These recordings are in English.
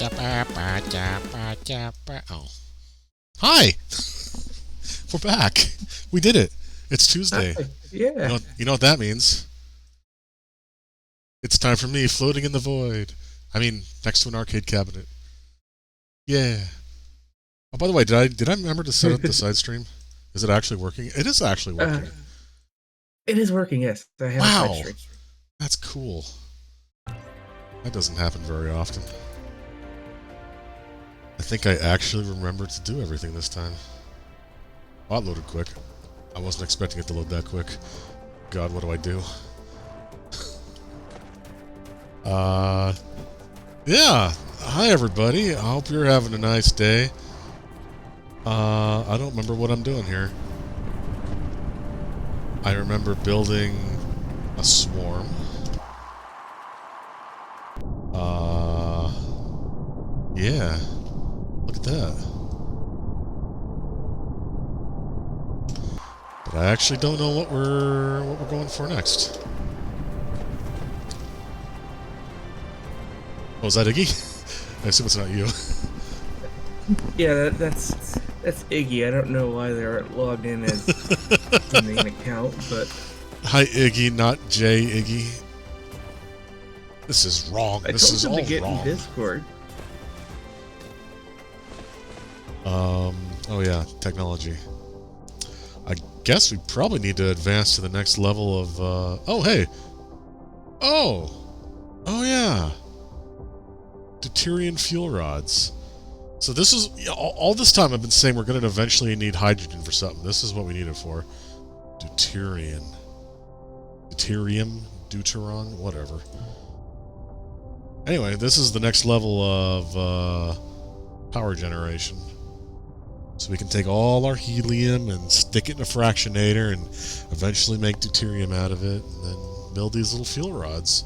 Oh. Hi! We're back. We did it. It's Tuesday. Yeah. You know what that means? It's time for me floating in the void. I mean, next to an arcade cabinet. Yeah. Oh, by the way, did I remember to set up the side stream? Is it actually working? It is actually Uh, working. it is working, yes. I have a side Wow. stream. That's cool. That doesn't happen very often. I think I actually remembered to do everything this time. Oh, it loaded quick. I wasn't expecting it to load that quick. God, what do I do? Yeah. Hi, everybody. I hope you're having a nice day. I don't remember what I'm doing here. I remember building a swarm. Yeah. Look at that. But I actually don't know what we're going for next. Oh, is that Iggy? I assume it's not you. Yeah, that's Iggy. I don't know why they're logged in as the main account, but Hi, Iggy, not J Iggy. This is wrong. I This told is them all to get wrong. in Discord. Oh yeah, technology. I guess we probably need to advance to the next level of, oh, hey! Oh! Oh, yeah! Deuterium fuel rods. So this is, all this time I've been saying we're going to eventually need hydrogen for something. This is what we need it for. Deuterium. Deuterium? Deuteron? Whatever. Anyway, this is the next level of, power generation. So we can take all our helium and stick it in a fractionator and eventually make deuterium out of it and then build these little fuel rods.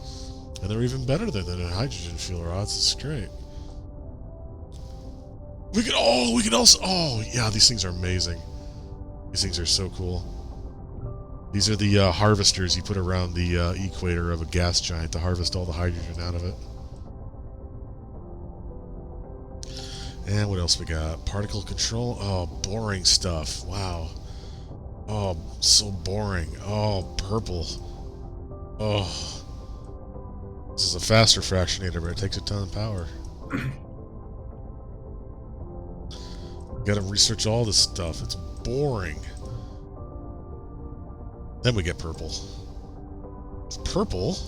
And they're even better than the hydrogen fuel rods. It's great. We could also, yeah, these things are amazing. These things are so cool. These are the harvesters you put around the equator of a gas giant to harvest all the hydrogen out of it. And what else we got? Particle control. Oh, boring stuff. Wow. Oh, so boring. Oh, purple. Oh. This is a faster fractionator, but it takes a ton of power. Gotta research all this stuff. It's boring. Then we get purple. Purple?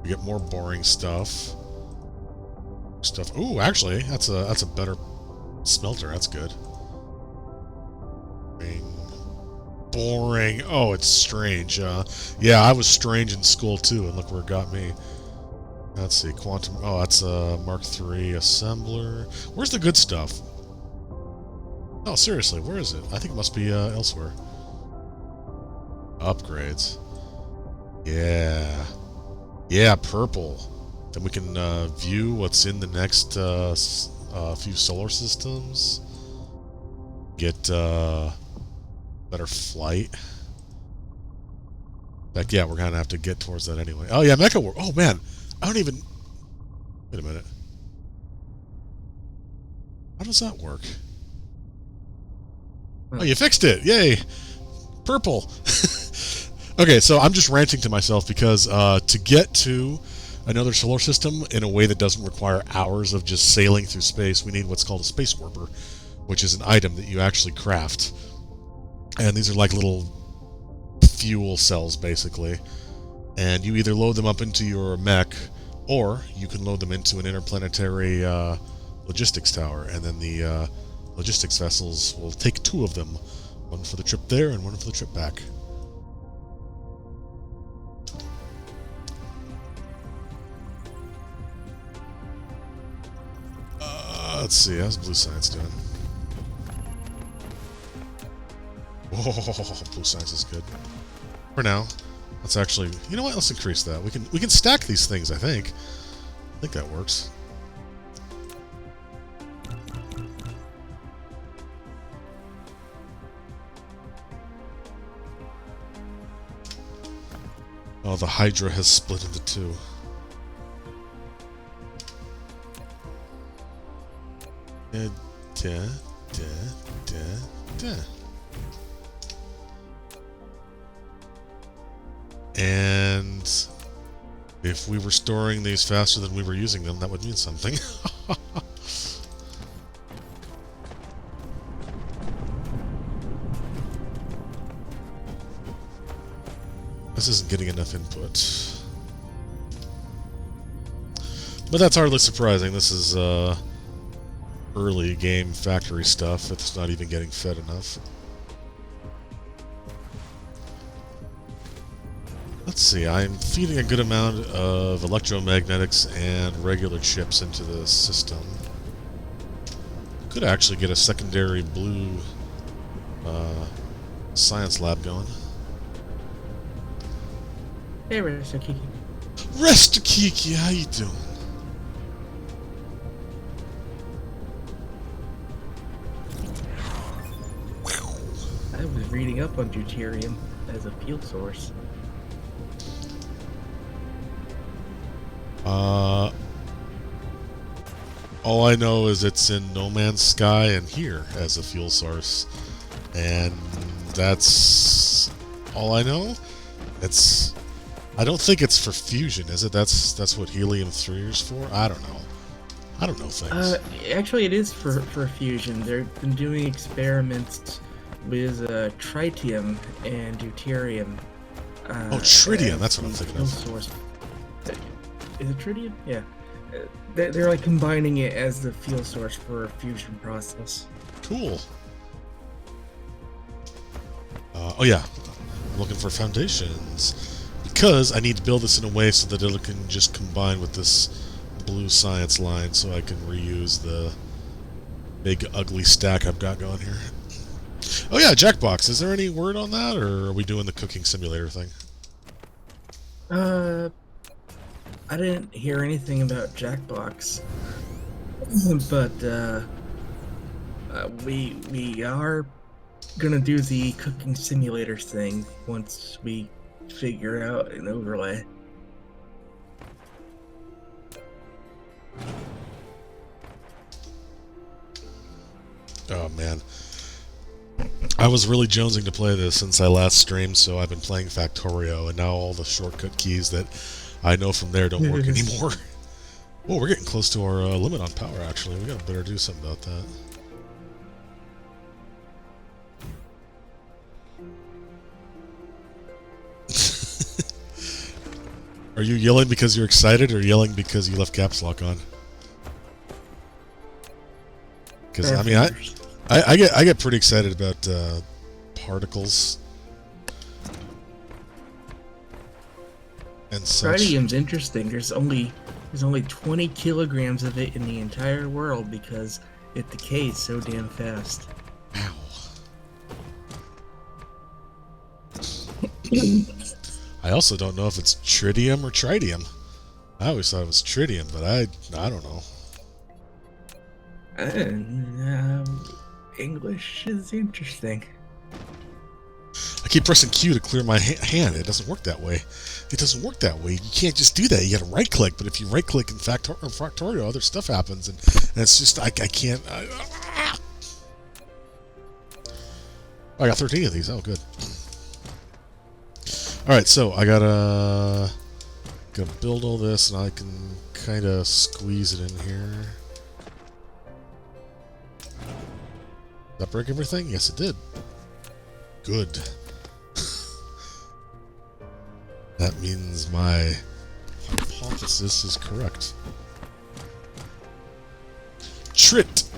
We get more boring stuff. Ooh, actually, that's a better smelter. That's good. Boring. Oh, it's strange. Yeah, I was strange in school too, and look where it got me. Let's see, quantum. Oh, that's a Mark III assembler. Where's the good stuff? Oh, seriously, where is it? I think it must be elsewhere. Upgrades. Yeah. Yeah, purple. Then we can view what's in the next few solar systems. Get better flight. Like, yeah, we're gonna have to get towards that anyway. Oh yeah, Mecha War. Oh man, I don't even. Wait a minute. How does that work? Oh, you fixed it! Yay! Purple. Okay, so I'm just ranting to myself because to get to another solar system in a way that doesn't require hours of just sailing through space, we need what's called a space warper, which is an item that you actually craft. And these are like little fuel cells, basically. And you either load them up into your mech, or you can load them into an interplanetary logistics tower, and then the logistics vessels will take two of them, one for the trip there and one for the trip back. Let's see, how's Blue Science doing? Whoa, Blue Science is good. For now. Let's actually, you know what? Let's increase that. We can stack these things, I think. I think that works. Oh, the Hydra has split into two. Da, da, da, da. And if we were storing these faster than we were using them, that would mean something. This isn't getting enough input. But that's hardly surprising. This is early game factory stuff. It's not even getting fed enough. Let's see, I'm feeding a good amount of electromagnetics and regular chips into the system. Could actually get a secondary blue science lab going. Hey, Restakiki. Restakiki, how you doing? I was reading up on deuterium as a fuel source. All I know is it's in No Man's Sky and here as a fuel source. And that's all I know. I don't think it's for fusion, is it? That's what helium-3 is for? I don't know. I don't know things. Actually, it is for fusion. They've been doing experiments with tritium and deuterium. Oh, tritium, that's what I'm thinking of. Source. Is it tritium? Yeah. They're like combining it as the fuel source for a fusion process. Cool. Oh yeah, I'm looking for foundations because I need to build this in a way so that it can just combine with this blue science line, so I can reuse the big ugly stack I've got going here. Oh yeah, Jackbox. Is there any word on that, or are we doing the cooking simulator thing? I didn't hear anything about Jackbox, but we are gonna do the cooking simulator thing once we figure out an overlay. Oh man, I was really jonesing to play this since I last streamed, so I've been playing Factorio, and now all the shortcut keys that I know from there don't work anymore. Oh, we're getting close to our limit on power, actually. We gotta better do something about that. Are you yelling because you're excited, or yelling because you left caps lock on? Because I mean, I get pretty excited about particles and such. Tritium's interesting. There's only 20 kilograms of it in the entire world because it decays so damn fast. Ow. I also don't know if it's tritium or tritium. I always thought it was tritium, but I don't know. English is interesting. I keep pressing Q to clear my hand. It doesn't work that way. It doesn't work that way. You can't just do that. You got to right click. But if you right click in Factorio, other stuff happens, and it's just I can't. I got 13 of these. Oh, good. All right, so I gotta build all this, and I can kind of squeeze it in here. Did that break everything? Yes, it did. Good. That means my hypothesis is correct. Tritium.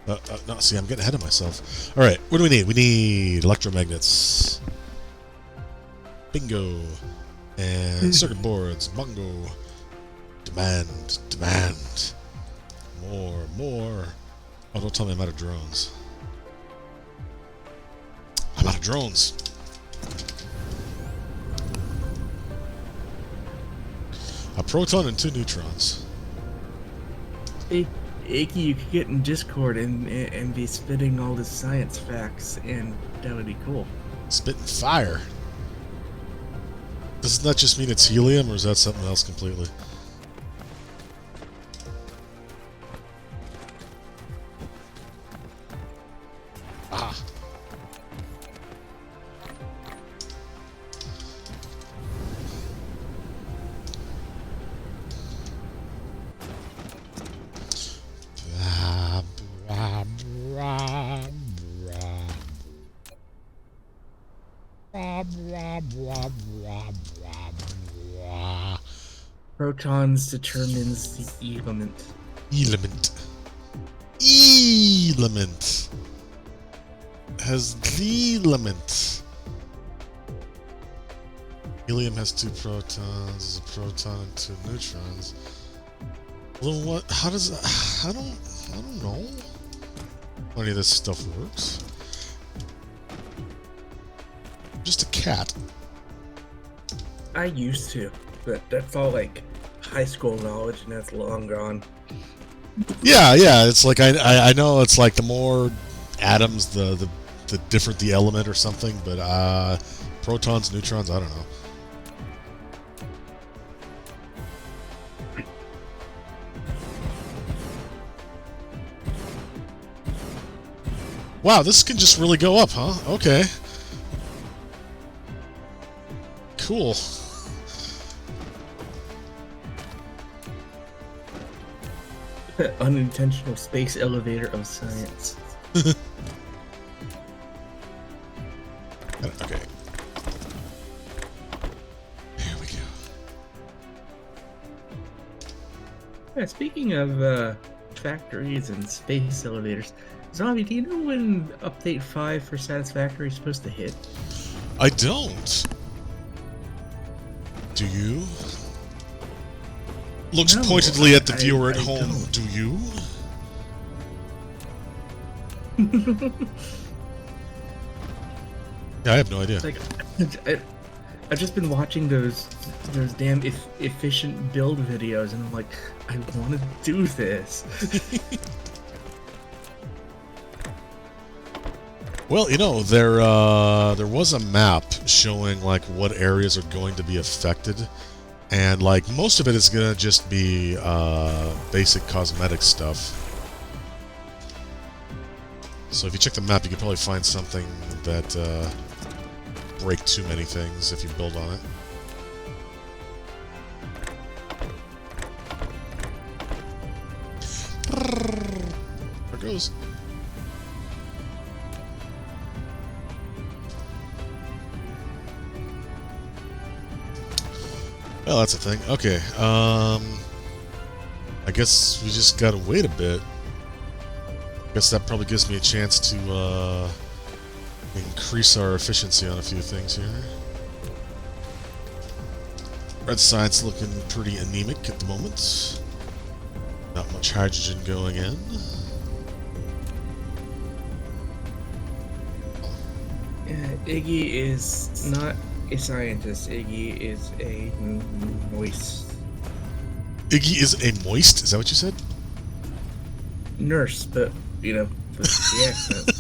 No, see, I'm getting ahead of myself. Alright, what do we need? We need electromagnets. Bingo. And circuit boards. Bongo. Demand. More. Oh, don't tell me I'm out of drones. I'm out of drones. A proton and 2 neutrons. See, Iggy, you could get in Discord and be spitting all the science facts, and that would be cool. Spitting fire. Doesn't that just mean it's helium, or is that something else completely? Ah. Protons determines the element. Element. Element. Has the element. Helium has 2 protons, a proton and 2 neutrons. Well, what? How does that? I don't know. How any of this stuff works. Just a cat. I used to, but that's all like high school knowledge, and that's long gone. Yeah, yeah. It's like I know it's like the more atoms, the different the element or something. But protons, neutrons, I don't know. Wow, this can just really go up, huh? Okay. Cool. Unintentional space elevator of science. Okay. There we go. Yeah, speaking of factories and space elevators, Zombie, do you know when Update 5 for Satisfactory is supposed to hit? I don't. Do you? Looks No, pointedly at the I viewer at home. don't. Do you? Yeah, I have no idea. Like, I've just been watching those damn efficient build videos, and I'm like, I want to do this. Well, you know, there was a map showing like what areas are going to be affected, and like most of it is gonna just be basic cosmetic stuff. So if you check the map, you can probably find something that break too many things if you build on it. There it goes. Well, that's a thing. Okay, I guess we just gotta wait a bit. Guess that probably gives me a chance to increase our efficiency on a few things here. Red side's looking pretty anemic at the moment. Not much hydrogen going in. Iggy is not a scientist. Iggy is a moist Iggy is a moist? Is that what you said? nurse, but you know, with the accent.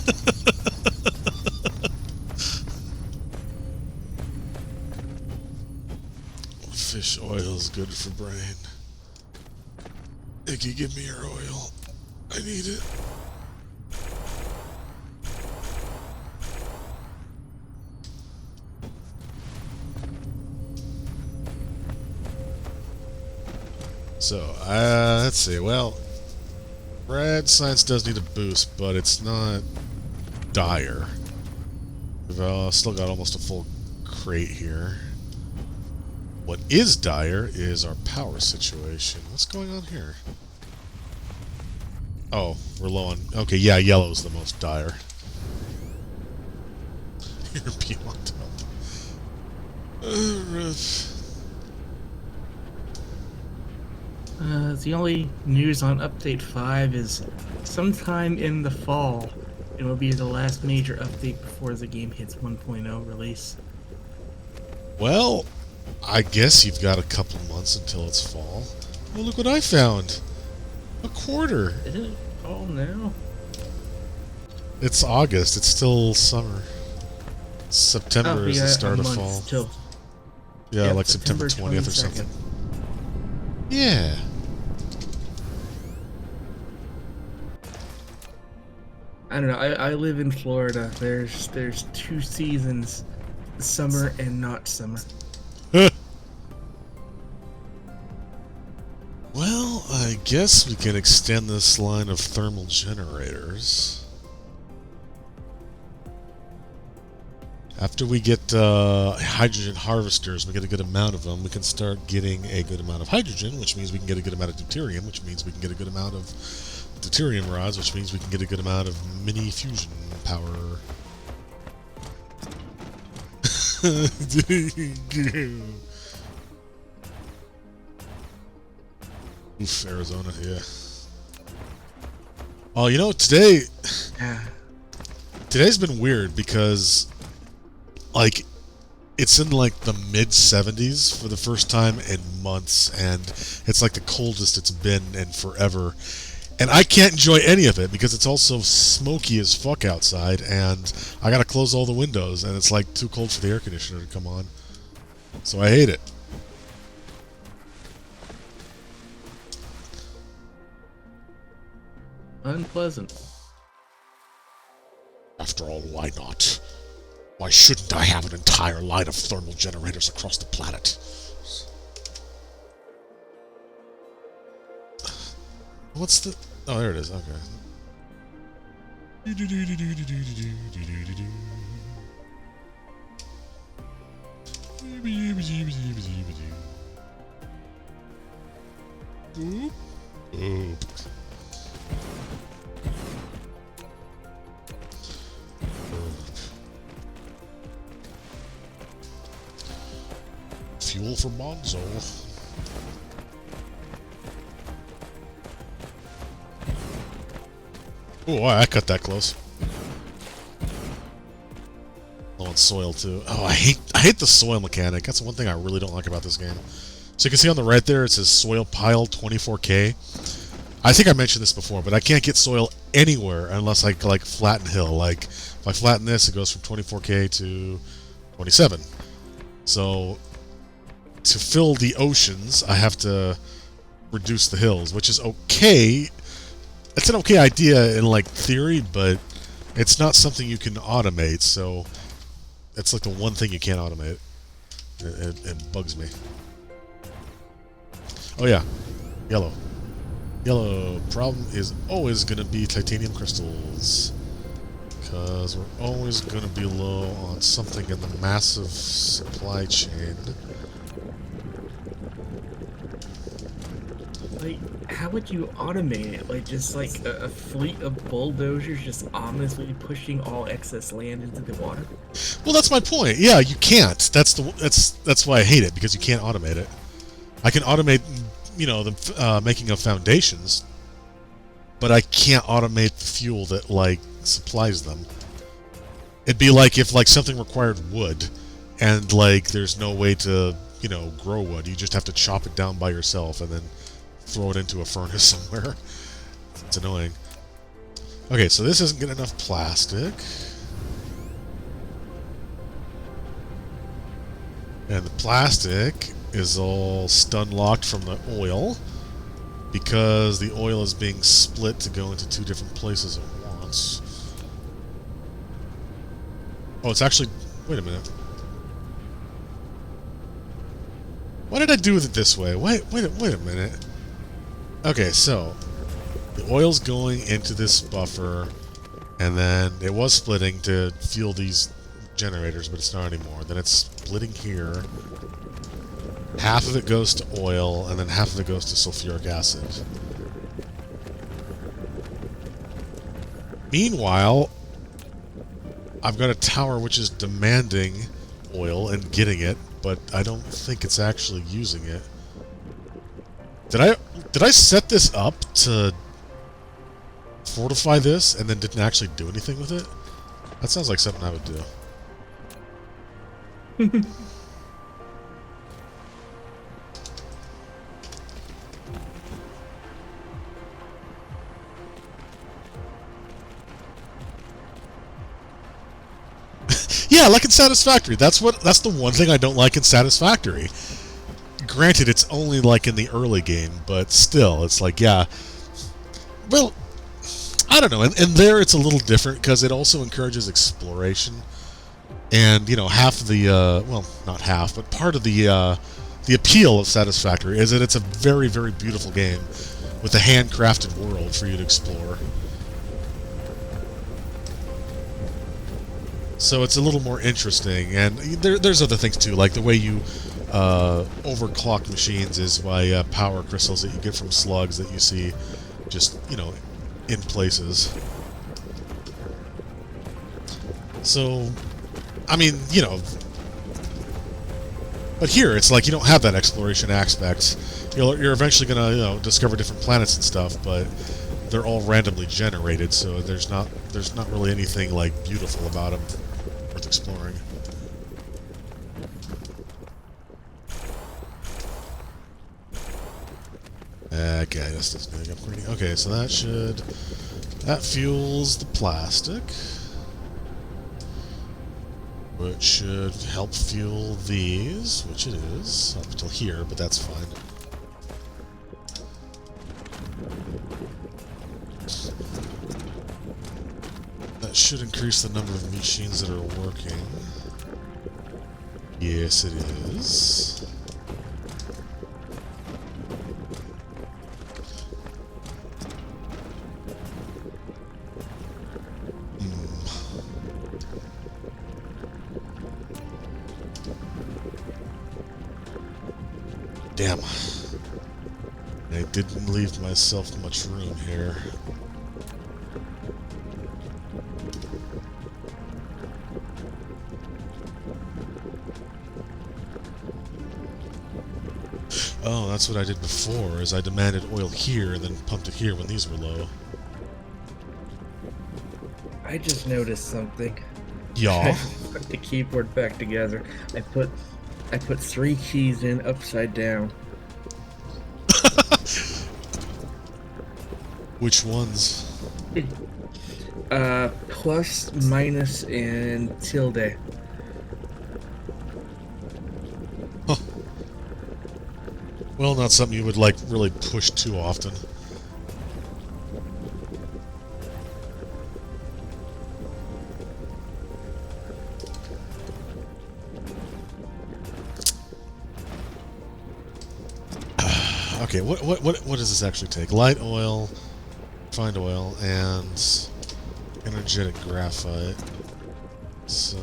Fish oil is good for brain. Iggy, give me your oil. I need it. So, let's see. Well, red science does need a boost, but it's not dire. We've still got almost a full crate here. What is dire is our power situation. What's going on here? Oh, we're low on... Okay, yeah, yellow's the most dire. European on top. The only news on Update 5 is sometime in the fall. It will be the last major update before the game hits 1.0 release. Well, I guess you've got a couple months until it's fall. Oh, look what I found! A quarter. Isn't it fall now? It's August. It's still summer. September is the start of fall. Still. Yeah, Yep, like September 20th or 22nd. something. Yeah. I don't know. I live in Florida. There's 2 seasons, summer and not summer. Well, I guess we can extend this line of thermal generators. After we get hydrogen harvesters, we get a good amount of them, we can start getting a good amount of hydrogen, which means we can get a good amount of deuterium, which means we can get a good amount of deuterium rods, which means we can get a good amount of mini fusion power. Oof, Arizona, yeah. Oh, you know, today's been weird because, like, it's in like the mid-70s for the first time in months, and it's like the coldest it's been in forever. And I can't enjoy any of it because it's also smoky as fuck outside, and I gotta close all the windows, and it's like too cold for the air conditioner to come on. So I hate it. Unpleasant. After all, why not? Why shouldn't I have an entire line of thermal generators across the planet? What's the... Oh, there it is. Okay. Oop. Fuel for Monzo. Oh, wow, I cut that close. Oh, and soil too. Oh, I hate the soil mechanic. That's the one thing I really don't like about this game. So you can see on the right there, it says soil pile 24K. I think I mentioned this before, but I can't get soil anywhere unless I like flatten hill. Like if I flatten this, it goes from 24K to 27. So to fill the oceans, I have to reduce the hills, which is okay. It's an okay idea in like theory, but it's not something you can automate. So it's like the one thing you can't automate. It bugs me. Oh yeah, yellow. Yellow problem is always going to be titanium crystals, because we're always going to be low on something in the massive supply chain. Like, how would you automate it? Like, just like a fleet of bulldozers just ominously pushing all excess land into the water? Well, that's my point. Yeah, you can't. That's why I hate it, because you can't automate it. I can automate, you know, the making of foundations, but I can't automate the fuel that like supplies them. It'd be like if like something required wood, and like there's no way to, you know, grow wood. You just have to chop it down by yourself and then throw it into a furnace somewhere. It's annoying. Okay, so this isn't getting enough plastic. And the plastic is all stun locked from the oil, because the oil is being split to go into two different places at once. Oh, it's actually... Wait a minute. Why did I do it this way? Wait a minute. Okay, so the oil's going into this buffer, and then it was splitting to fuel these generators, but it's not anymore. Then it's splitting here. Half of it goes to oil, and then half of it goes to sulfuric acid. Meanwhile, I've got a tower which is demanding oil and getting it, but I don't think it's actually using it. Did I set this up to fortify this and then didn't actually do anything with it? That sounds like something I would do. Yeah, like in Satisfactory. That's the one thing I don't like in Satisfactory. Granted, it's only like in the early game, but still, it's like, yeah. Well, I don't know. And there it's a little different because it also encourages exploration. And, you know, half of the, well, not half, but part of the appeal of Satisfactory is that it's a very, very beautiful game with a handcrafted world for you to explore. So it's a little more interesting, and there's other things too, like the way you overclock machines is by power crystals that you get from slugs that you see just, you know, in places. So, I mean, you know, but here it's like you don't have that exploration aspect. You're eventually gonna, you know, discover different planets and stuff, but they're all randomly generated, so there's not really anything like beautiful about them worth exploring. Okay, this doesn't make upgrading. Okay, so that fuels the plastic, which should help fuel these, which it is up until here, but that's fine. That should increase the number of machines that are working. Yes, it is. Damn. I didn't leave myself much room here. Oh, that's what I did before, is I demanded oil here and then pumped it here when these were low. I just noticed something. Yeah. Put the keyboard back together. I put 3 keys in upside down. Which ones? Plus, minus, and tilde. Huh. Well, not something you would, like, really push too often. Okay, what does this actually take? Light oil, refined oil, and energetic graphite. So,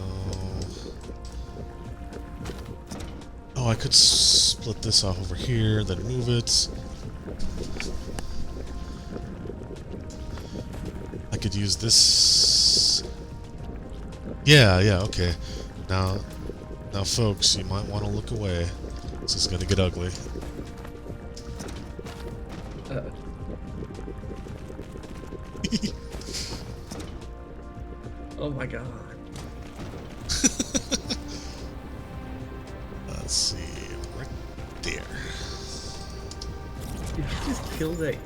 oh, I could split this off over here, then move it. I could use this. Yeah, okay. Now, folks, you might want to look away. This is gonna get ugly. Oh my god. Let's see, right there. Did you just kill that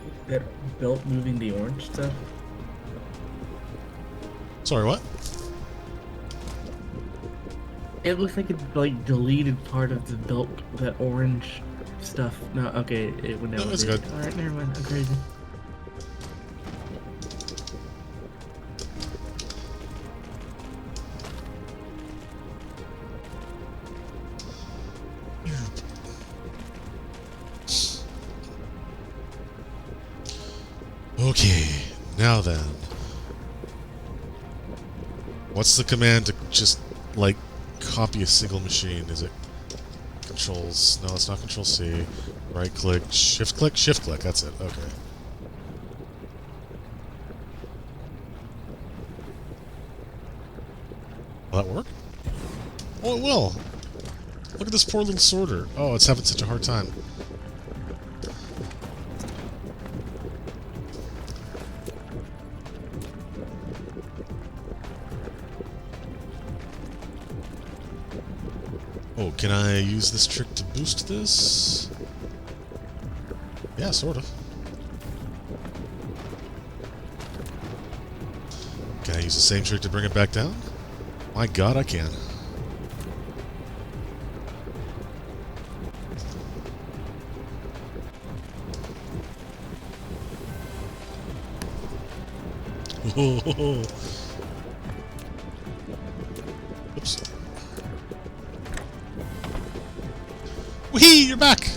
belt moving the orange stuff? Sorry, what? It looks like it like deleted part of the belt, that orange stuff. No, okay, it would never. No, it's good. Alright, never mind. I'm crazy. Okay, now then. What's the command to just, like, copy a single machine? Is it controls? No, it's not control C. Right click, shift click, that's it. Okay. Will that work? Oh, it will! Look at this poor little sorter. Oh, it's having such a hard time. Oh, can I use this trick to boost this? Yeah, sort of. Can I use the same trick to bring it back down? My God, I can. Oops. Whee! You're back!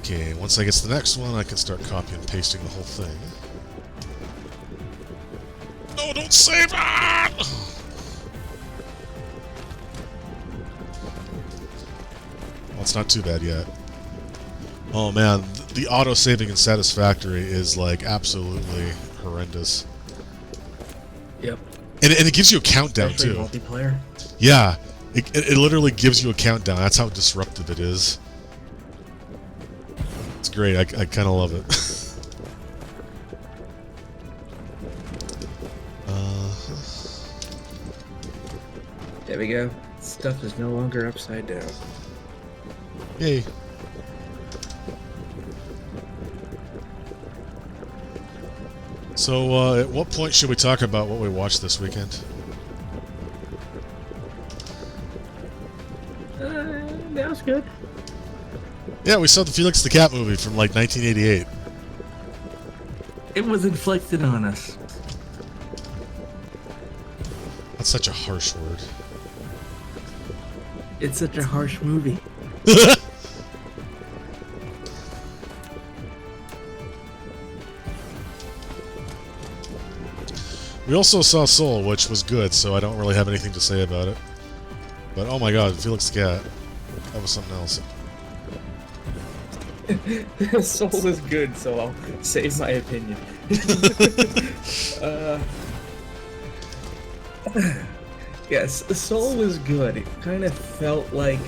Okay, once I get to the next one, I can start copying and pasting the whole thing. No, don't save it! Well, it's not too bad yet. Oh man, the auto-saving in Satisfactory is like absolutely horrendous. Yep. And it gives you a countdown Especially too. multiplayer. Yeah, it literally gives you a countdown. That's how disruptive it is. It's great. I kind of love it. There we go. Stuff is no longer upside down. Yay. So, at what point should we talk about what we watched this weekend? That was good. Yeah, we saw the Felix the Cat movie from like 1988. It was inflicted on us. That's such a harsh word. It's such a harsh movie. We also saw Soul, which was good, so I don't really have anything to say about it. But oh my God, Felix the Cat. That was something else. Soul is good, so I'll save my opinion. Yes, Soul was good. It kind of felt like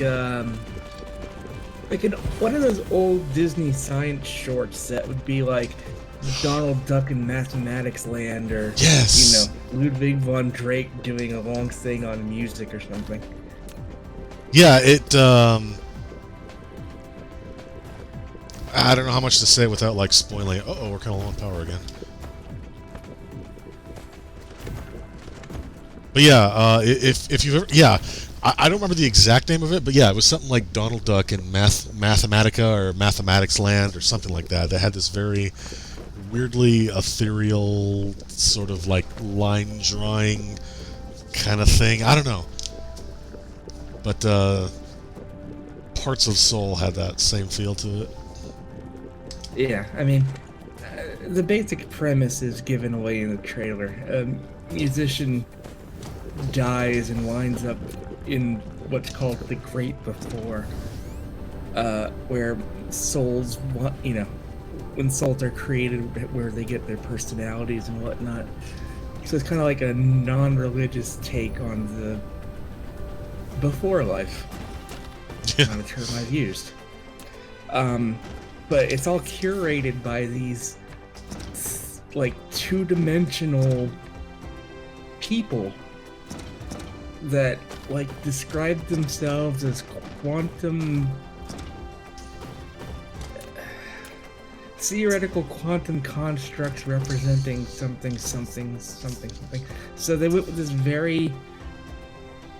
one of those old Disney science shorts that would be like Donald Duck in Mathematics Land, or yes, Ludwig von Drake doing a long thing on music or something. Yeah, it. I don't know how much to say without like spoiling. Uh-oh, we're kind of low on power again. But yeah, if you've ever, yeah, I don't remember the exact name of it, but yeah, it was something like Donald Duck in Mathematica or Mathematics Land or something like that. That had this very weirdly ethereal sort of like line drawing kind of thing. I don't know, but parts of Soul had that same feel to it. Yeah, I mean, the basic premise is given away in the trailer. A musician dies and winds up in what's called the Great Before, where souls, when souls are created, where they get their personalities and whatnot. So it's kind of like a non-religious take on the before life. Not a term I've used. But it's all curated by these like two-dimensional people that like describe themselves as theoretical quantum constructs representing something. So they went with this very.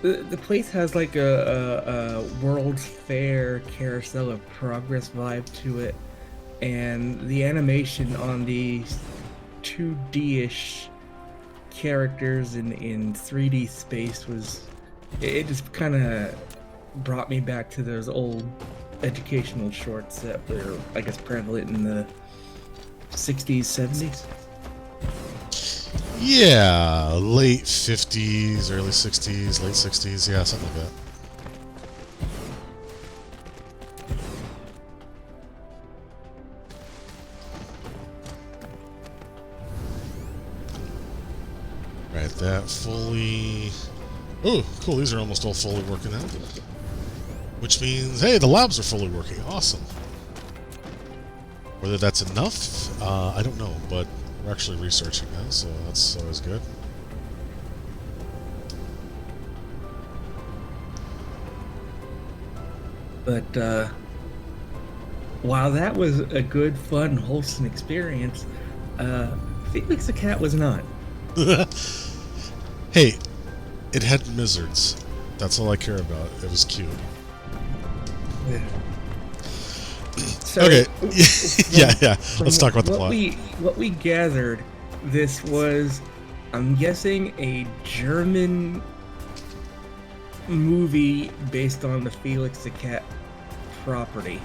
The place has like a World's Fair Carousel of Progress vibe to it, and the animation on these 2D-ish characters in 3D space it just kind of brought me back to those old educational shorts that were, I guess, prevalent in the 60s, 70s. Yeah, late 50s, early 60s, late 60s, yeah, something like that. Right, that fully... Oh, cool, these are almost all fully working now. Which means, hey, the labs are fully working, awesome. Whether that's enough, I don't know, but we're actually researching now, so that's always good. But while that was a good, fun, wholesome experience, Felix the cat was not. Hey, it had Mizzards. That's all I care about. It was cute. Yeah. So, Okay. Yeah. Let's talk about the plot. What we gathered, this was, I'm guessing, a German movie based on the Felix the Cat property.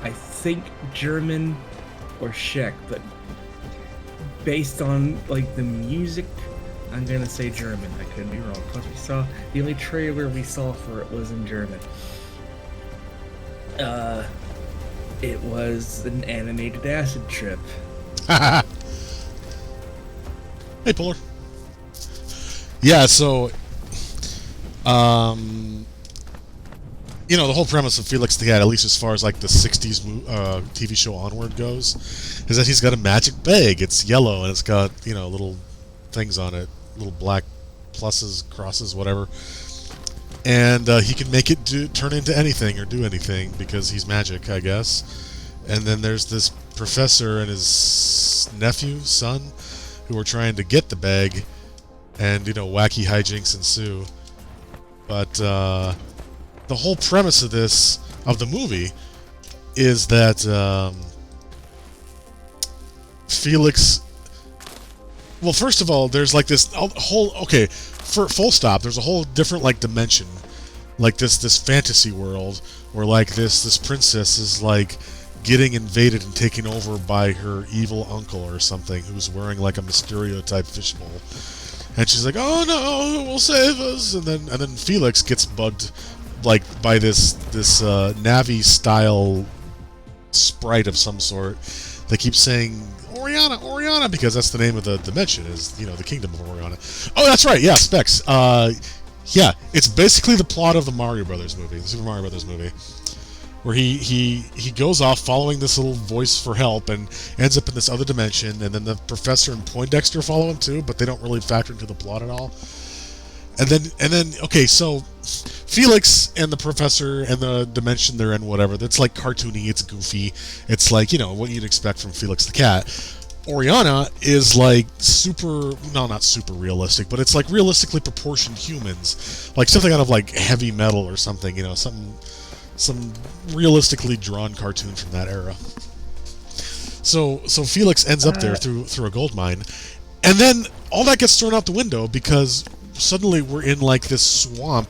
I think German or Czech, but based on like the music, I'm gonna say German. I could be wrong. Plus, the only trailer we saw for it was in German. It was an animated acid trip. Hey, Polar. Yeah, so, you know, the whole premise of Felix the Cat, at least as far as like the 60s TV show onward goes, is that he's got a magic bag. It's yellow and it's got, you know, little things on it, little black pluses, crosses, whatever. And he can make it turn into anything or do anything because he's magic, I guess. And then there's this professor and his son, who are trying to get the bag, and, you know, wacky hijinks ensue. But the whole premise of the movie, is that Felix. Well, first of all, there's like this whole for full stop. There's a whole different like dimension, like this fantasy world where like this princess is like getting invaded and taken over by her evil uncle or something, who's wearing like a Mysterio type fishbowl, and she's like, "Oh no, who will save us?" And then Felix gets bugged like by this Navi style sprite of some sort. They keep saying Oriana, because that's the name of the dimension, is, you know, the kingdom of Oriana. Oh, that's right, yeah, Specs. Yeah, it's basically the plot of the Mario Brothers movie, the Super Mario Brothers movie, where he goes off following this little voice for help and ends up in this other dimension, and then the professor and Poindexter follow him too, but they don't really factor into the plot at all. And then okay, so Felix and the professor and the dimension they're in, whatever, that's like cartoony, it's goofy, it's like, you know, what you'd expect from Felix the Cat. Oriana is like not super realistic, but it's like realistically proportioned humans, like something out of like Heavy Metal or something, you know, some realistically drawn cartoon from that era. So Felix ends up there through a gold mine, and then all that gets thrown out the window because suddenly we're in like this swamp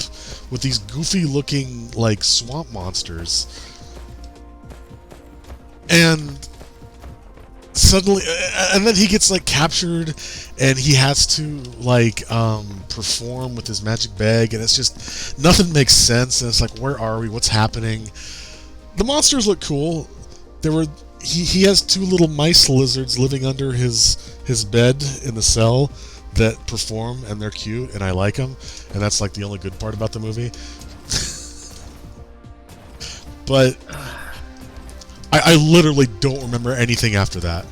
with these goofy looking like swamp monsters, and suddenly and then he gets like captured and he has to like perform with his magic bag, and it's just nothing makes sense, and it's like, where are we, what's happening? The monsters look cool. He has two little mice lizards living under his bed in the cell that perform, and they're cute, and I like them, and that's like the only good part about the movie. But I literally don't remember anything after that.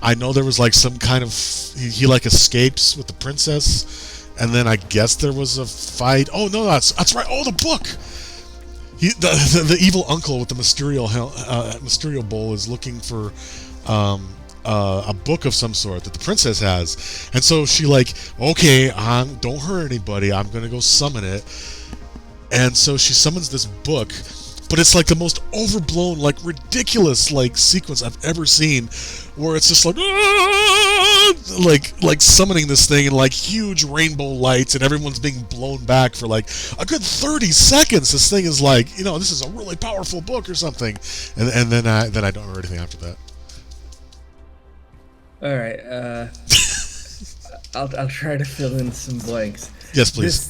I know there was like some kind of he like escapes with the princess, and then I guess there was a fight. Oh no, that's right. Oh, the book. The evil uncle with the Mysterio bowl is looking for a book of some sort that the princess has, and so she like, okay, don't hurt anybody, I'm gonna go summon it. And so she summons this book, but it's like the most overblown, like ridiculous like sequence I've ever seen, where it's just like like summoning this thing in like huge rainbow lights, and everyone's being blown back for like a good 30 seconds. This thing is like, you know, this is a really powerful book or something, and then I don't remember anything after that. All right, I'll try to fill in some blanks. Yes, please.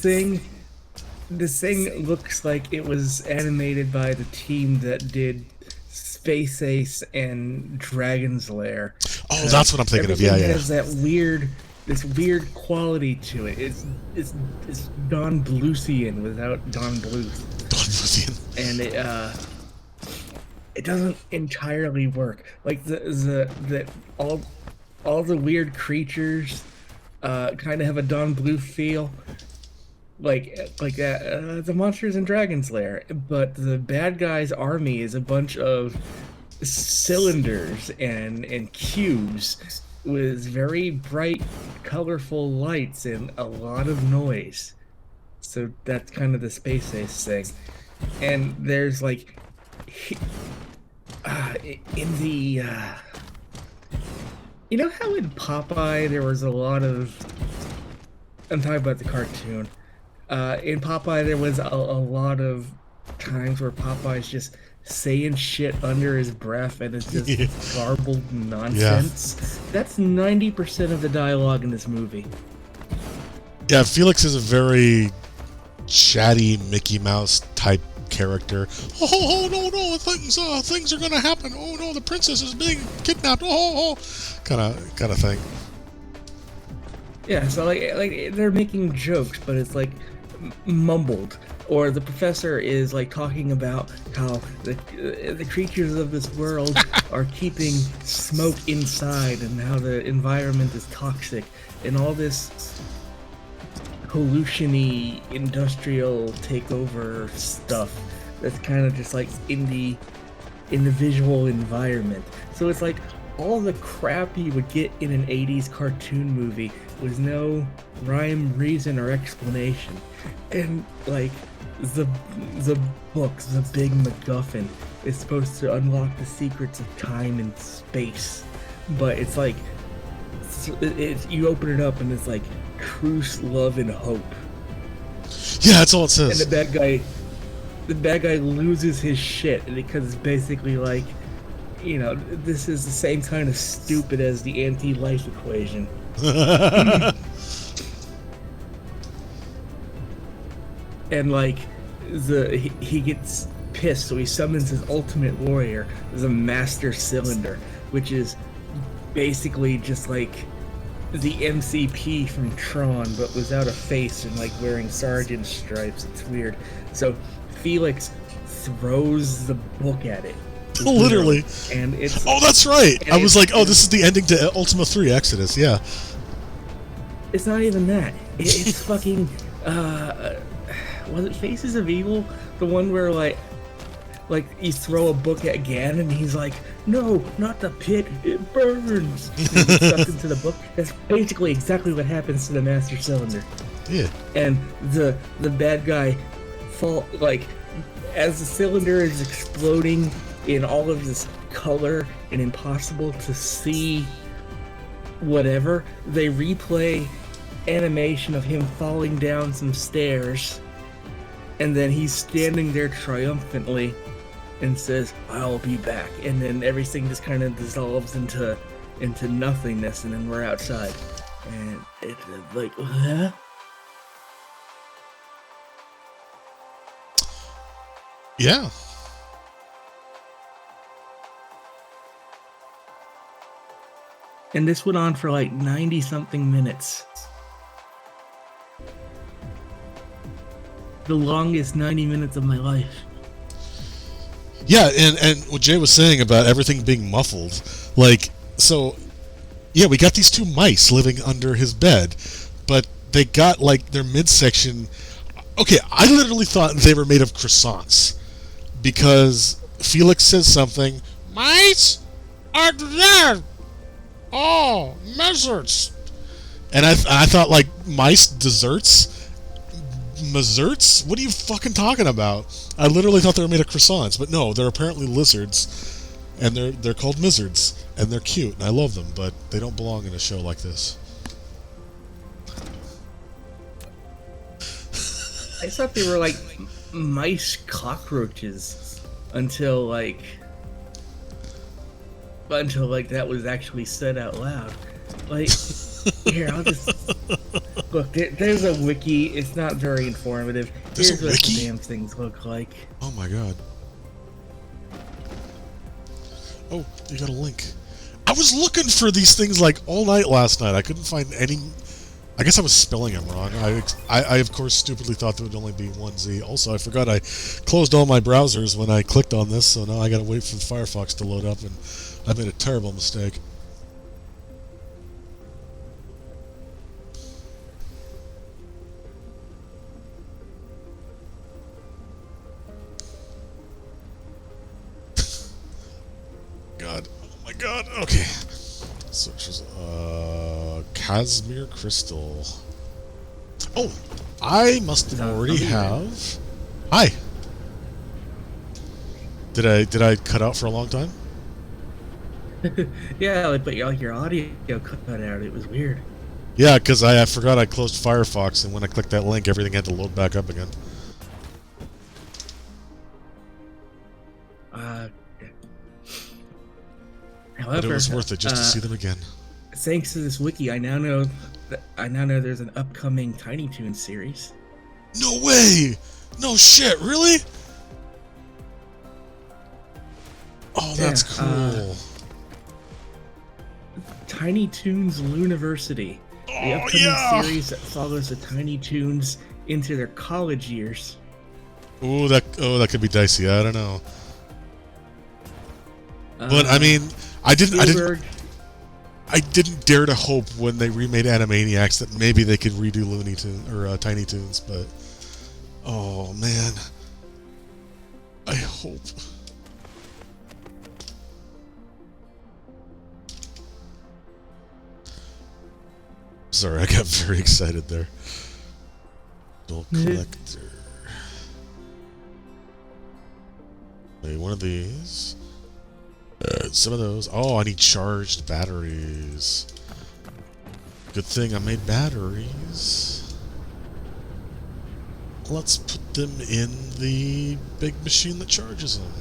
This thing looks like it was animated by the team that did Space Ace and Dragon's Lair. Oh, that's what I'm thinking of. Yeah, yeah. It has this weird quality to it. It's Don Bluethian without Don Bluth. Don Bluethian. And it doesn't entirely work. Like all the weird creatures kind of have a Don Bluth feel, like the Monsters and Dragons Lair, but the bad guys' army is a bunch of cylinders and cubes with very bright, colorful lights and a lot of noise. So that's kind of the space ace thing. And there's like in the you know how in Popeye there was a lot of, I'm talking about the cartoon. In Popeye there was a lot of times where Popeye's just saying shit under his breath and it's just garbled nonsense. Yeah. That's 90% of the dialogue in this movie. Yeah, Felix is a very chatty Mickey Mouse type character. Oh no, things are gonna happen. Oh no, the princess is being kidnapped. Kind of thing. Yeah, so like they're making jokes, but it's like mumbled. Or the professor is like talking about how the creatures of this world are keeping smoke inside and how the environment is toxic and all this pollution-y industrial takeover stuff that's kind of just like in the visual environment. So it's like all the crap you would get in an 80s cartoon movie with no rhyme, reason, or explanation. And like the book, the big MacGuffin, is supposed to unlock the secrets of time and space, but it's like you open it up and it's like truth, love, and hope. Yeah, that's all it says. And the bad guy loses his shit because it's basically like, you know, this is the same kind of stupid as the anti-life equation. And like he gets pissed, so he summons his ultimate warrior, the Master Cylinder, which is basically just like the MCP from Tron, but without a face and like wearing sergeant stripes. It's weird. So Felix throws the book at it. Literally. And it's that's right. I was like, this is the ending to Ultima 3 Exodus. Yeah. It's not even that. It's fucking was it Faces of Evil? The one where like you throw a book at Gan and he's like, no, not the pit, it burns. And he gets sucked into the book. That's basically exactly what happens to the Master Cylinder. Yeah. And the bad guy as the cylinder is exploding in all of this color and impossible to see whatever, they replay animation of him falling down some stairs, and then he's standing there triumphantly and says, I'll be back, and then everything just kind of dissolves into nothingness, and then we're outside. And it's like, huh? Yeah. And this went on for like 90-something minutes. The longest 90 minutes of my life. Yeah, and what Jay was saying about everything being muffled, like, so, yeah, we got these two mice living under his bed, but they got, like, their midsection... Okay, I literally thought they were made of croissants, because Felix says something, mice are there! Oh, Mizzards! And I thought, like, mice desserts? Mizzards? What are you fucking talking about? I literally thought they were made of croissants, but no, they're apparently lizards, and they're called Mizzards, and they're cute, and I love them, but they don't belong in a show like this. I thought they were like mice cockroaches until that was actually said out loud. Like, here, I'll just look. There's a wiki. It's not very informative. Here's what the damn things look like. Oh my god. Oh, you got a link. I was looking for these things like all night last night. I couldn't find any. I guess I was spelling them wrong. I of course stupidly thought there would only be one Z. Also, I forgot I closed all my browsers when I clicked on this, so now I gotta wait for Firefox to load up, and I made a terrible mistake. god. Okay. So she's Casimir crystal. Oh, I must already have. Hi. Did I cut out for a long time? Yeah, but your audio cut out. It was weird. Yeah, because I forgot I closed Firefox, and when I clicked that link, everything had to load back up again. However, But it was worth it just to see them again. Thanks to this wiki, I now know there's an upcoming Tiny Toons series. No way! No shit, really? Oh, that's cool. Tiny Toons Luniversity. The upcoming series that follows the Tiny Toons into their college years. Ooh, that could be dicey. I don't know. But I mean, I didn't dare to hope when they remade Animaniacs that maybe they could redo Looney Tunes or Tiny Toons, but oh man, I hope. Sorry, I got very excited there. Bill collector. Wait, one of these. Some of those. Oh, I need charged batteries. Good thing I made batteries. Let's put them in the big machine that charges them.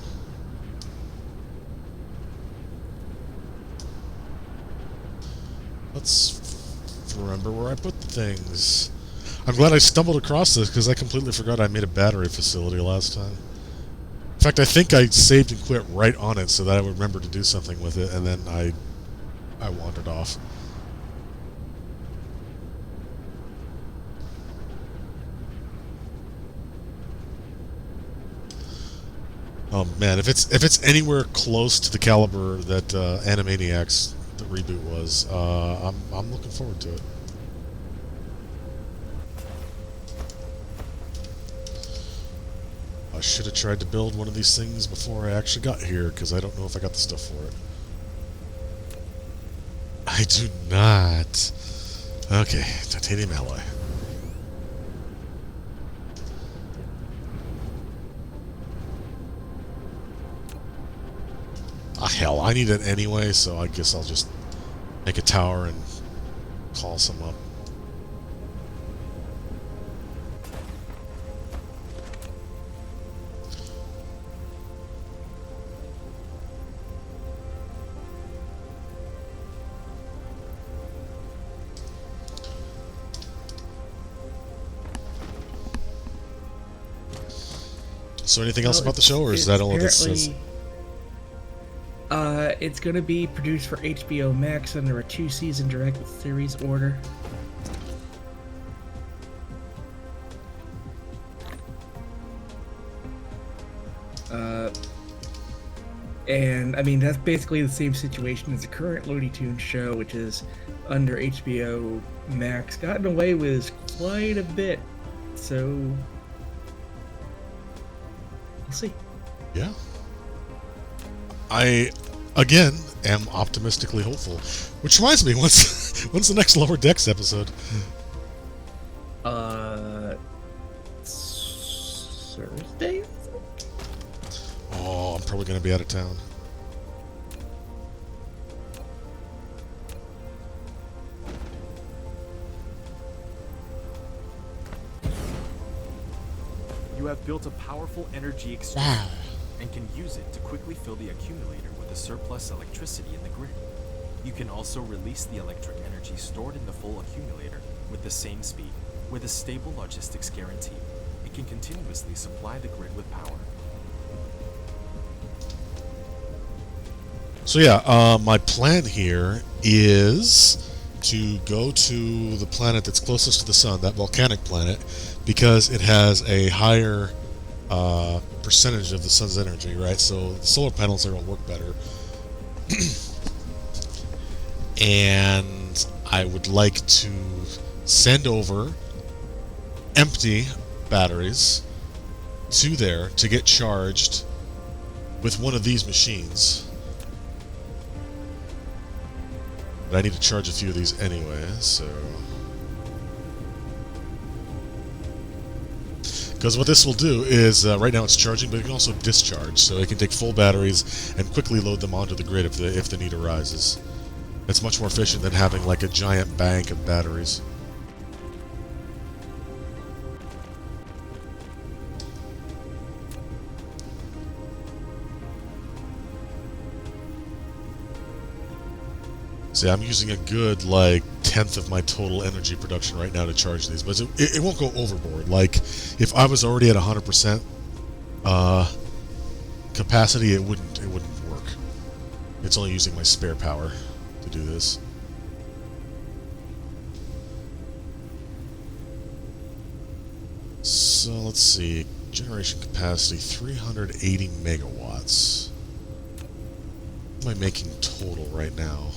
Let's remember where I put the things. I'm glad I stumbled across this because I completely forgot I made a battery facility last time. In fact, I think I saved and quit right on it so that I would remember to do something with it, and then I wandered off. Oh man, if it's anywhere close to the caliber that Animaniacs the reboot was, I'm looking forward to it. I should have tried to build one of these things before I actually got here, because I don't know if I got the stuff for it. I do not. Okay, titanium alloy. Ah, hell, I need it anyway, so I guess I'll just make a tower and call some up. So anything else about the show, or is that all it says? It's going to be produced for HBO Max under a 2-season direct series order. And I mean, that's basically the same situation as the current Looney Tunes show, which is under HBO Max. Gotten away with quite a bit, so we'll see. Yeah. I, again, am optimistically hopeful. Which reminds me, when's the next Lower Decks episode? Thursday? Oh, I'm probably going to be out of town. You have built a powerful energy extract and can use it to quickly fill the accumulator with the surplus electricity in the grid. You can also release the electric energy stored in the full accumulator with the same speed, with a stable logistics guarantee. It can continuously supply the grid with power. So yeah, my plan here is to go to the planet that's closest to the sun, that volcanic planet, because it has a higher percentage of the sun's energy, right? So the solar panels are going to work better. And I would like to send over empty batteries to there to get charged with one of these machines. But I need to charge a few of these anyway, so... Because what this will do is, right now it's charging, but it can also discharge, so it can take full batteries and quickly load them onto the grid if the need arises. It's much more efficient than having like a giant bank of batteries. See, I'm using a good, like, 10th of my total energy production right now to charge these, but it won't go overboard. Like, if I was already at 100% capacity, it wouldn't work. It's only using my spare power to do this. So, let's see. Generation capacity, 380 megawatts. What am I making total right now?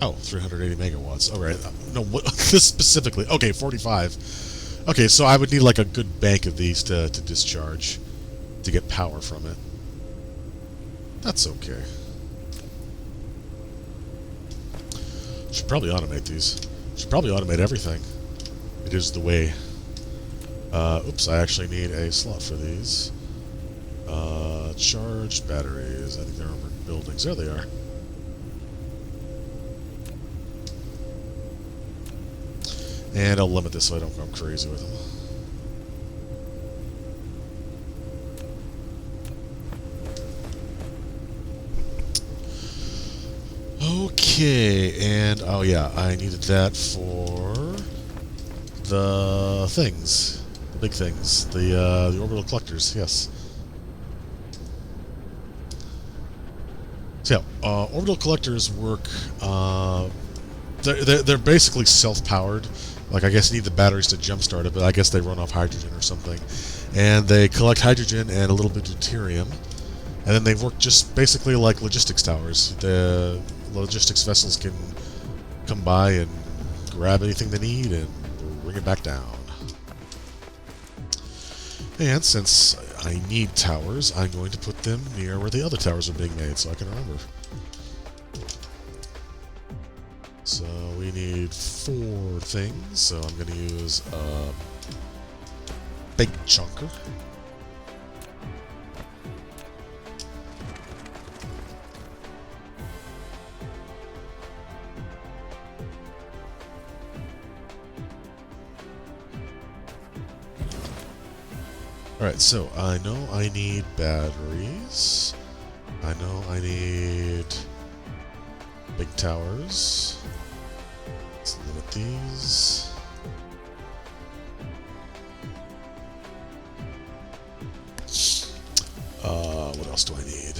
Oh, 380 megawatts. All right. No, what, this specifically. Okay, 45. Okay, so I would need like a good bank of these to discharge to get power from it. That's okay. Should probably automate these. Should probably automate everything. It is the way. Oops, I actually need a slot for these. Charged batteries. I think they're over buildings. There they are. And I'll limit this so I don't go crazy with them. Okay, and oh yeah, I needed that for the things, the big things, the orbital collectors. Yes. So yeah, orbital collectors work. They're basically self-powered. Like, I guess you need the batteries to jumpstart it, but I guess they run off hydrogen or something. And they collect hydrogen and a little bit of deuterium. And then they work just basically like logistics towers. The logistics vessels can come by and grab anything they need and bring it back down. And since I need towers, I'm going to put them near where the other towers are being made so I can remember. So we need 4 things, so I'm going to use a big chunker. Alright, so I know I need batteries. I know I need big towers. Let's limit these. What else do I need?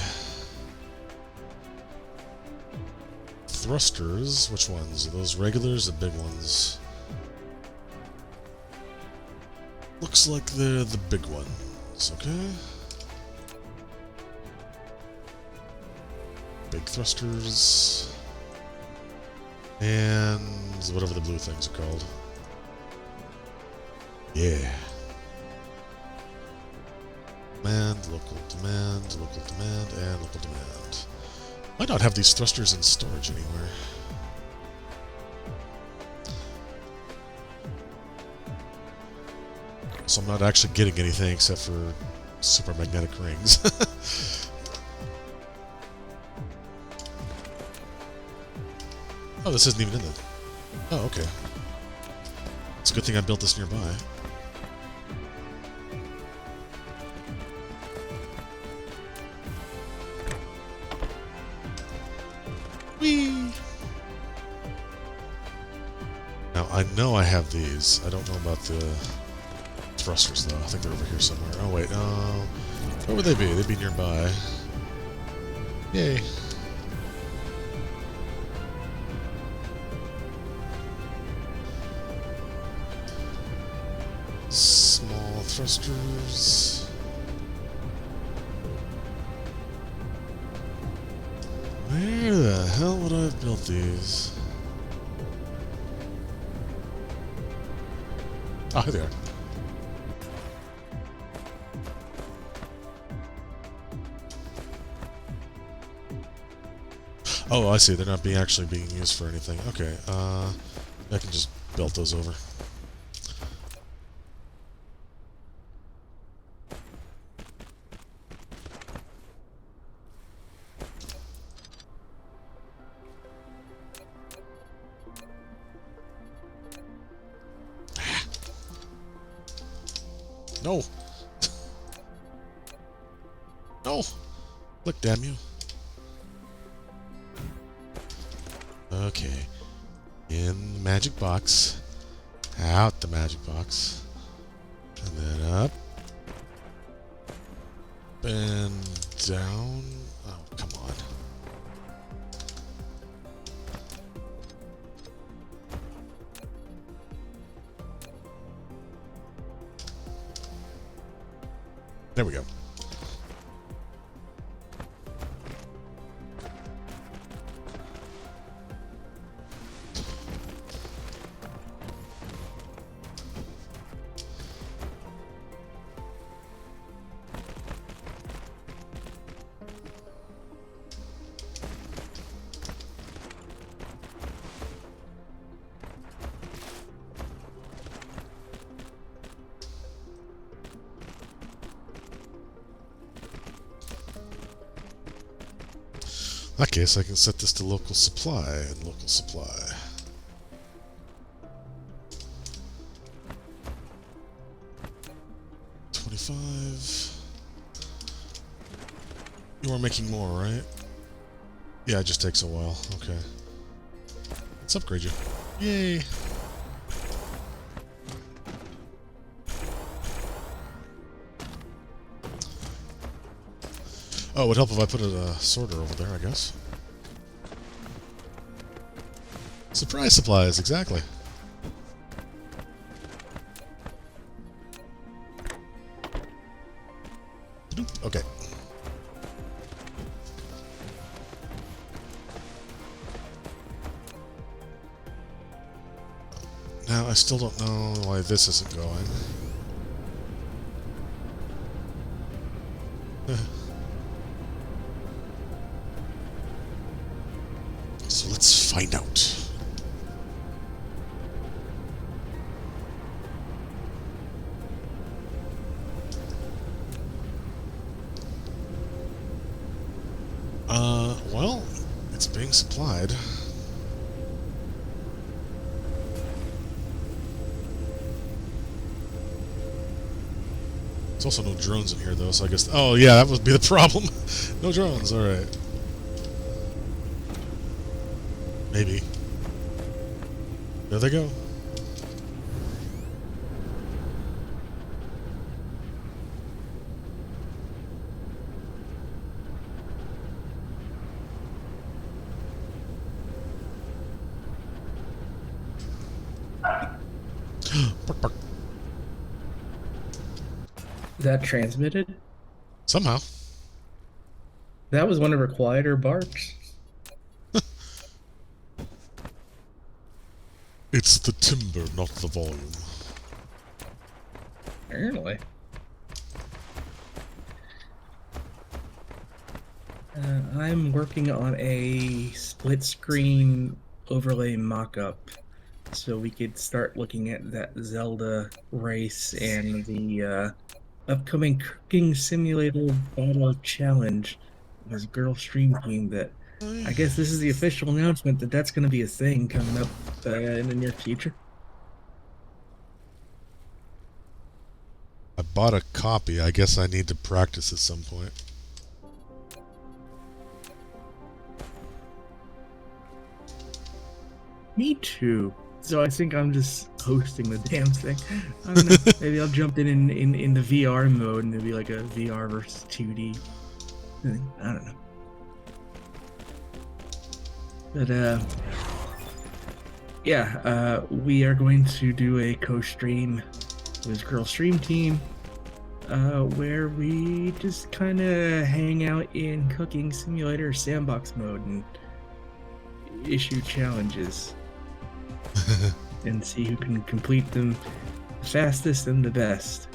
Thrusters. Which ones? Are those regulars, the big ones? Looks like they're the big ones, okay? Big thrusters. And whatever the blue things are called. Yeah. Demand, local demand, and local demand. Might not have these thrusters in storage anywhere. So I'm not actually getting anything except for super magnetic rings. Oh, this isn't even in the... Oh, okay. It's a good thing I built this nearby. Whee! Now, I know I have these. I don't know about the thrusters, though. I think they're over here somewhere. Oh, wait. Where would they be? They'd be nearby. Yay. Small thrusters. Where the hell would I have built these? Ah, here they are. Oh, I see. They're not actually being used for anything. Okay. I can just belt those over. No. No. Look, damn you. Okay. In the magic box. Out the magic box. And then up. And down. Oh, come on. There we go. In that case, I can set this to local supply and local supply. $25. You are making more, right? Yeah, it just takes a while. Okay. Let's upgrade you. Yay! Oh, it would help if I put a sorter over there, I guess. Surprise supplies, exactly. Okay. Now, I still don't know why this isn't going. So let's find out. Well, it's being supplied. There's also no drones in here, though, so I guess... Oh, yeah, that would be the problem. No drones, alright. Maybe. There they go. Bark, bark. That transmitted? Somehow. That was one of her quieter barks. It's the timber, not the volume. Apparently. I'm working on a split screen overlay mock-up so we could start looking at that Zelda race and the upcoming cooking simulator battle challenge. This girl stream team that I guess this is the official announcement that that's going to be a thing coming up in the near future. I bought a copy. I guess I need to practice at some point. Me too. So I think I'm just hosting the damn thing. I don't know. Maybe I'll jump in the VR mode and it'll be like a VR versus 2D thing. I don't know. But yeah, we are going to do a co-stream with this girl stream team where we just kind of hang out in cooking simulator sandbox mode and issue challenges and see who can complete them fastest and the best,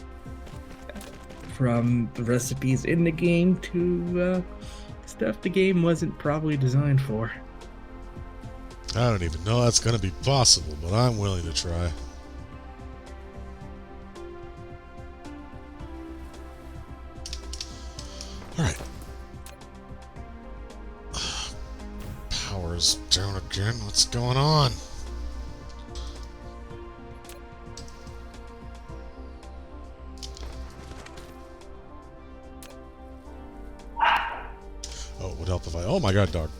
from the recipes in the game to stuff the game wasn't probably designed for. I don't even know that's gonna be possible, but I'm willing to try. Alright. Power's down again. What's going on? Oh, it would help if I... Oh my god, dog.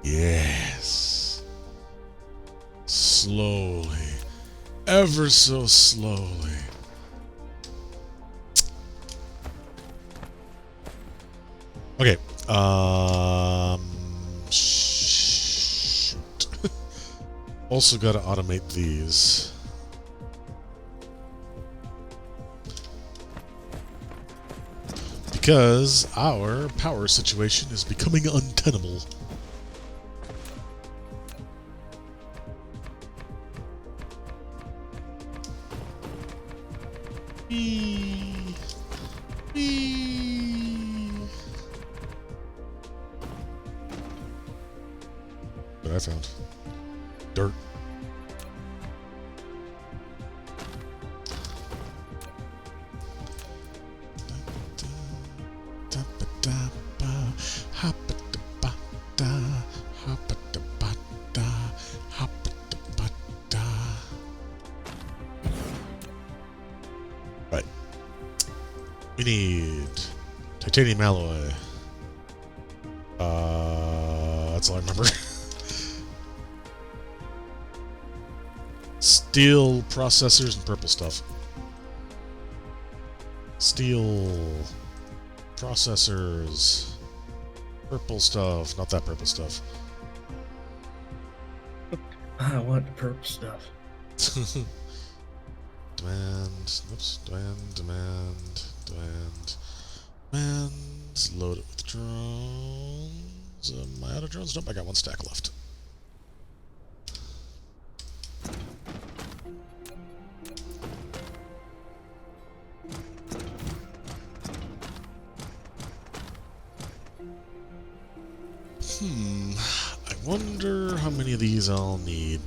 Yes. Slowly. Ever so slowly. Okay. Shoot. Also got to automate these. Because our power situation is becoming untenable. What I found? Dirt. Right. We need titanium alloy. That's all I remember. Steel processors and purple stuff. Steel processors. Purple stuff. Not that purple stuff. I want the purple stuff. Demand. Oops. Demand. Load it with drones. Am I out of drones? Nope, I got one stack left. I wonder how many of these I'll need.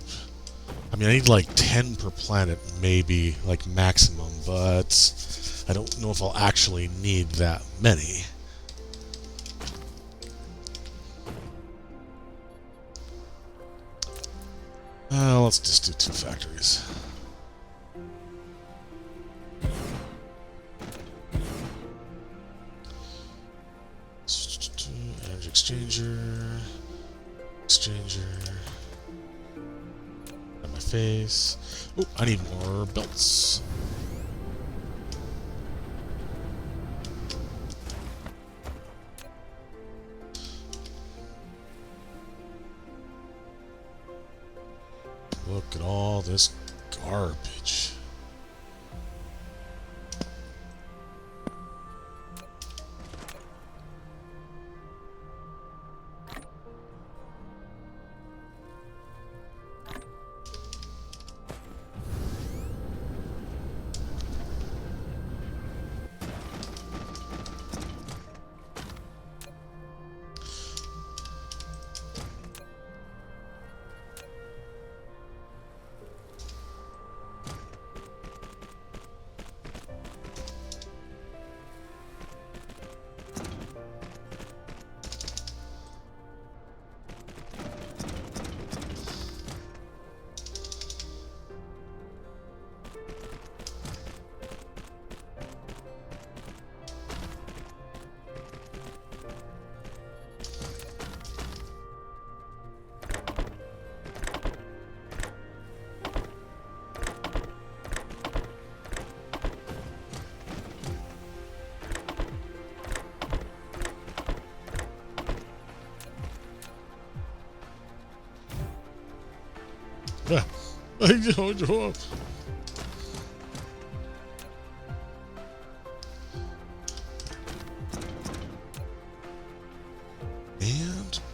I mean, I need like 10 per planet, maybe, like maximum, but I don't know if I'll actually need that many. Let's just do 2 factories. Energy exchanger. Got my face. Oh, I need more belts. Look at all this garbage.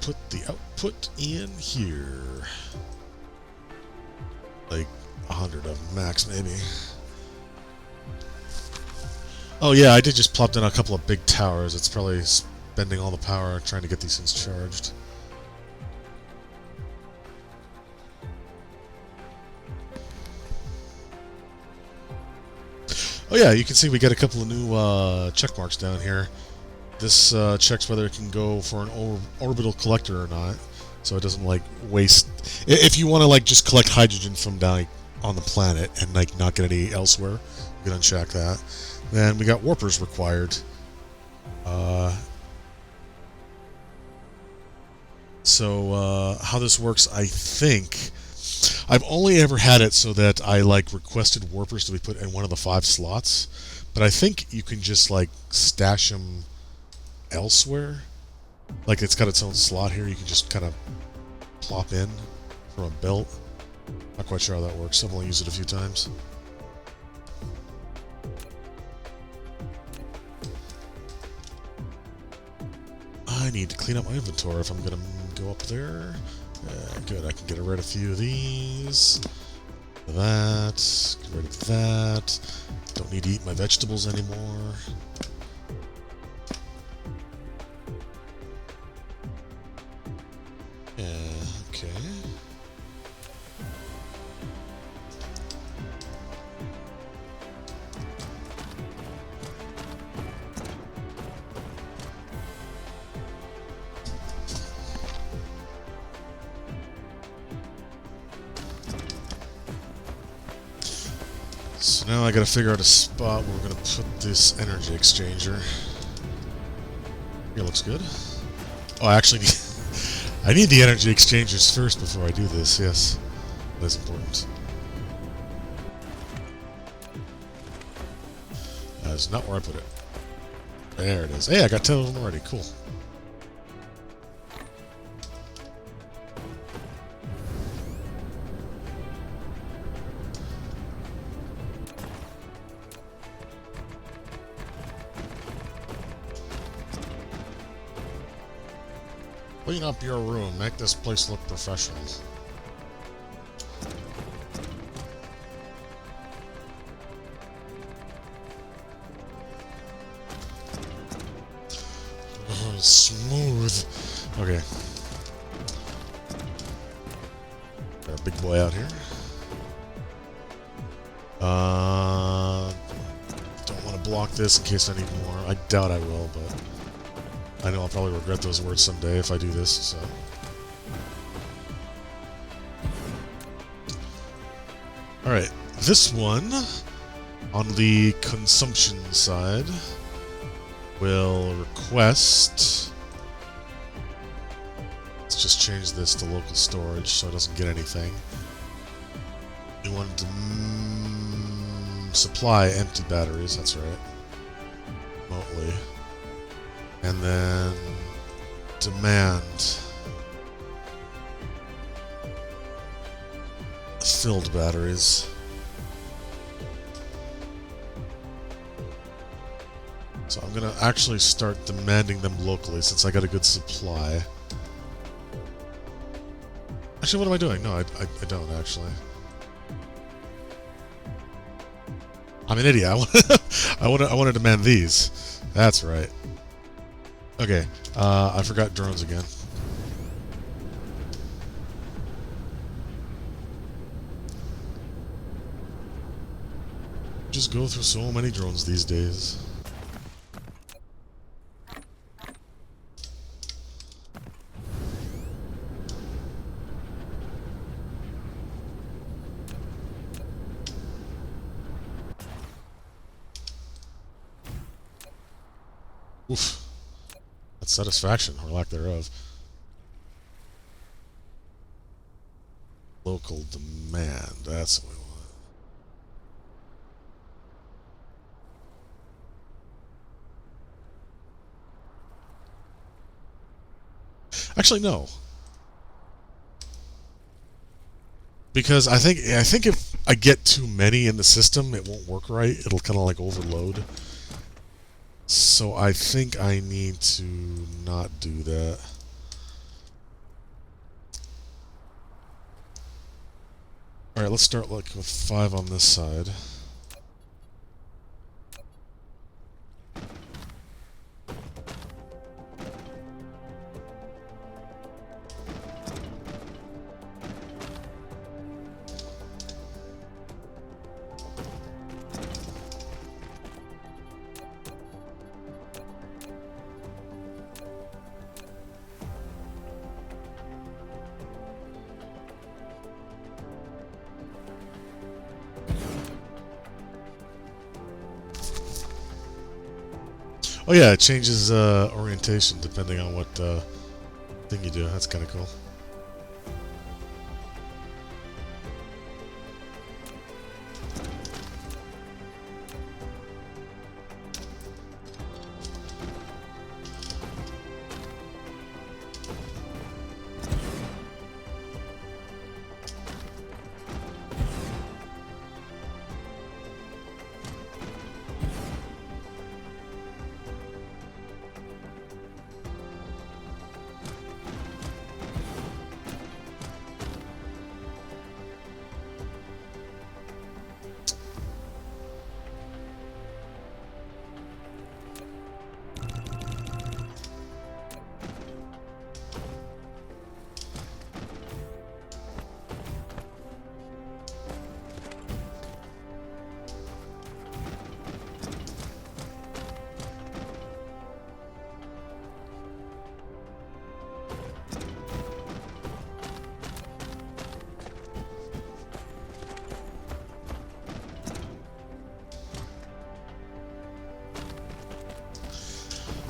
put the output in here. Like 100 of them max, maybe. Oh yeah, I did just plop down a couple of big towers. It's probably spending all the power trying to get these things charged. Oh yeah, you can see we got a couple of new check marks down here. This checks whether it can go for an orbital collector or not, so it doesn't like waste. If you want to like just collect hydrogen from down on the planet and like not get any elsewhere, you can uncheck that. Then we got warpers required. So how this works, I think. I've only ever had it so that I like requested warpers to be put in one of the 5 slots, but I think you can just like stash them elsewhere. Like it's got its own slot here. You can just kind of plop in from a belt. Not quite sure how that works. I've only used it a few times. I need to clean up my inventory if I'm gonna go up there. Good, I can get rid of a few of these. That. Get rid of that. Don't need to eat my vegetables anymore. Yeah, okay. So now I gotta figure out a spot where we're gonna put this energy exchanger. Here looks good. Oh, I actually need I need the energy exchangers first before I do this, yes. That's important. That's not where I put it. There it is. Hey, I got 10 of them already. Cool. Clean up your room. Make this place look professional. Oh, smooth. Okay. Got a big boy out here. Don't want to block this in case I need more. I doubt I will, but I know I'll probably regret those words someday if I do this, so. Alright, this one, on the consumption side, will request... Let's just change this to local storage so it doesn't get anything. We want to supply empty batteries, that's right. Remotely. And then demand filled batteries. So I'm gonna actually start demanding them locally since I got a good supply. Actually, what am I doing? No, I don't actually. I'm an idiot. I want to demand these. That's right. Okay, I forgot drones again. Just go through so many drones these days. Oof. That's satisfaction, or lack thereof. Local demand, that's what we want. Actually, no. Because I think if I get too many in the system, it won't work right. It'll kind of like overload. So I think I need to not do that. Alright, let's start like with 5 on this side. Oh yeah, it changes orientation depending on what thing you do. That's kind of cool.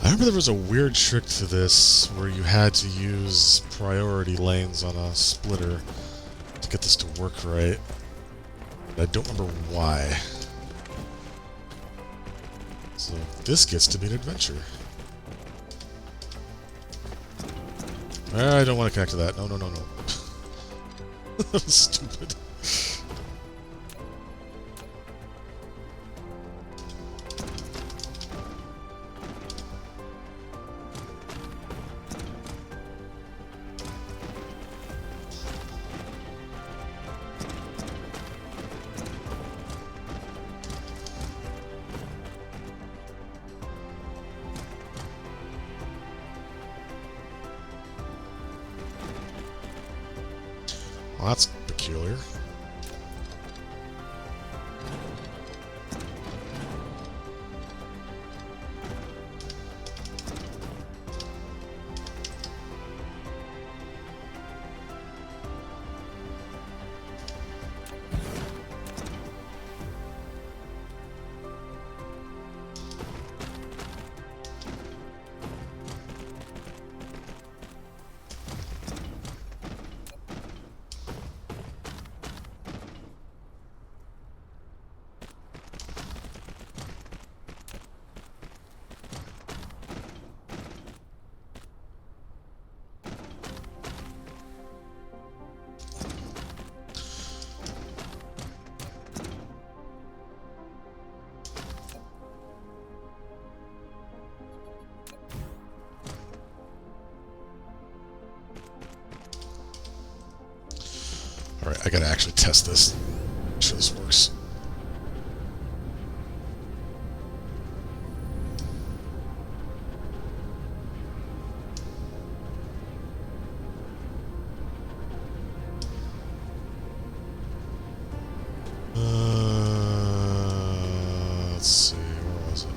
I remember there was a weird trick to this where you had to use priority lanes on a splitter to get this to work right. I don't remember why. So this gets to be an adventure. I don't want to connect to that. No, no, no, no. That was stupid. Well, that's peculiar. Alright, I gotta actually test this. Make sure this works. Let's see, where was it?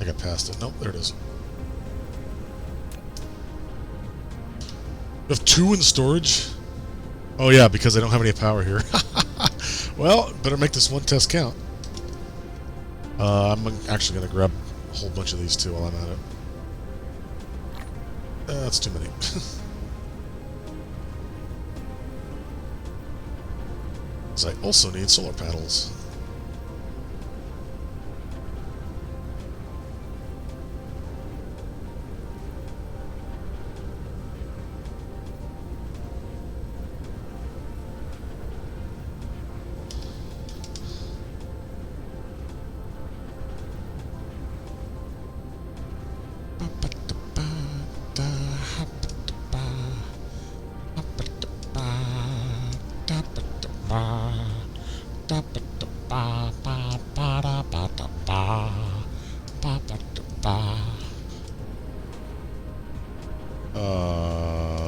I got past it. Nope, there it is. You have 2 in storage? Oh yeah, because I don't have any power here. Well, better make this one test count. I'm actually going to grab a whole bunch of these too while I'm at it. That's too many. Because I also need solar panels.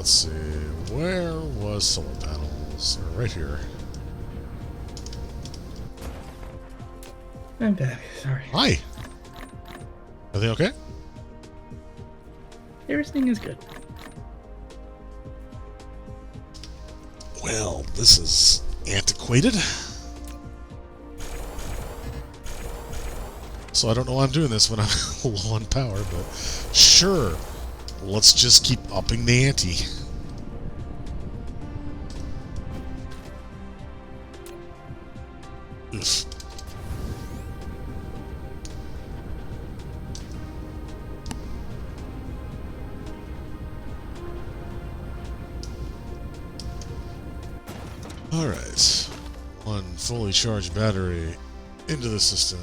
let's see. Where was solar panels? They're right here. I'm back. Sorry. Hi. Are they okay? Everything is good. Well, this is antiquated. So I don't know why I'm doing this when I'm low on power, but sure. Let's just keep upping the ante. Oof. Alright. One fully charged battery into the system.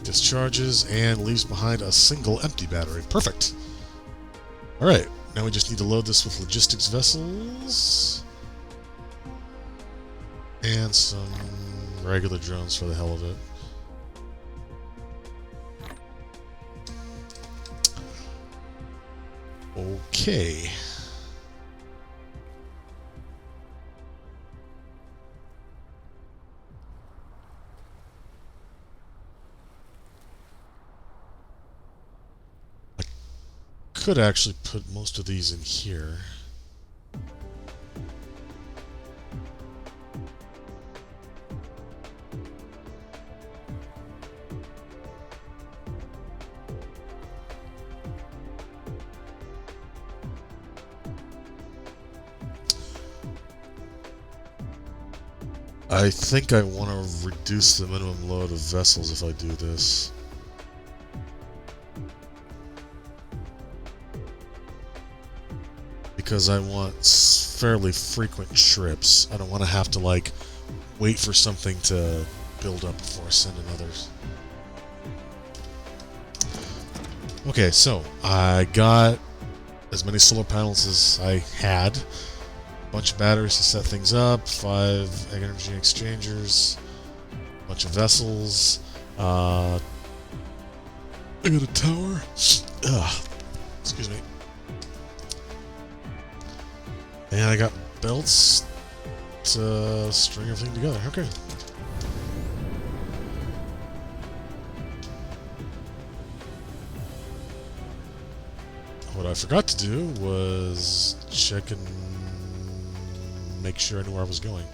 Discharges and leaves behind a single empty battery. Perfect. Alright, now we just need to load this with logistics vessels. And some regular drones for the hell of it. Okay. Could actually put most of these in here. I think I want to reduce the minimum load of vessels if I do this. Because I want fairly frequent trips. I don't want to have to, like, wait for something to build up before I send in others. Okay, so I got as many solar panels as I had. A bunch of batteries to set things up, 5 energy exchangers, a bunch of vessels. I got a tower. Ugh. Excuse me. And I got belts to string everything together. Okay. What I forgot to do was check and make sure I knew where I was going.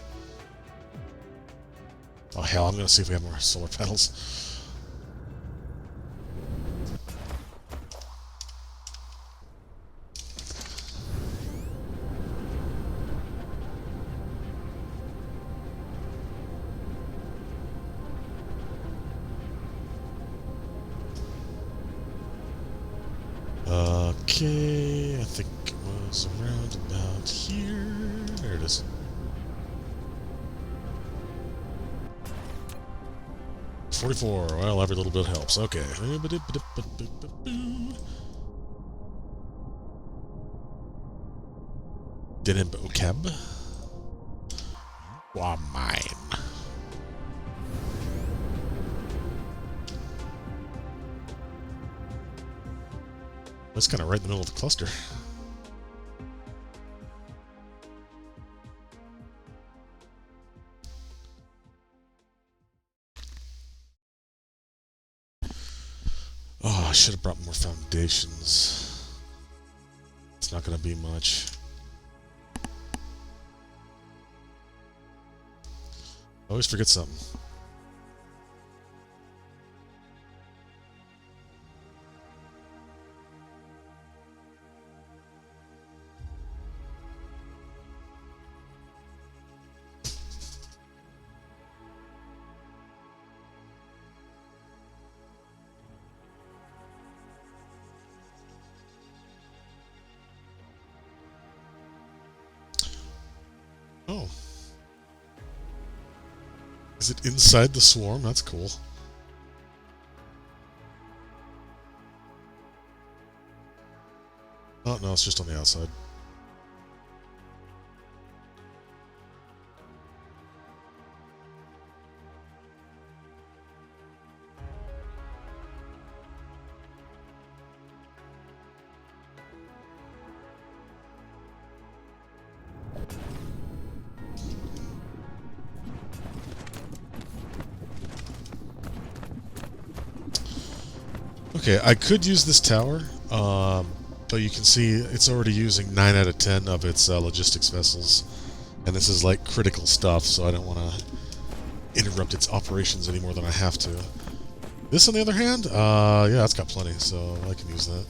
Oh hell, I'm gonna see if we have more solar panels. Okay, I think it was around about here. There it is. $44. Well, every little bit helps. Okay. Dinibocab. Wow, mine. That's kind of right in the middle of the cluster. Oh, I should have brought more foundations. It's not going to be much. I always forget something. Oh. Is it inside the swarm? That's cool. Oh, no, it's just on the outside. Okay, I could use this tower, but you can see it's already using 9 out of 10 of its logistics vessels. And this is like critical stuff, so I don't want to interrupt its operations any more than I have to. This, on the other hand, yeah, it's got plenty, so I can use that.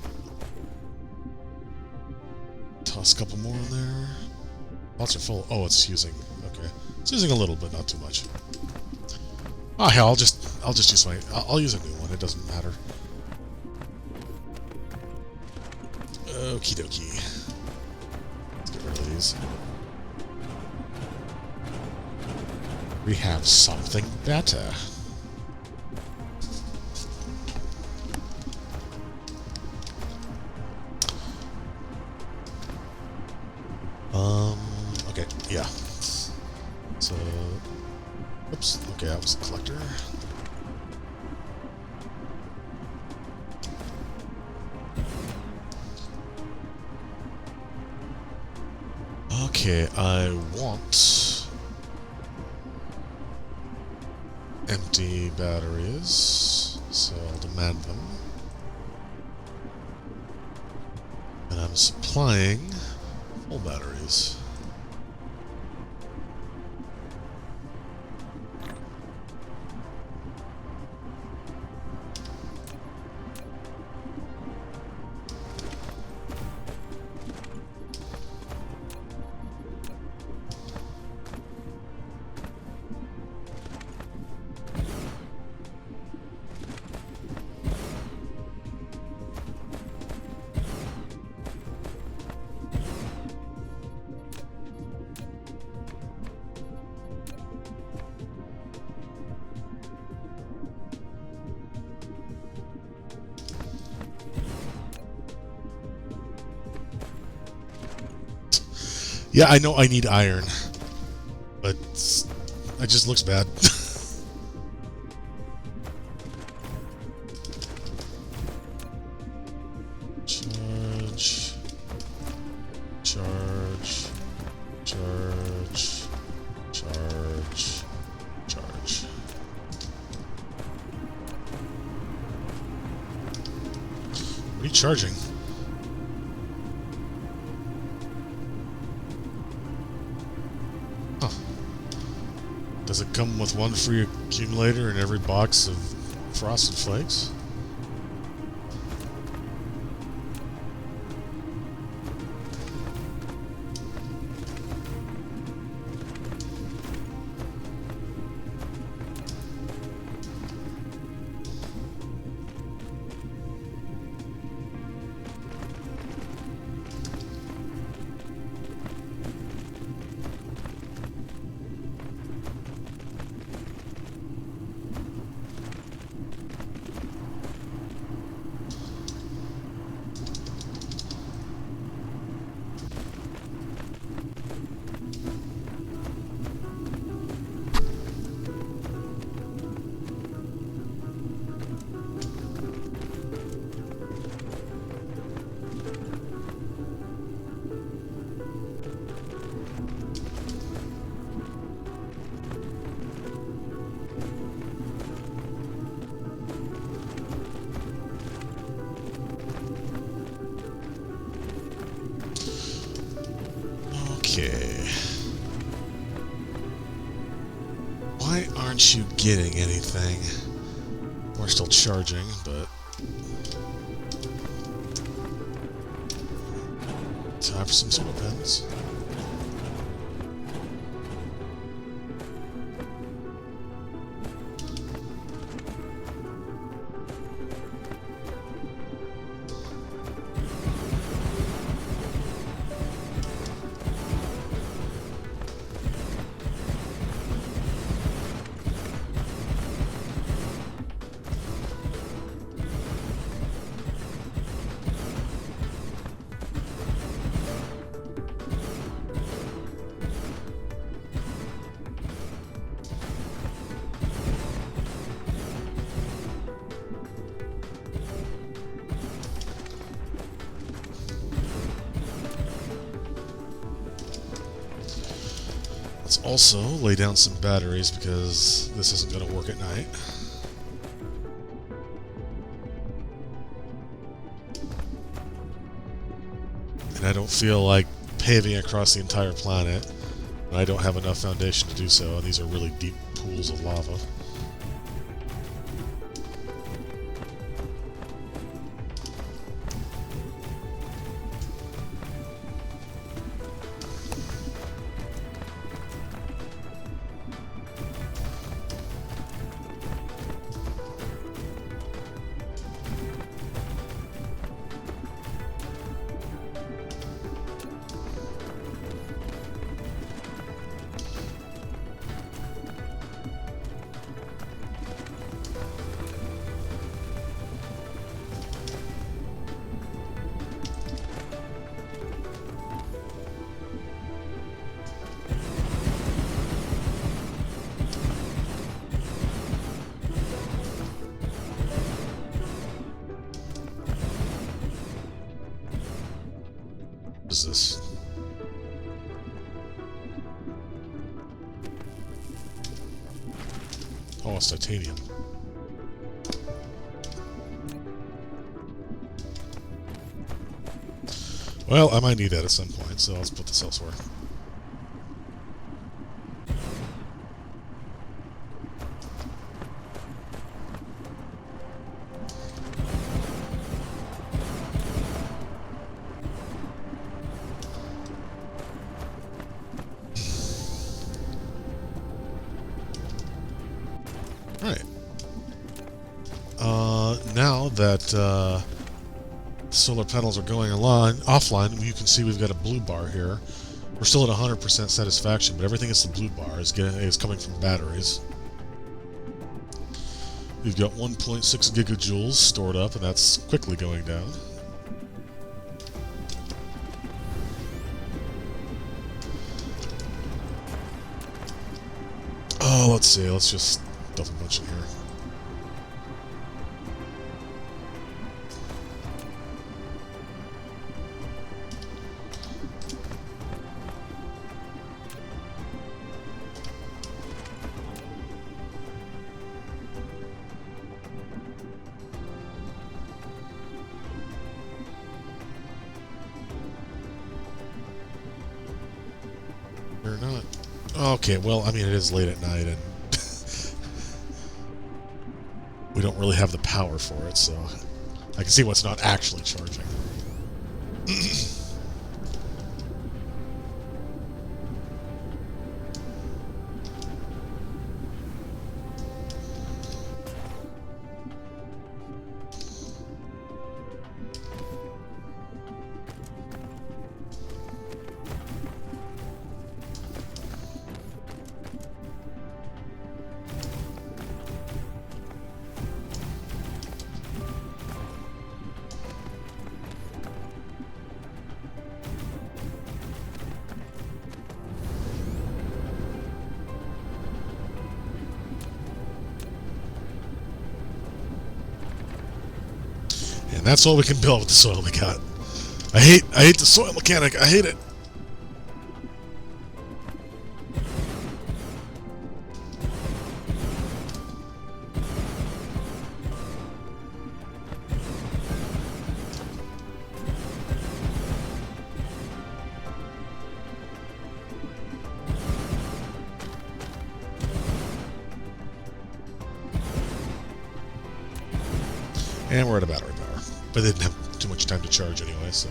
Toss a couple more in there. Lots are full. Oh, it's using. Okay, it's using a little, but not too much. Oh hell, I'll just use my. I'll use a new one. It doesn't matter. Okie dokie. Let's get rid of these. We have something better. Okay, yeah. So, oops, okay, that was the collector. Okay, I want empty batteries, so I'll demand them. And I'm supplying full batteries. Yeah, I know I need iron, but it just looks bad. Charge, charge, charge, charge, charge. What are you charging? Does it come with one free accumulator in every box of Frosted Flakes? Okay. Why aren't you getting anything? We're still charging, but... time for some solar pens. Let's also lay down some batteries because this isn't going to work at night. and I don't feel like paving across the entire planet. And I don't have enough foundation to do so, and these are really deep pools of lava. What is this? Oh, it's titanium. Well, I might need that at some point, so let's put this elsewhere. Alright. Now that solar panels are going offline, you can see we've got a blue bar here. We're still at 100% satisfaction, but everything is the blue bar is coming from batteries. We've got 1.6 gigajoules stored up, and that's quickly going down. Oh, let's see. Let's just dump a bunch in here. Or not. Okay, well, I mean, it is late at night, and we don't really have the power for it, so I can see what's not actually charging. And that's all we can build with the soil we got. I hate the soil mechanic. I hate it. And we're at a battery power. But they didn't have too much time to charge anyway, so...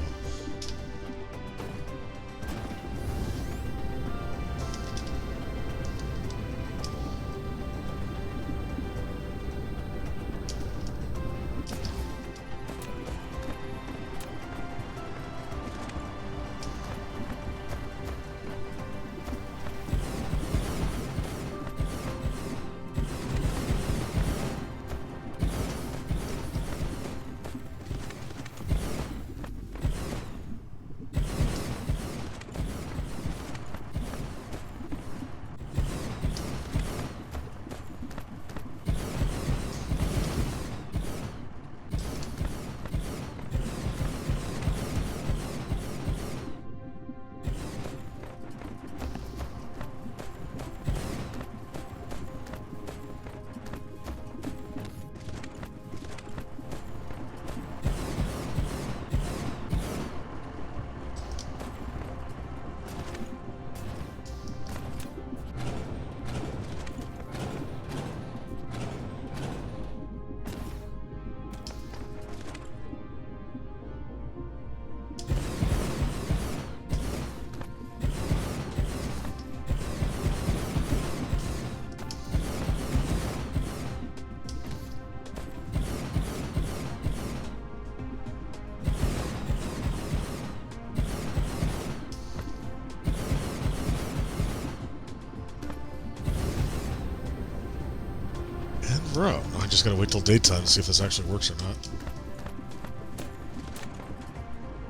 Bro, I just gotta wait till daytime to see if this actually works or not.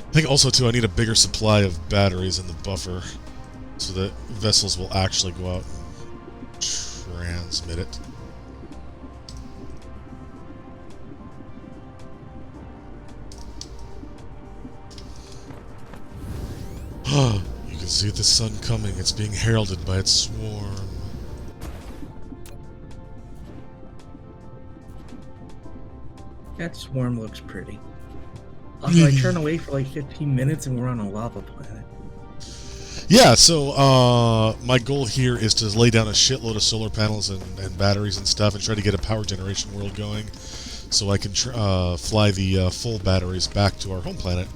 I think also, too, I need a bigger supply of batteries in the buffer so that vessels will actually go out and transmit it. You can see the sun coming. It's being heralded by its swarm. That swarm looks pretty. Also, I turn away for like 15 minutes and we're on a lava planet. Yeah, so my goal here is to lay down a shitload of solar panels and batteries and stuff and try to get a power generation world going so I can fly the full batteries back to our home planet.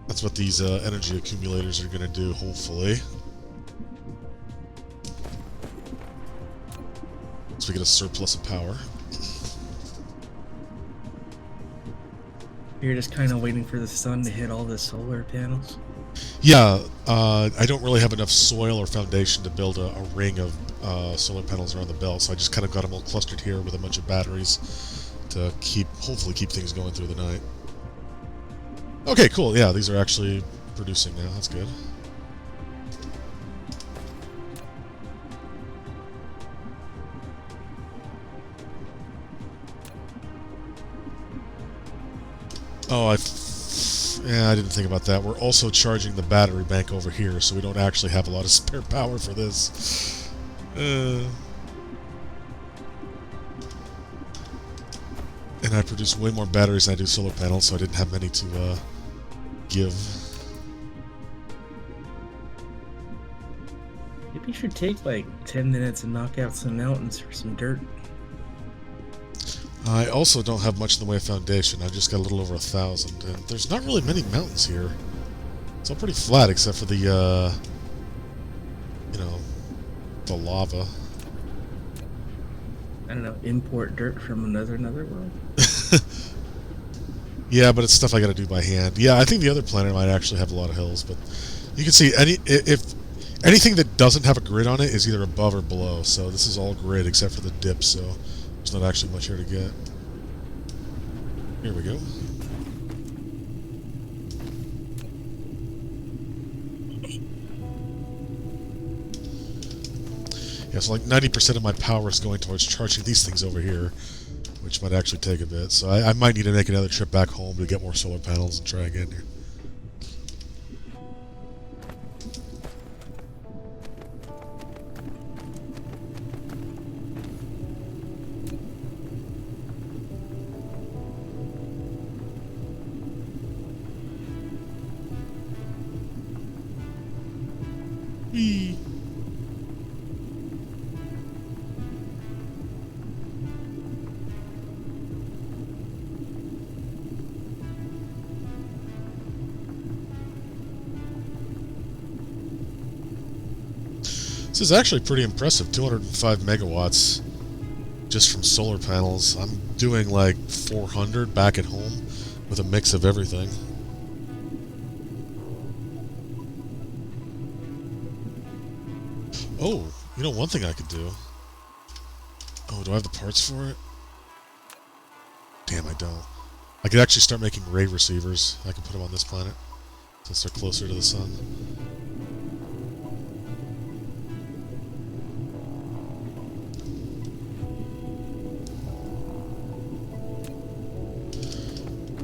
That's what these energy accumulators are going to do, hopefully. So we get a surplus of power. You're just kind of waiting for the sun to hit all the solar panels? Yeah, I don't really have enough soil or foundation to build a ring of solar panels around the belt, so I just kind of got them all clustered here with a bunch of batteries to hopefully keep things going through the night. Okay, cool. Yeah, these are actually producing now. That's good. Oh, I didn't think about that. We're also charging the battery bank over here, so we don't actually have a lot of spare power for this. And I produce way more batteries than I do solar panels, so I didn't have many to give. Maybe you should take like 10 minutes and knock out some mountains for some dirt. I also don't have much in the way of foundation. I've just got a little over 1,000, and there's not really many mountains here. It's all pretty flat except for the, you know, the lava. I don't know, import dirt from another world? Yeah, but it's stuff I gotta do by hand. Yeah, I think the other planet might actually have a lot of hills, but you can see if anything that doesn't have a grid on it is either above or below, so this is all grid except for the dip, so there's not actually much here to get. Here we go. Yeah, so like 90% of my power is going towards charging these things over here, which might actually take a bit. So I might need to make another trip back home to get more solar panels and try again here. Whee! This is actually pretty impressive, 205 megawatts just from solar panels. I'm doing like 400 back at home with a mix of everything. Oh, you know one thing I could do? Oh, do I have the parts for it? Damn, I don't. I could actually start making ray receivers. I can put them on this planet since they're closer to the sun.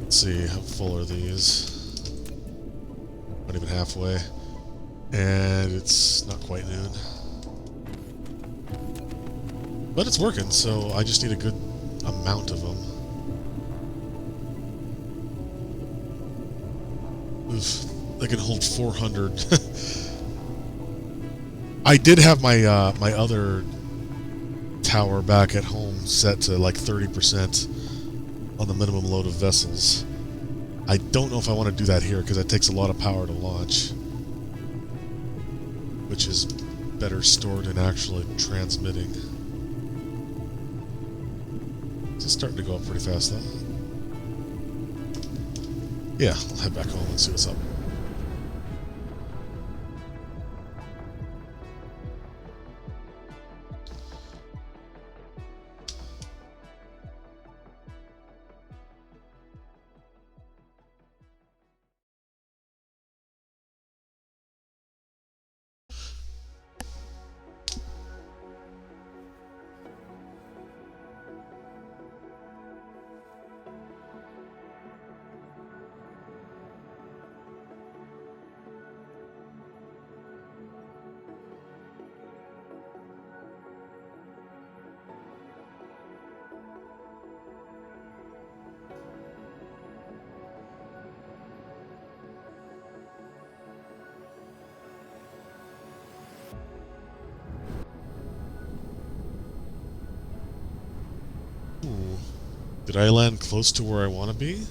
Let's see, how full are these? Not even halfway. And it's not quite noon. But it's working, so I just need a good amount of them. Oof, they can hold 400. I did have my my other tower back at home set to like 30% on the minimum load of vessels. I don't know if I want to do that here because it takes a lot of power to launch, which is better stored in actually transmitting. It's starting to go up pretty fast though. Yeah, I'll head back home and see what's up. Did I land close to where I want to be?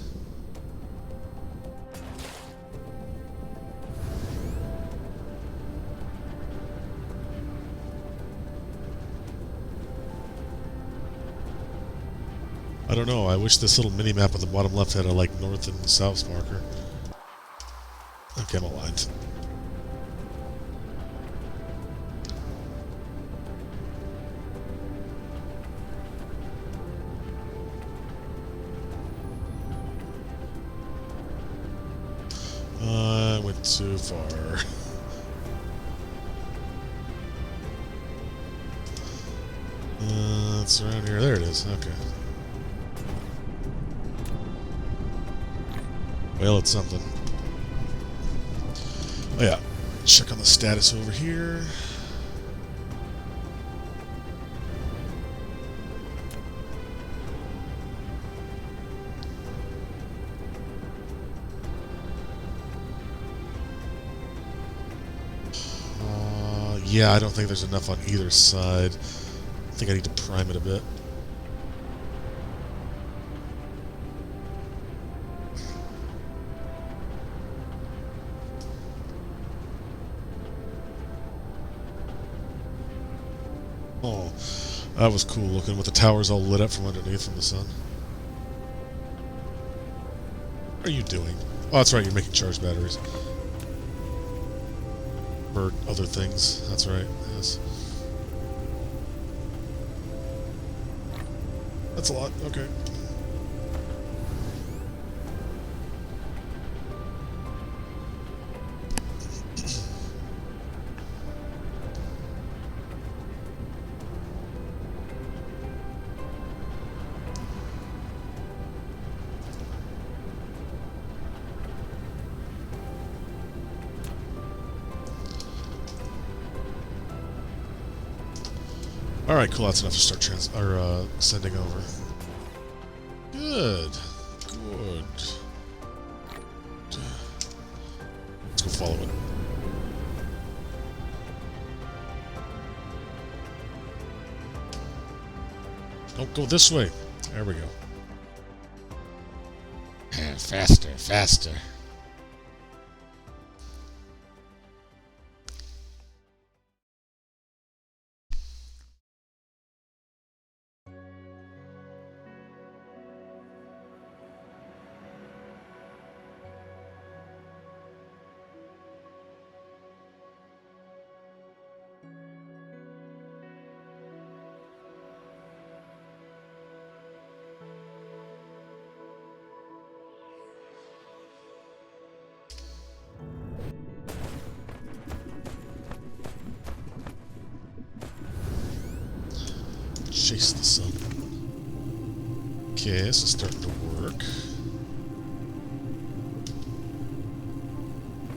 I don't know. I wish this little mini-map on the bottom left had a, like, north and south marker. Okay, I'm aligned. I went too far. It's around here. There it is. Okay. Well, it's something. Oh yeah. Check on the status over here. Yeah, I don't think there's enough on either side. I think I need to prime it a bit. Oh, that was cool looking with the towers all lit up from underneath from the sun. What are you doing? Oh, that's right, you're making charged batteries. For other things, that's right, yes. That's a lot, okay. Alright, cool, that's enough to start sending over. Good. Good. Let's go follow it. Don't go this way. There we go. Faster, faster. Chase the sun. Okay, this is starting to work.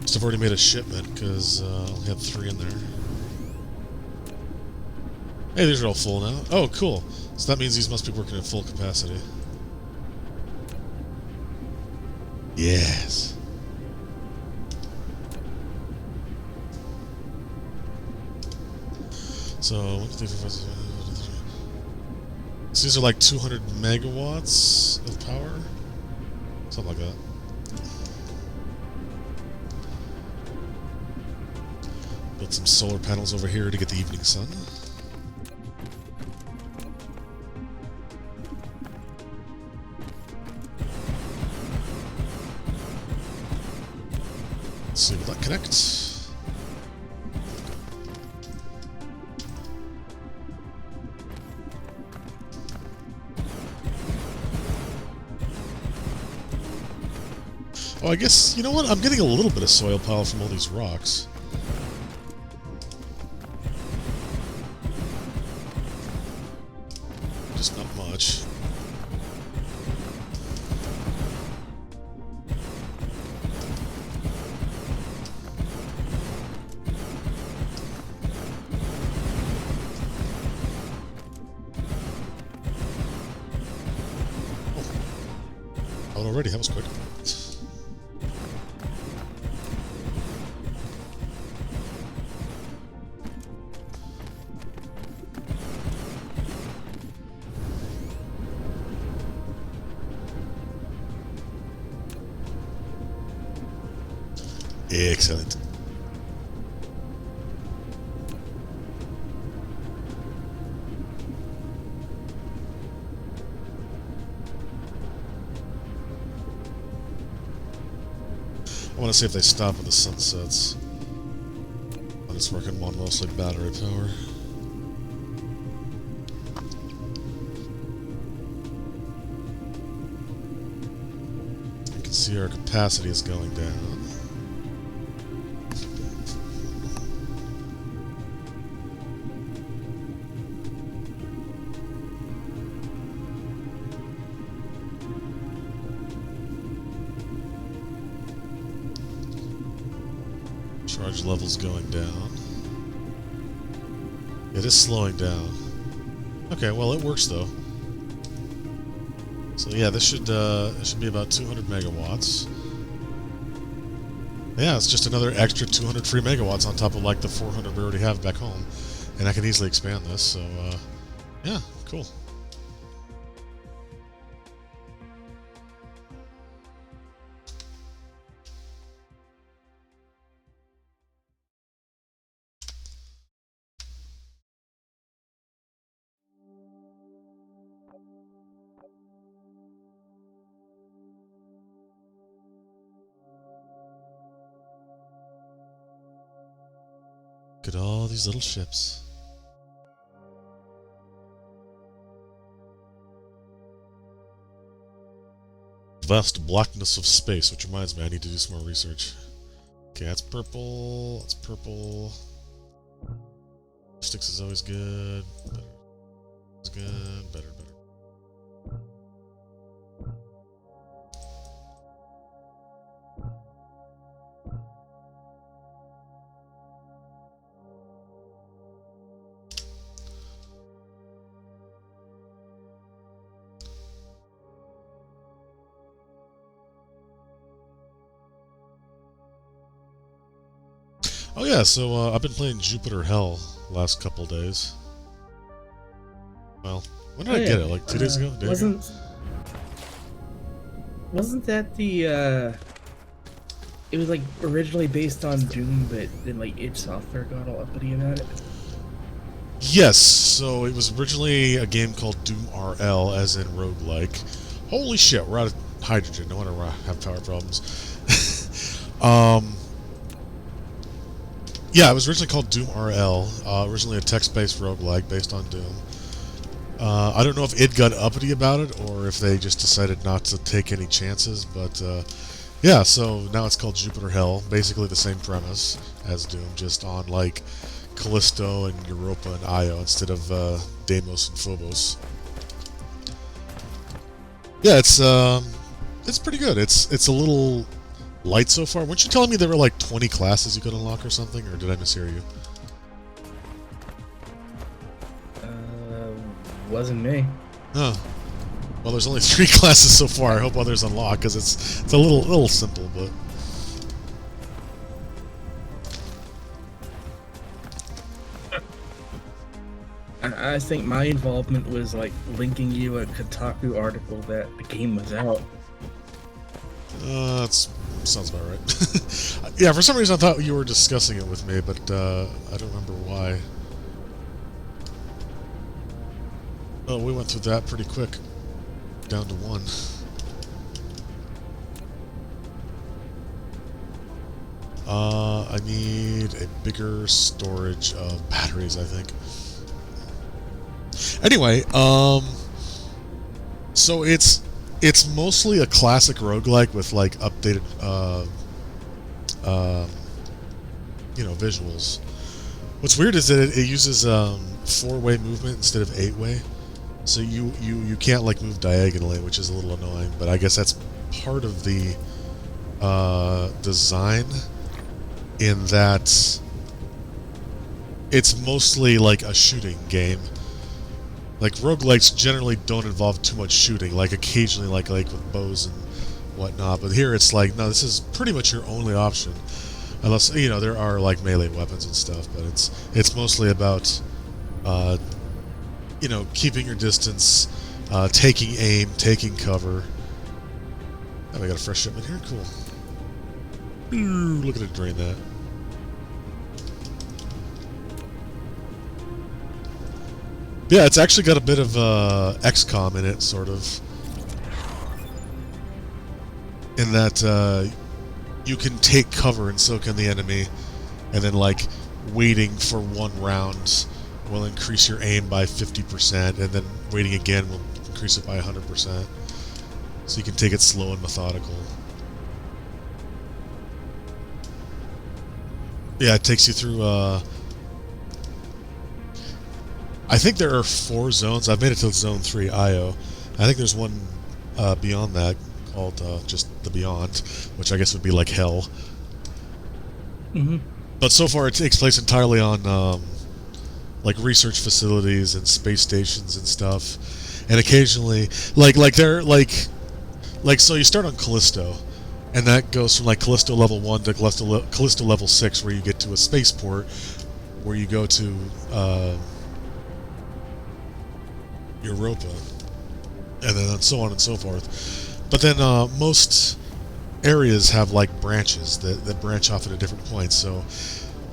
So I've already made a shipment because I only had 3 in there. Hey, these are all full now. Oh, cool. So that means these must be working at full capacity. Yes. So, so these are like 200 megawatts of power? Something like that. Built some solar panels over here to get the evening sun. Let's see, will that connect? Oh, I guess, you know what? I'm getting a little bit of soil pile from all these rocks. Just not much. Oh, already, that was quick. Excellent. I want to see if they stop when the sun sets. But it's working on mostly battery power. You can see our capacity is going down. Charge levels going down. It is slowing down. Okay, well it works though. So yeah, this should it should be about 200 megawatts. Yeah, it's just another extra 200 free megawatts on top of like the 400 we already have back home, and I can easily expand this. So yeah, cool. Look at all these little ships. Vast blackness of space, which reminds me I need to do some more research. Okay, that's purple. That's purple. Sticks is always good. Better. It's good. Better. Oh yeah, so I've been playing Jupiter Hell last couple days. Well, when did I get it? Like 2 days ago? Wasn't that the it was like originally based on Doom, but then like id Software got all uppity about it? Yes, so it was originally a game called Doom RL, as in roguelike. Holy shit, we're out of hydrogen. No wonder I have power problems. Yeah, it was originally called Doom RL, originally a text-based roguelike based on Doom. I don't know if id got uppity about it, or if they just decided not to take any chances, but yeah, so now it's called Jupiter Hell, basically the same premise as Doom, just on like Callisto and Europa and Io instead of Deimos and Phobos. Yeah, it's pretty good. It's a little light so far. Weren't you telling me there were like 20 classes you could unlock or something, or did I mishear you? Wasn't me. Oh. Well, there's only 3 classes so far. I hope others unlock, because it's a little simple, but... I think my involvement was like linking you a Kotaku article that the game was out. That sounds about right. Yeah, for some reason I thought you were discussing it with me, but I don't remember why. Oh, we went through that pretty quick. Down to 1. I need a bigger storage of batteries, I think. Anyway, so it's mostly a classic roguelike with like updated you know, visuals. What's weird is that it uses 4-way movement instead of 8-way, so you can't like move diagonally, which is a little annoying, but I guess that's part of the design, in that it's mostly like a shooting game. Like, roguelikes generally don't involve too much shooting, like occasionally like with bows and whatnot, but here it's like, no, this is pretty much your only option. Unless, you know, there are like melee weapons and stuff, but it's mostly about, you know, keeping your distance, taking aim, taking cover. Oh, we got a fresh shipment here, cool. Look at it drain that. Yeah, it's actually got a bit of XCOM in it, sort of. In that you can take cover and soak in the enemy, and then, like, waiting for one round will increase your aim by 50%, and then waiting again will increase it by 100%. So you can take it slow and methodical. Yeah, it takes you through, I think there are 4 zones. I've made it to Zone 3, IO. I think there's one beyond that called just the Beyond, which I guess would be like Hell. Mm-hmm. But so far it takes place entirely on like research facilities and space stations and stuff. And occasionally, so you start on Callisto, and that goes from like Callisto level 1 to Callisto level 6, where you get to a spaceport, where you go to Europa, and then so on and so forth. But then most areas have like branches that branch off at a different point. So,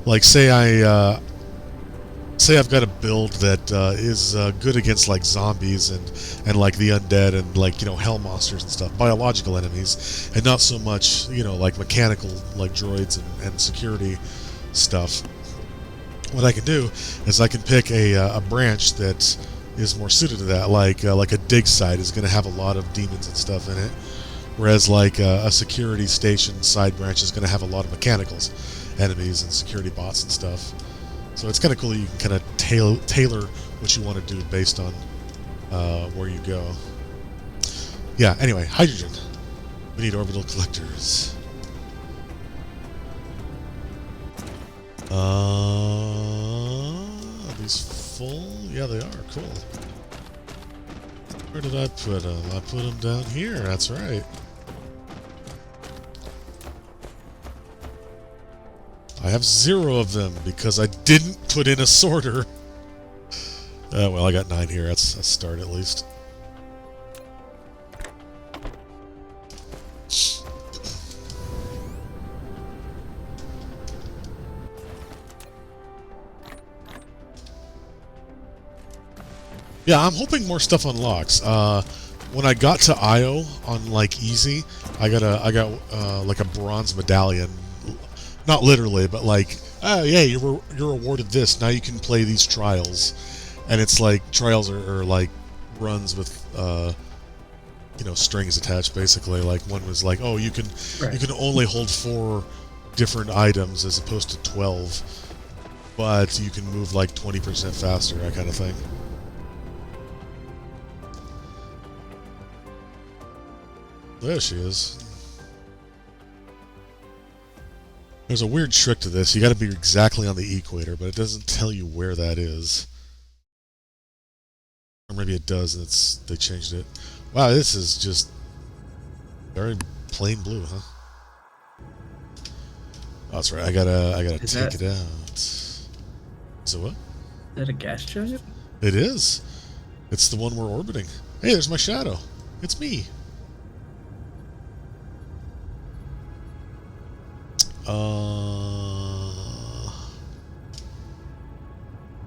like, say I've got a build that is good against like zombies and like the undead and, like, you know, hell monsters and stuff, biological enemies, and not so much, you know, like mechanical, like droids and security stuff. What I can do is I can pick a branch that is more suited to that, like a dig site is going to have a lot of demons and stuff in it, whereas like a security station side branch is going to have a lot of mechanicals, enemies and security bots and stuff. So it's kind of cool. You can kind of tailor what you want to do based on where you go. Yeah, anyway, hydrogen. We need orbital collectors. Are these full? Yeah, they are. Cool. Where did I put them? I put them down here. That's right. I have 0 of them because I didn't put in a sorter. Well, I got 9 here. That's a start at least. Yeah, I'm hoping more stuff unlocks. When I got to IO on like easy, I got like a bronze medallion. Not literally, but like, oh yeah, you're awarded this. Now you can play these trials, and it's like trials are like runs with you know, strings attached basically. Like one was like, oh, you can only hold 4 different items as opposed to 12, but you can move like 20% faster, that kind of thing. There she is. There's a weird trick to this. You got to be exactly on the equator, but it doesn't tell you where that is. Or maybe it does, and they changed it. Wow, this is just very plain blue, huh? Oh, that's right. I gotta take it out. So what? Is that a gas giant? It is. It's the one we're orbiting. Hey, there's my shadow. It's me.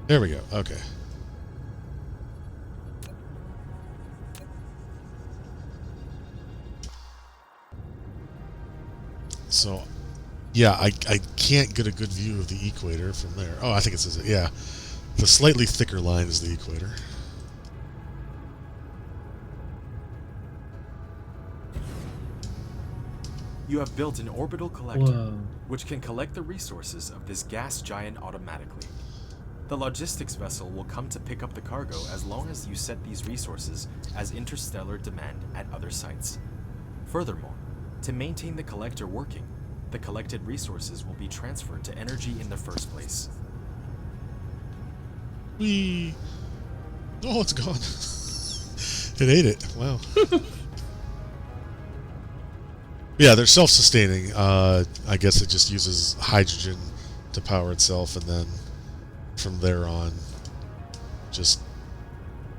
There we go. Okay. So, yeah, I can't get a good view of the equator from there. Oh, I think it says it. Yeah. The slightly thicker line is the equator. You have built an orbital collector, Whoa. which can collect the resources of this gas giant automatically. The logistics vessel will come to pick up the cargo as long as you set these resources as interstellar demand at other sites. Furthermore, to maintain the collector working, the collected resources will be transferred to energy in the first place. Whee! Oh, it's gone. It ate it. Wow. Yeah, they're self-sustaining. I guess it just uses hydrogen to power itself, and then from there on, just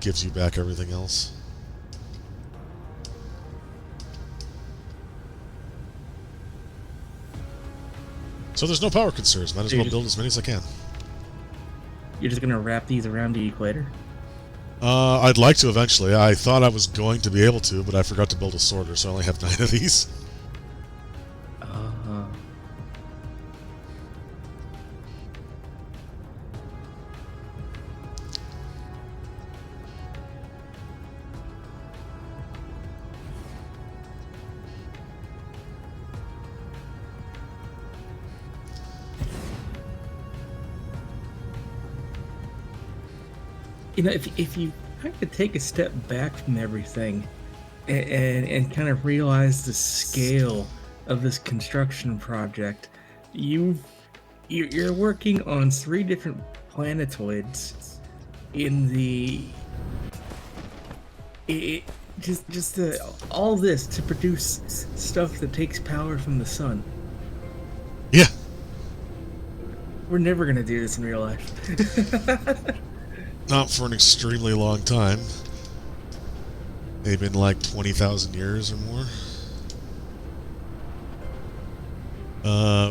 gives you back everything else. So there's no power concerns. Might as well build as many as I can. You're just gonna wrap these around the equator? I'd like to eventually. I thought I was going to be able to, but I forgot to build a sorter, so I only have 9 of these. You know, if you kind of take a step back from everything and kind of realize the scale of this construction project, you're working on 3 different planetoids in the all this to produce stuff that takes power from the sun. Yeah. We're never gonna do this in real life. Not for an extremely long time. Maybe in like 20,000 years or more.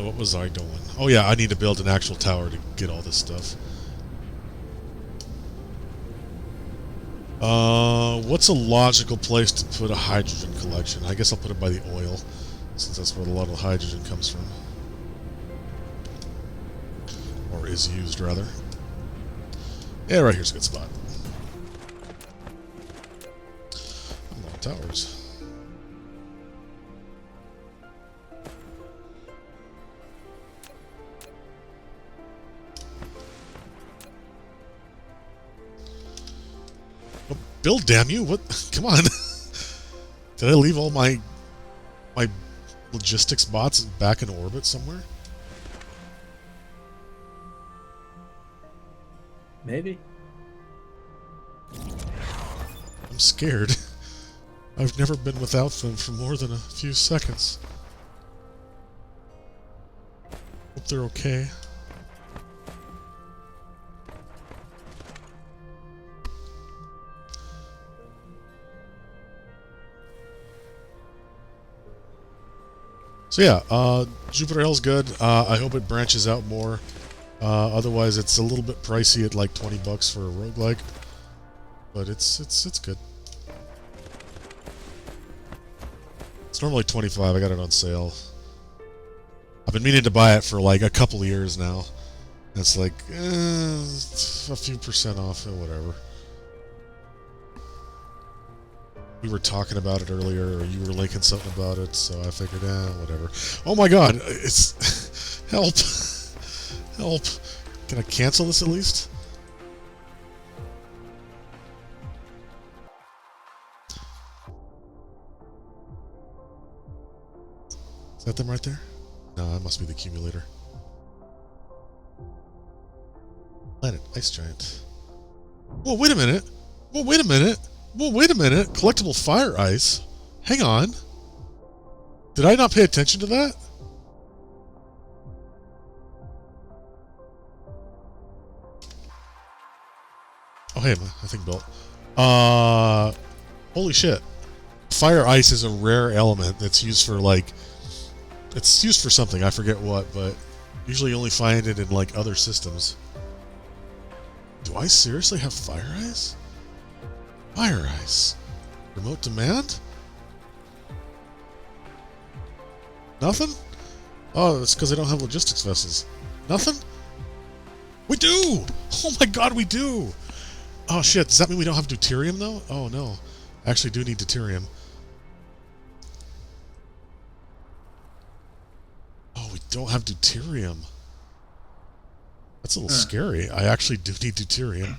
What was I doing? Oh yeah, I need to build an actual tower to get all this stuff. What's a logical place to put a hydrogen collection? I guess I'll put it by the oil, since that's where a lot of the hydrogen comes from. Or is used, rather. Yeah, right here's a good spot. A lot of towers. Well, build, damn you! What? Come on! Did I leave all my logistics bots back in orbit somewhere? Maybe. I'm scared. I've never been without them for more than a few seconds. Hope they're okay. So yeah, Jupiter Hill's good. I hope it branches out more. Otherwise, it's a little bit pricey at like $20 for a roguelike, but it's good. It's normally $25. I got it on sale. I've been meaning to buy it for like a couple of years now. It's like a few % off or whatever. We were talking about it earlier, or you were linking something about it, so I figured, whatever. Oh my God, it's help. Help. Can I cancel this at least? Is that them right there? No, that must be the accumulator. Planet, ice giant. Whoa, wait a minute. Whoa, wait a minute. Whoa, wait a minute. Collectible fire ice. Hang on. Did I not pay attention to that? Oh, hey, my thing built. Holy shit. Fire ice is a rare element that's used for, like... It's used for something, I forget what, but... Usually you only find it in, like, other systems. Do I seriously have fire ice? Fire ice. Remote demand? Nothing? Oh, that's because I don't have logistics vessels. Nothing? We do! Oh my god, we do! Oh shit, does that mean we don't have deuterium though? Oh no. I actually do need deuterium. Oh, we don't have deuterium. That's a little scary. I actually do need deuterium.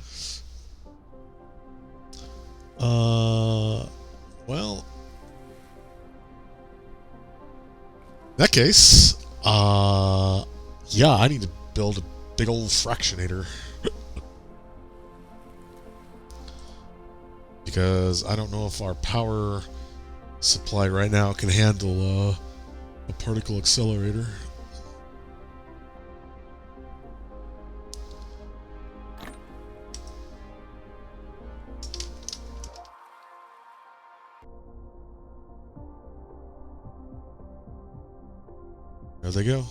Well... In that case, yeah, I need to build a big old fractionator. Because I don't know if our power supply right now can handle a particle accelerator. There they go.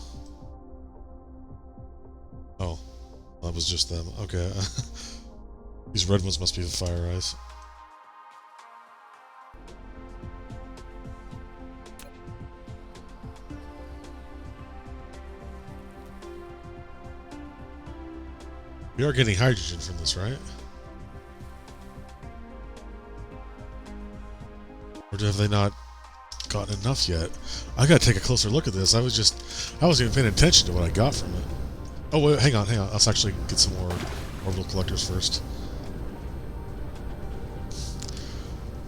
was just them. Okay. These red ones must be the fire eyes. We are getting hydrogen from this, right? Or have they not gotten enough yet? I gotta take a closer look at this. I wasn't even paying attention to what I got from it. Oh, wait, hang on. Let's actually get some more orbital collectors first.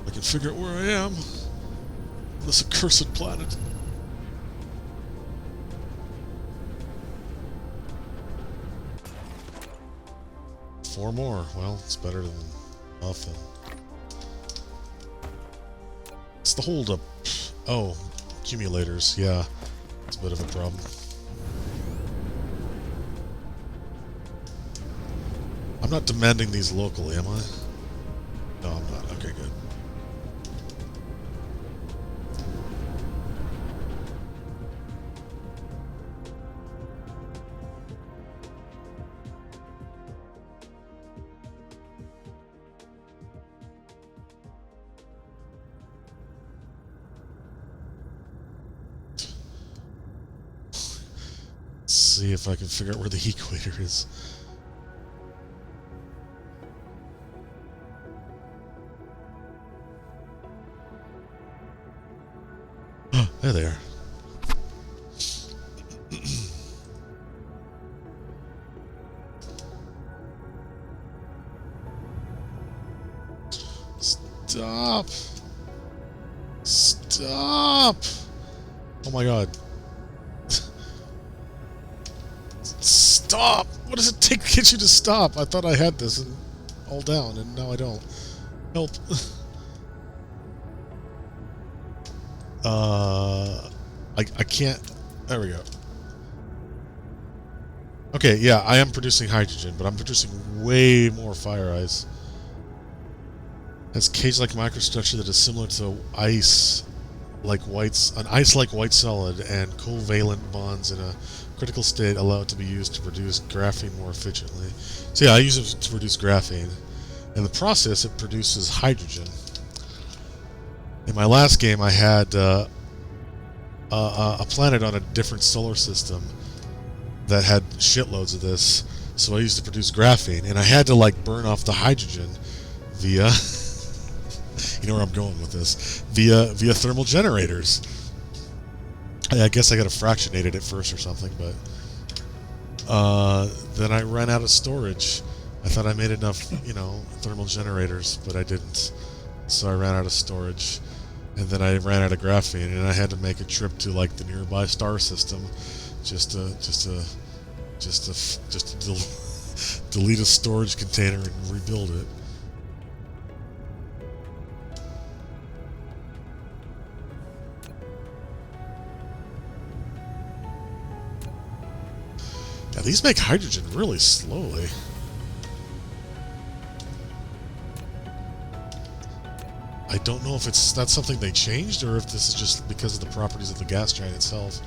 I can figure out where I am on this accursed planet. Four more. Well, it's better than nothing. It's the holdup. Oh, accumulators. Yeah, it's a bit of a problem. I'm not demanding these locally, am I? No, I'm not. Okay, good. See if I can figure out where the equator is. Oh, there they are. Stop! Stop! Oh my god. Stop! What does it take to get you to stop? I thought I had this and all down, and now I don't. Help. I can't... There we go. Okay, yeah, I am producing hydrogen, but I'm producing way more fire ice. Has cage-like microstructure that is similar to ice-like an ice-like white solid, and covalent bonds in a critical state allow it to be used to produce graphene more efficiently. So yeah, I use it to produce graphene. In the process, it produces hydrogen. In my last game, I had a planet on a different solar system that had shitloads of this, so I used to produce graphene, and I had to like burn off the hydrogen via you know where I'm going with this, via thermal generators. I guess I got to fractionate it first or something, but then I ran out of storage. I thought I made enough, thermal generators, but I didn't. So I ran out of storage, and then I ran out of graphene, and I had to make a trip to like the nearby star system, just to delete a storage container and rebuild it. Yeah, these make hydrogen really slowly. I don't know if that's something they changed, or if this is just because of the properties of the gas giant itself.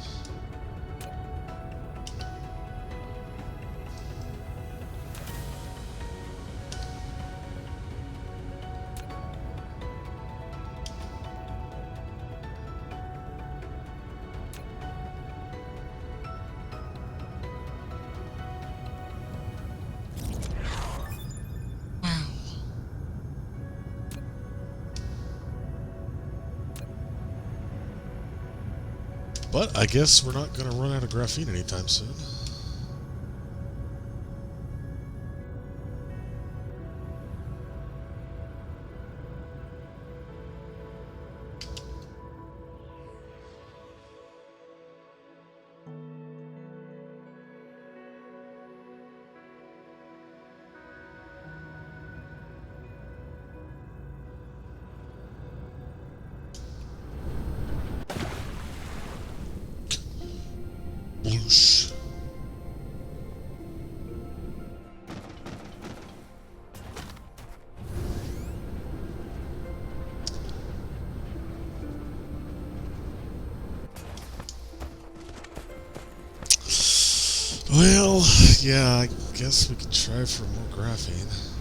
But I guess we're not going to run out of graphene anytime soon. Whoosh. Well, yeah, I guess we could try for more graphene.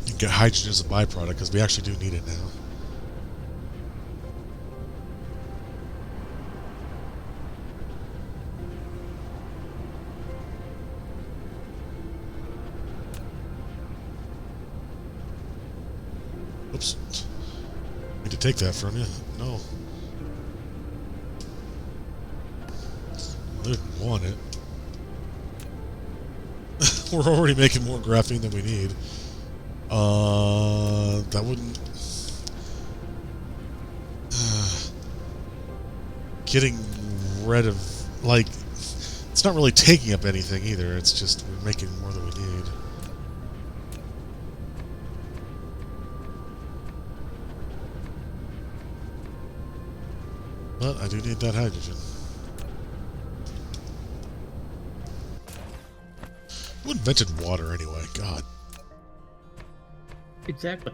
You can get hydrogen as a byproduct, because we actually do need it now. Oops. Need to take that from you. No. I didn't want it. We're already making more graphene than we need. That wouldn't... getting rid of... like... it's not really taking up anything either. It's just we're making more than we need. But I do need that hydrogen. Who invented water anyway? God. Exactly.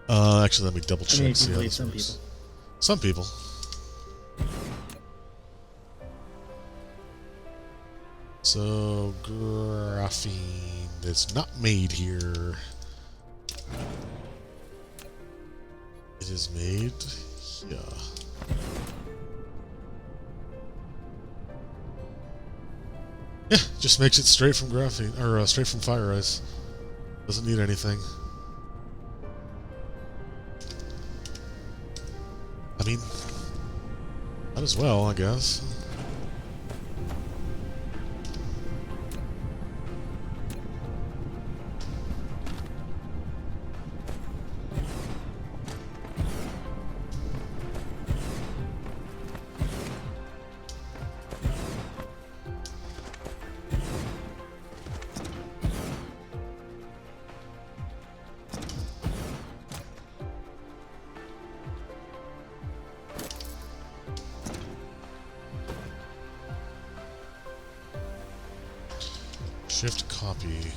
Actually, let me double check. See how this some works. people. Some people. So graphene that's not made here. It is made here. Yeah, just makes it straight from graphene, or straight from fire ice. Doesn't need anything. I mean, might as well, I guess. Shift copy.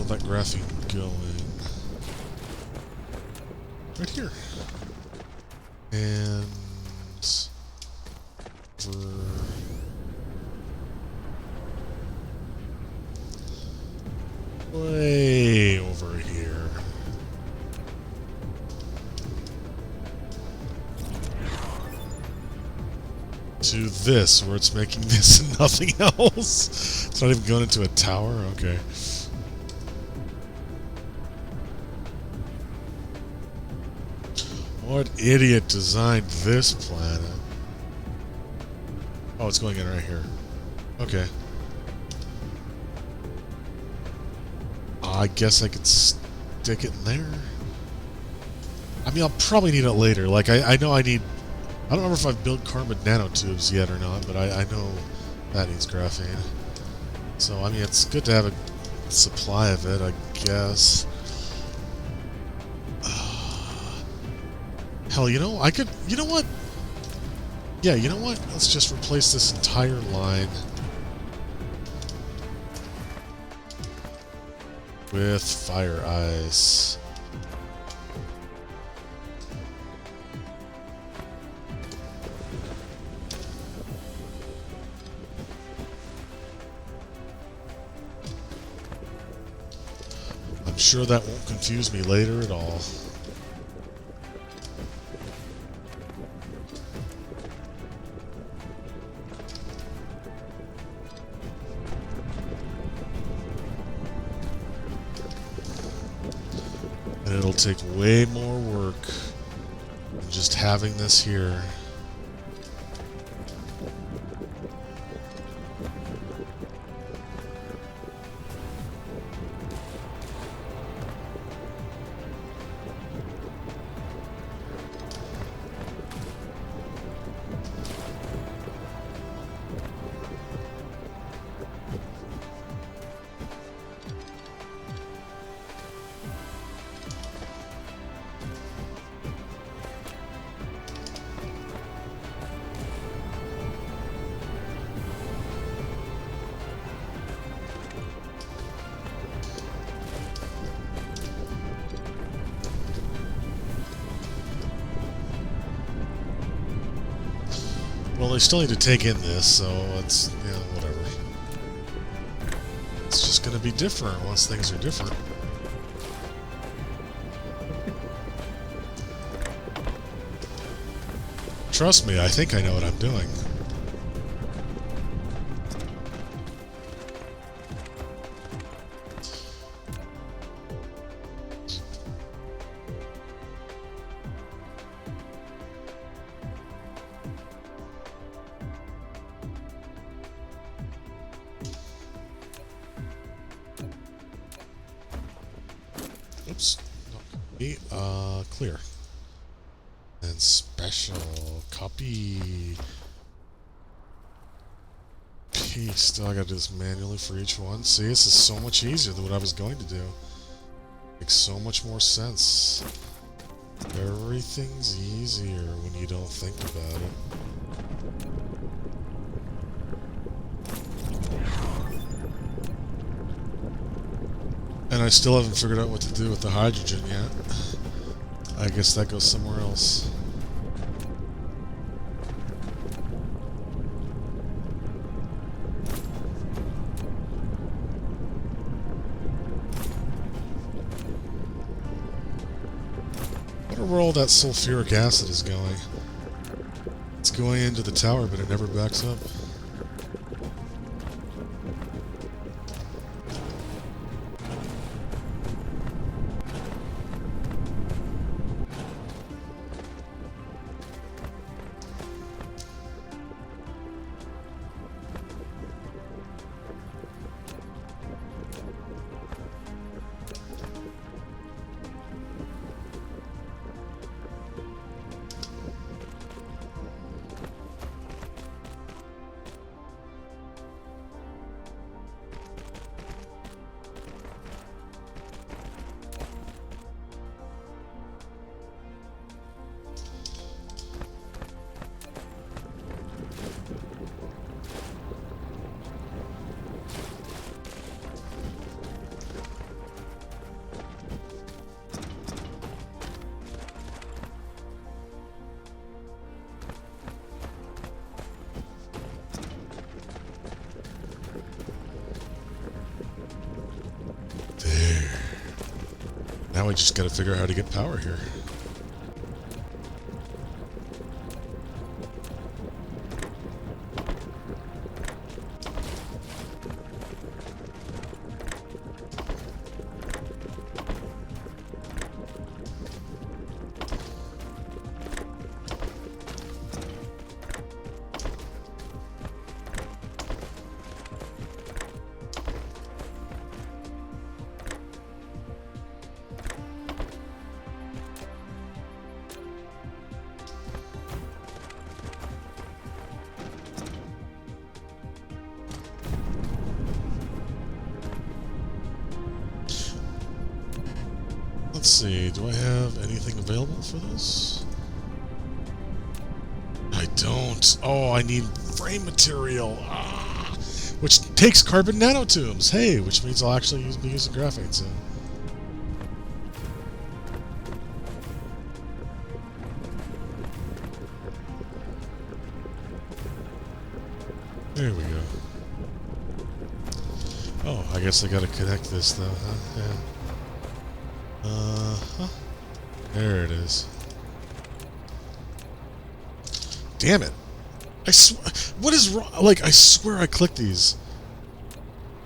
That graphene going right here, and way over here. To this, where it's making this and nothing else. It's not even going into a tower? Okay. What idiot designed this planet? Oh, it's going in right here. Okay. I guess I could stick it in there. I mean, I'll probably need it later. Like, I know I need... I don't remember if I've built carbon nanotubes yet or not, but I know that needs graphene. So, I mean, it's good to have a supply of it, I guess. Hell, you know, I could... You know what? Yeah, you know what? Let's just replace this entire line with fire ice. I'm sure that won't confuse me later at all. And it'll take way more work than just having this here. we still need to take in this, so it's, you know, whatever. It's just going to be different once things are different. Trust me, I think I know what I'm doing. Oops. Clear. And special. Copy. Paste. Oh, I gotta do this manually for each one. See, this is so much easier than what I was going to do. Makes so much more sense. Everything's easier when you don't think about it. And I still haven't figured out what to do with the hydrogen yet. I guess that goes somewhere else. I wonder where all that sulfuric acid is going. It's going into the tower, but it never backs up. Now we just gotta figure out how to get power here. Let's see, do I have anything available for this? I don't. Oh, I need frame material. Ah, which takes carbon nanotubes. Hey, which means I'll actually be using graphene soon. There we go. Oh, I guess I gotta connect this though, huh? Yeah. Uh-huh. There it is. Damn it. What is wrong? Like, I swear I clicked these.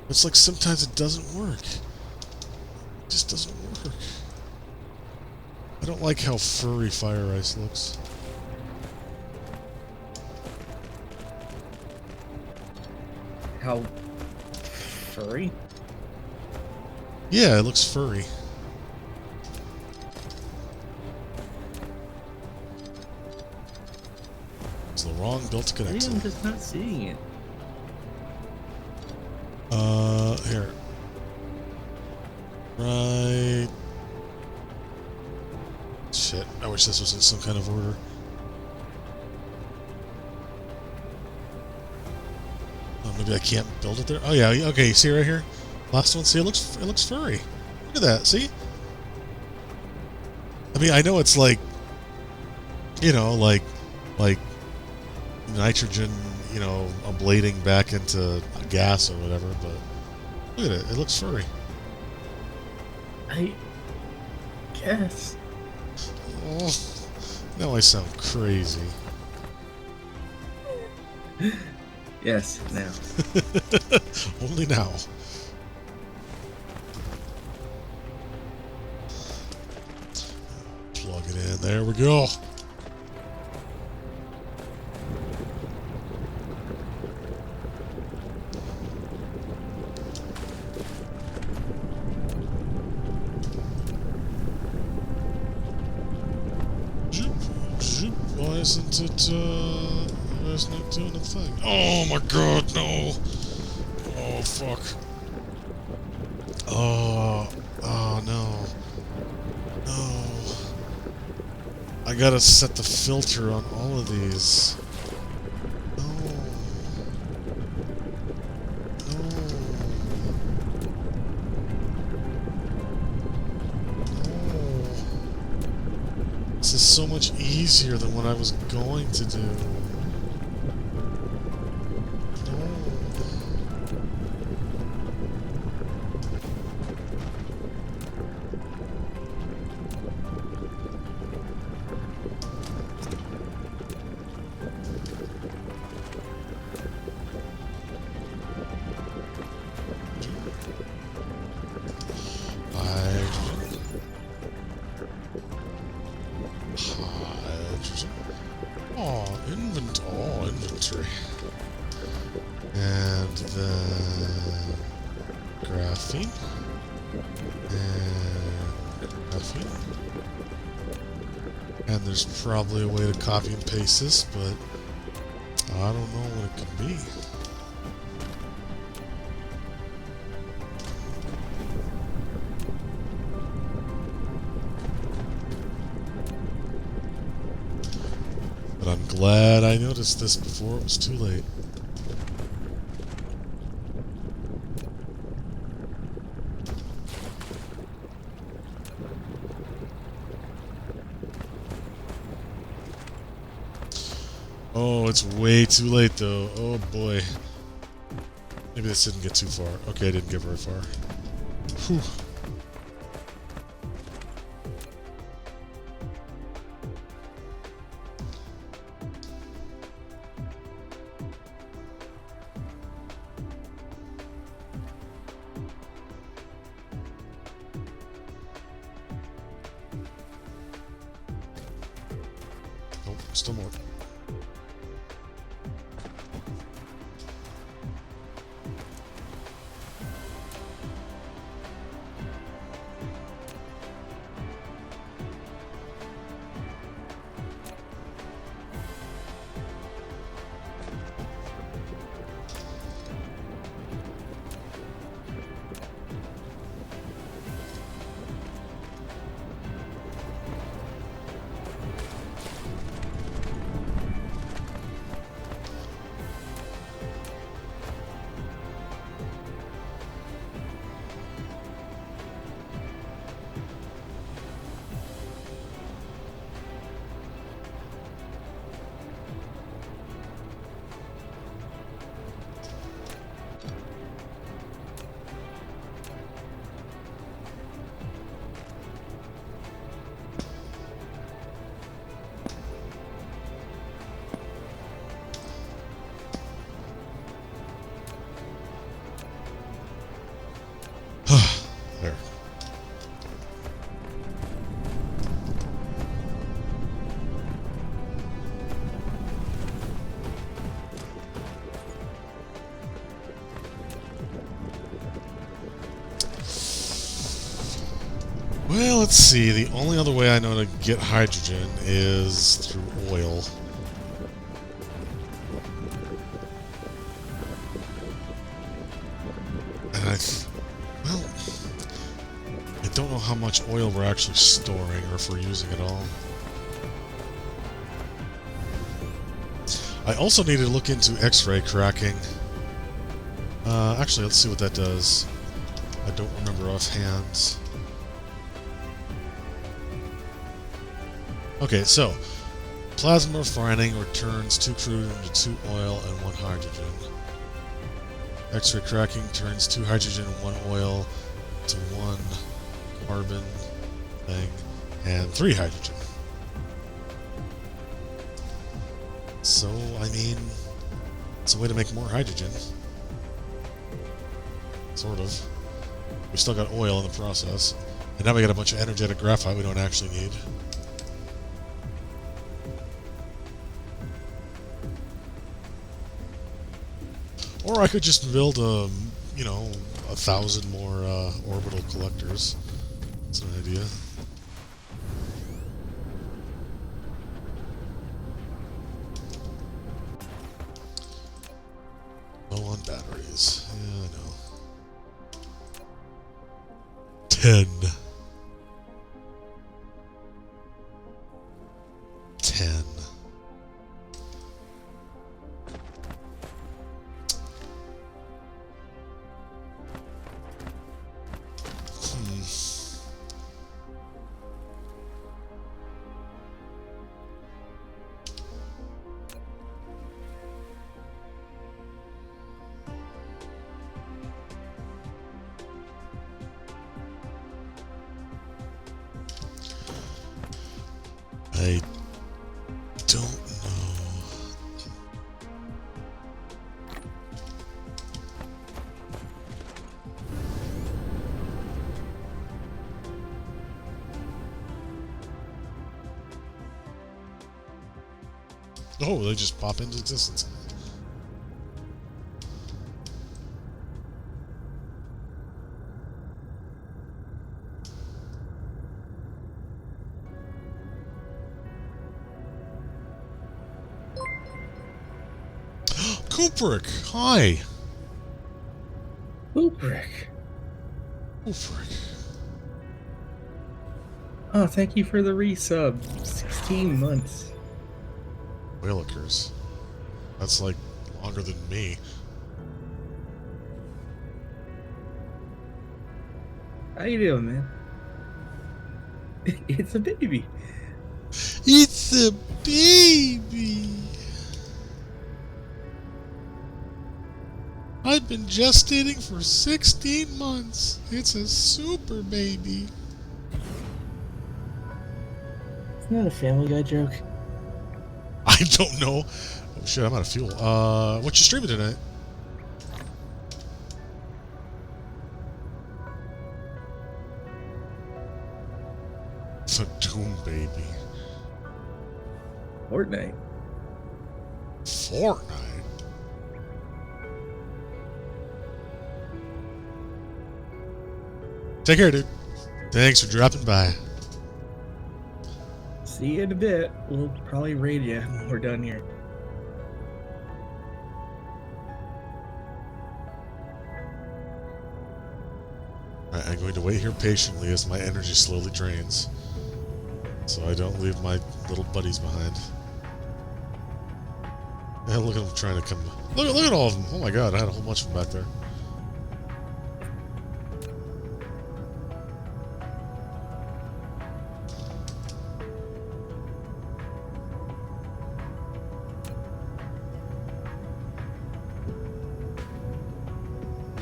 It's like sometimes it doesn't work. It just doesn't work. I don't like how furry fire ice looks. How furry? Yeah, it looks furry. It's the wrong built to connect to. I'm just not seeing it. Here. Right. Shit, I wish this was in some kind of order. Oh, maybe I can't build it there. Oh yeah, okay, see right here? Last one, see, it looks furry. Look at that, see? I mean, I know it's like, you know, like nitrogen, you know, ablating back into gas or whatever, but look at it. It looks furry. I guess. Oh, now I sound crazy. Yes, now. Only now. Plug it in. There we go. Why isn't it, why isn't it doing a thing? Oh my god, no! Oh, fuck. Oh, no. No. I gotta set the filter on all of these. No. This is so much easier than what I was going to do. Inventory. And then graphene. And graphene. And there's probably a way to copy and paste this, but I don't know what it can be. But I'm glad I noticed this before it was too late. Oh, it's way too late though. Oh boy. Maybe this didn't get too far. Okay, I didn't get very far. Whew. Nope, still more. There. Well, let's see. The only other way I know to get hydrogen is through oil. And well, I don't know how much oil we're actually storing or if we're using it all. I also need to look into X-ray cracking. Actually, let's see what that does. I don't remember offhand. Okay, so Plasma refining returns 2 crude into 2 oil and 1 hydrogen. X-ray cracking turns 2 hydrogen and 1 oil to 1 carbon thing and 3 hydrogen. So, I mean, it's a way to make more hydrogen. Sort of. We still got oil in the process. And now we got a bunch of energetic graphite we don't actually need. Or I could just build a, you know, 1,000 more orbital collectors. That's an idea. Low on batteries. Yeah, I know. 10. 10. I don't know. Oh, they just pop into existence. Kubrick, hi. Kubrick. Kubrick. Oh, thank you for the resub. 16 months. Whalekers. That's like longer than me. How you doing, man? It's a baby. It's a baby. I've been gestating for 16 months. It's a super baby. Isn't that a Family Guy joke? I don't know. Oh shit, I'm out of fuel. What you streaming tonight? It's a Doom baby. Fortnite. Fortnite? Take care, dude. Thanks for dropping by. See you in a bit. We'll probably raid you when we're done here. Alright, I'm going to wait here patiently as my energy slowly drains, so I don't leave my little buddies behind. Yeah, look at them trying to come. Look at all of them. Oh my god, I had a whole bunch of them back there.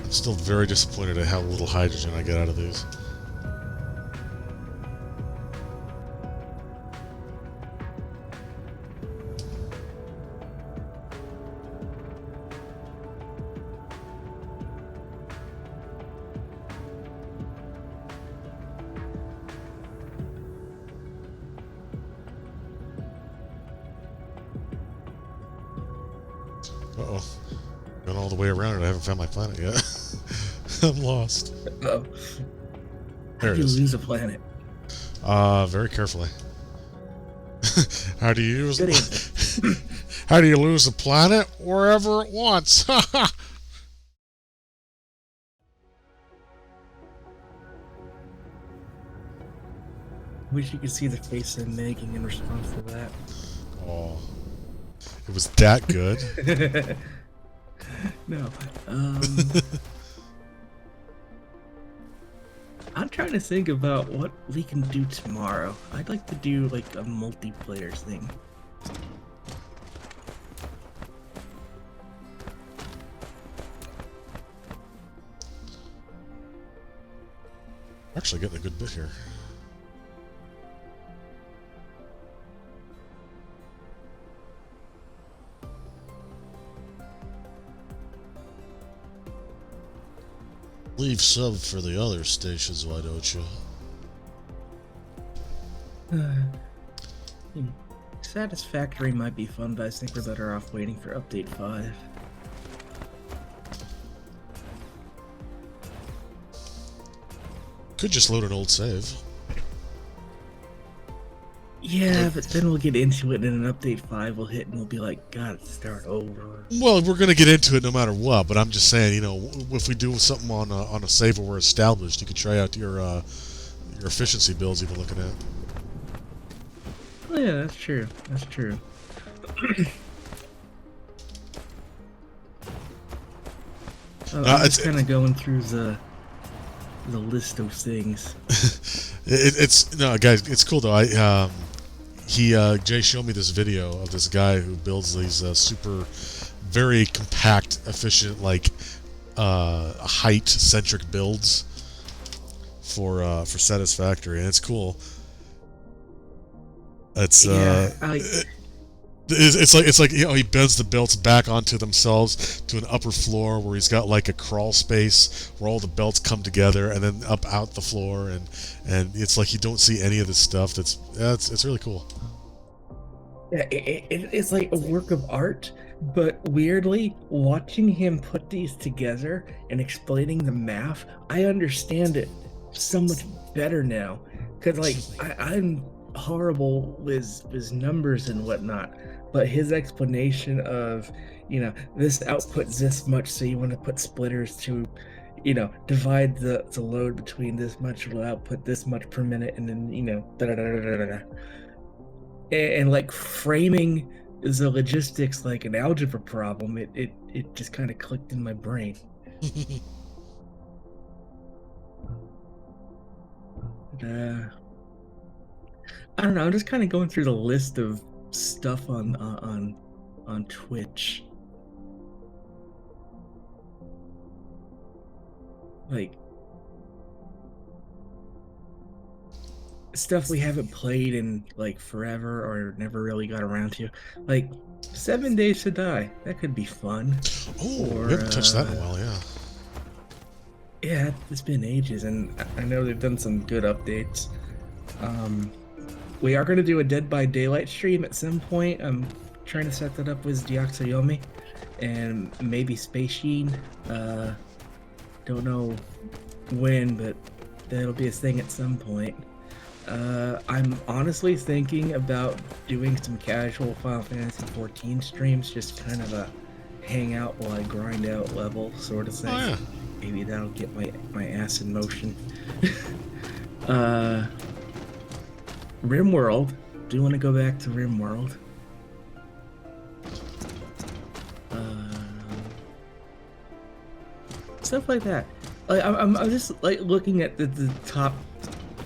I'm still very disappointed at how little hydrogen I get out of these. Uh-oh. Gone all the way around and I haven't found my planet yet. I'm lost. Oh. There How it do you is. lose a planet? Very carefully. How do you use Good answer. How do you lose a planet? Wherever it wants. Wish you could see the face I'm making in response to that. Oh. It was that good. No. I'm trying to think about what we can do tomorrow. I'd like to do like a multiplayer thing. Actually, getting a good bit here. Leave sub for the other stations, why don't you? Satisfactory might be fun, but I think we're better off waiting for update 5. Could just load an old save. Yeah, but then we'll get into it and an update 5 will hit and we'll be like, gotta start over. Well, we're gonna get into it no matter what, but I'm just saying, you know, if we do something on a save where we're established, you could try out your efficiency builds you've been looking at. Oh, yeah, that's true. That's true. I'm just kind of going through the list of things. No, guys, it's cool though. Jay showed me this video of this guy who builds these super, very compact, efficient, like height-centric builds for Satisfactory, and it's cool. It's it's like you know, he bends the belts back onto themselves to an upper floor where he's got like a crawl space where all the belts come together and then up out the floor, and it's like you don't see any of this stuff. It's really cool. Yeah, it's like a work of art, but weirdly, watching him put these together and explaining the math, I understand it so much better now. Because like I'm horrible with numbers and whatnot, but his explanation of, you know, this outputs this much, so you want to put splitters to, you know, divide the load between this much will output this much per minute, and then, you know, and like framing the logistics like an algebra problem, it just kind of clicked in my brain. I don't know. I'm just kind of going through the list of stuff on Twitch. Like stuff we haven't played in like forever or never really got around to. Like 7 Days to Die. That could be fun. Oh, we haven't touched that in a while, yeah. Yeah, it's been ages, and I know they've done some good updates. We are going to do a Dead by Daylight stream at some point. I'm trying to set that up with Diaxoyomi and maybe Space Sheen. Don't know when, but that'll be a thing at some point. I'm honestly thinking about doing some casual Final Fantasy XIV streams, just kind of a hangout while I grind out level sort of thing. Oh, yeah. Maybe that'll get my ass in motion. RimWorld. Do you want to go back to RimWorld? Stuff like that. Like, I'm just like looking at the top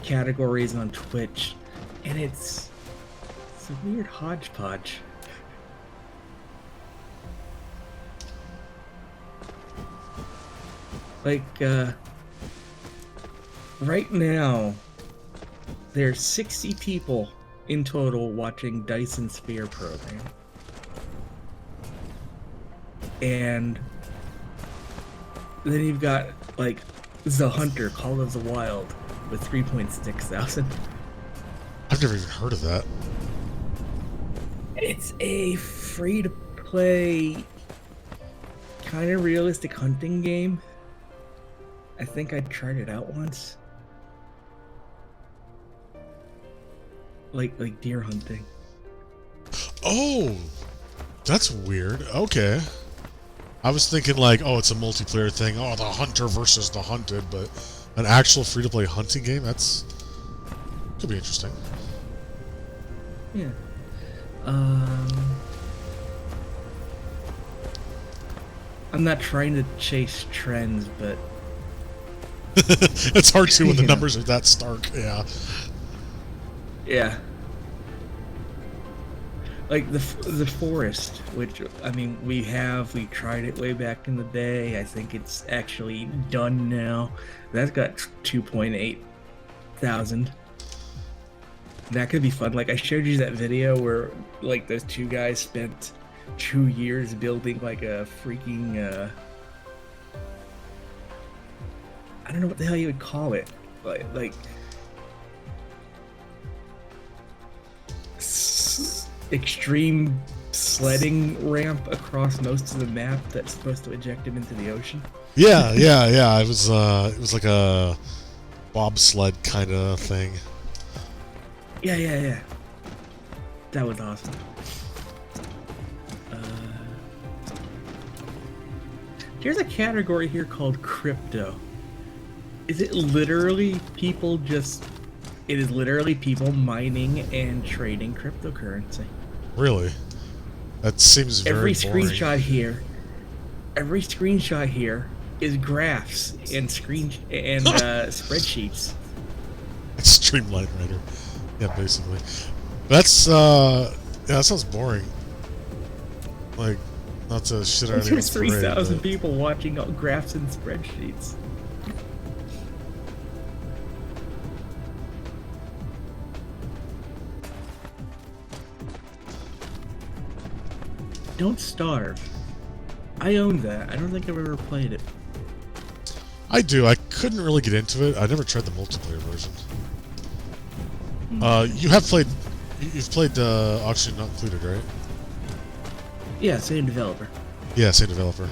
categories on Twitch, and it's a weird hodgepodge. Like, right now, there's 60 people in total watching Dyson Sphere program. And then you've got, like, The Hunter, Call of the Wild, with 3.6 thousand. I've never even heard of that. It's a free-to-play, kind of realistic hunting game. I think I tried it out once. Like deer hunting. Oh, that's weird. Okay. I was thinking like, oh, it's a multiplayer thing. Oh, the hunter versus the hunted, but an actual free-to-play hunting game? That's could be interesting. Yeah. I'm not trying to chase trends, but it's hard to when the numbers are that stark. Yeah. Yeah. Like the Forest, which, I mean, we tried it way back in the day. I think it's actually done now. That's got 2.8 3,000. That could be fun. Like I showed you that video where like those two guys spent 2 years building like a freaking I don't know what the hell you would call it. Like extreme sledding ramp across most of the map that's supposed to eject him into the ocean. Yeah. It was like a bobsled kind of thing. Yeah. That was awesome. There's a category here called crypto. Is it literally people just... It is literally people mining and trading cryptocurrency. Really? That seems very boring. Every screenshot here is graphs and spreadsheets. It's Streamline Writer. Yeah, basically. That's yeah, that sounds boring. Like, not to shit on anyone's There's 3,000 but... people watching graphs and spreadsheets. Don't Starve. I own that. I don't think I've ever played it. I do. I couldn't really get into it. I never tried the multiplayer version. You have played... You've played Oxygen Not Included, right? Yeah, same developer. Yeah, same developer.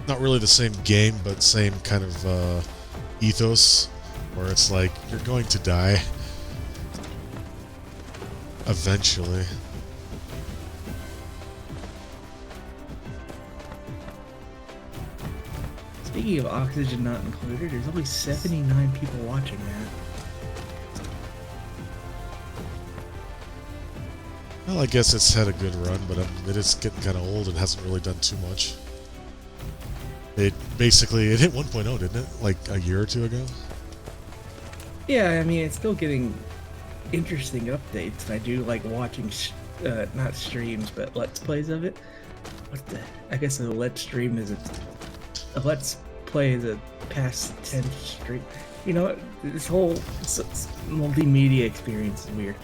Not really the same game, but same kind of ethos, where it's like, you're going to die. Eventually. Speaking of Oxygen Not Included, there's only 79 people watching that. Well, I guess it's had a good run, but it is getting kind of old and hasn't really done too much. It hit 1.0, didn't it? Like a year or two ago? Yeah, I mean, it's still getting interesting updates. I do like watching, not streams, but Let's Plays of it. I guess a Let's Stream is a Let's Play is a past tense stream. You know, this whole multimedia experience is weird.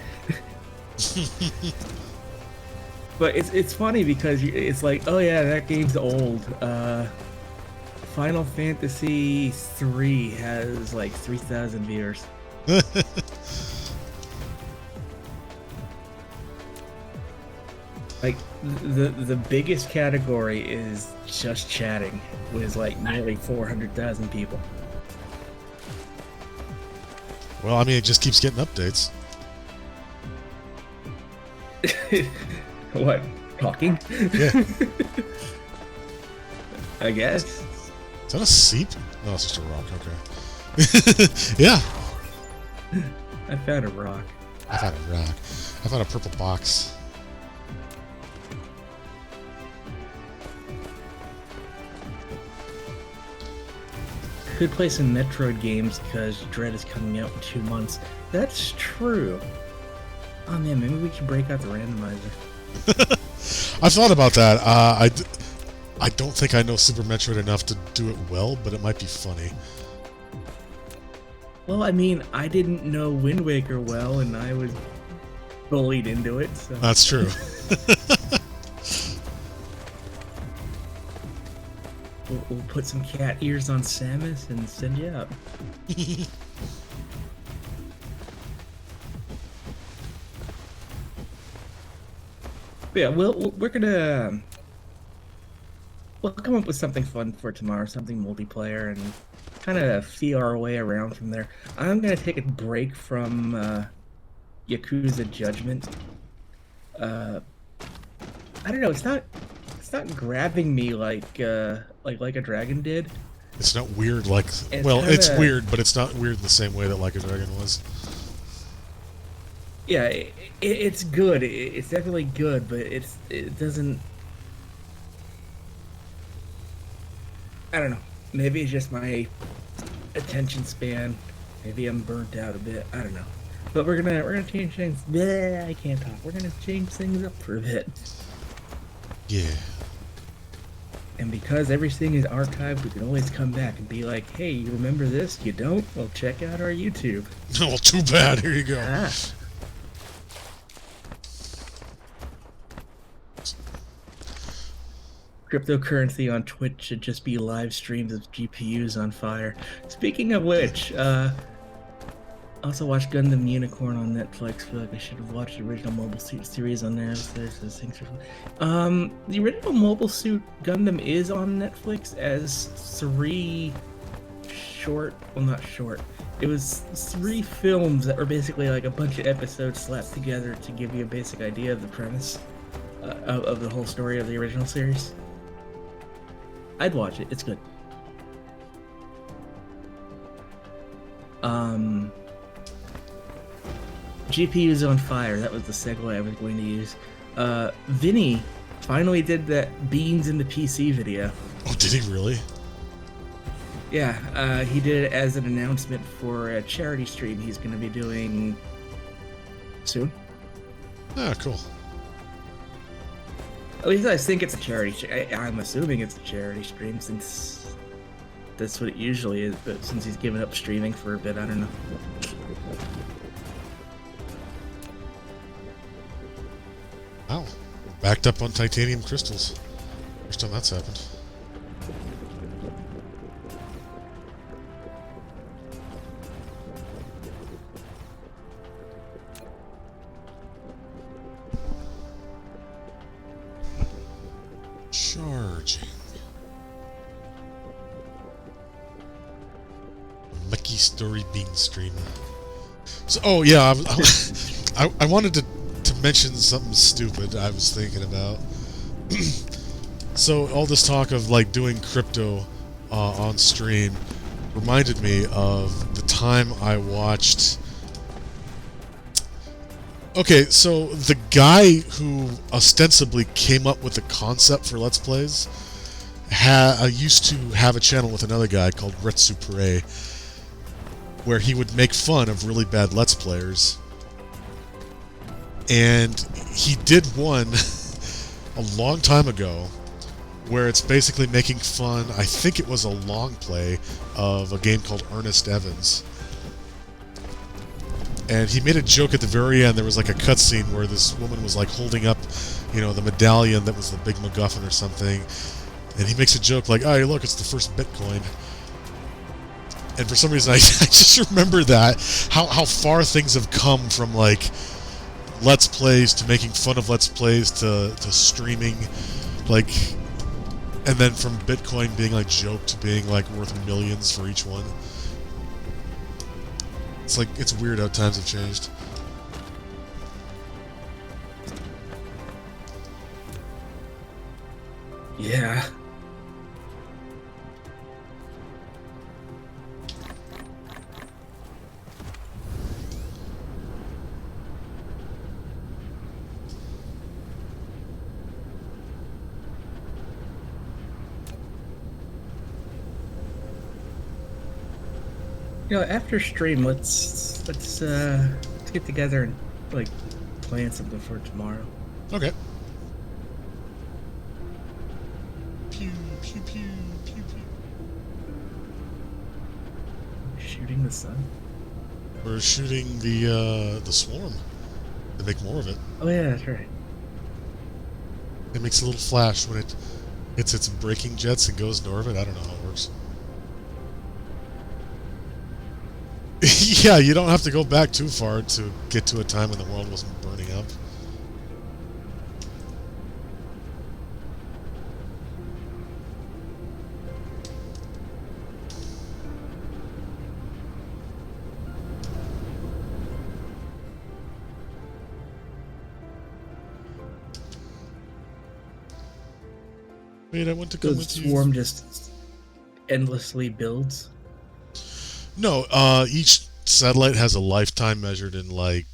But it's funny because it's like, oh yeah, that game's old. Final Fantasy 3 has like 3,000 viewers. Like the biggest category is just chatting with like nearly 400,000 people. Well, I mean, it just keeps getting updates. What? Talking? Yeah. I guess. Is that a seep? No, it's just a rock. Okay. Yeah. I found a rock. I found a rock. I found a purple box. Could play some Metroid games because Dread is coming out in 2 months. That's true. Oh man, maybe we should break out the randomizer. I thought about that. I don't think I know Super Metroid enough to do it well, but it might be funny. Well, I mean, I didn't know Wind Waker well, and I was bullied into it, so... That's true. We'll put some cat ears on Samus and send you up. Yeah, we're gonna... We'll come up with something fun for tomorrow, something multiplayer, and kind of feel our way around from there. I'm gonna take a break from Yakuza Judgment. I don't know. It's not grabbing me like a Dragon did. It's not weird like... It's weird, but it's not weird in the same way that Like a Dragon was. Yeah, it's good. It's definitely good, but it doesn't... I don't know. Maybe it's just my attention span. Maybe I'm burnt out a bit. I don't know. But we're gonna change things. Bleh, I can't talk. We're gonna change things up for a bit. Yeah. And because everything is archived, we can always come back and be like, hey, you remember this? You don't? Well, check out our YouTube. Oh, too bad. Here you go. Ah. Cryptocurrency on Twitch should just be live streams of GPUs on fire. Speaking of which, also watched Gundam Unicorn on Netflix. Feel like I should have watched the original Mobile Suit series on there. The original Mobile Suit Gundam is on Netflix as 3 short, well, not short. It was 3 films that were basically like a bunch of episodes slapped together to give you a basic idea of the premise of the whole story of the original series. I'd watch it. It's good. GPUs on fire. That was the segue I was going to use. Vinny finally did that beans in the PC video. Oh, did he really? Yeah, he did it as an announcement for a charity stream he's going to be doing soon. Ah, cool. At least I think it's a charity. I'm assuming it's a charity stream since that's what it usually is. But since he's given up streaming for a bit, I don't know. Wow, we're backed up on titanium crystals. First time that's happened. Charging. Mucky Story Bean Stream. So, oh yeah, I wanted to mention something stupid I was thinking about. So all this talk of like doing crypto on stream reminded me of the time I watched. Okay, so the guy who ostensibly came up with the concept for Let's Plays used to have a channel with another guy called Retsu Pure, where he would make fun of really bad Let's Players. And he did one a long time ago where it's basically making fun, I think it was a long play, of a game called Ernest Evans. And he made a joke at the very end. There was like a cutscene where this woman was like holding up, you know, the medallion that was the big MacGuffin or something. And he makes a joke like, oh, look, it's the first Bitcoin. And for some reason, I just remember that, how far things have come from like Let's Plays to making fun of Let's Plays to streaming, like, and then from Bitcoin being like joke to being like worth millions for each one. It's like, it's weird how times have changed. Yeah. You know, after stream, let's get together and like plan something for tomorrow. Okay. Pew pew pew pew pew. Shooting the sun. We're shooting the swarm to make more of it. Oh yeah, that's right. It makes a little flash when it hits its braking jets and goes into orbit. I don't know how it works. Yeah, you don't have to go back too far to get to a time when the world wasn't burning up. Wait, I want to come with you. The swarm just endlessly builds. No, each satellite has a lifetime measured in, like,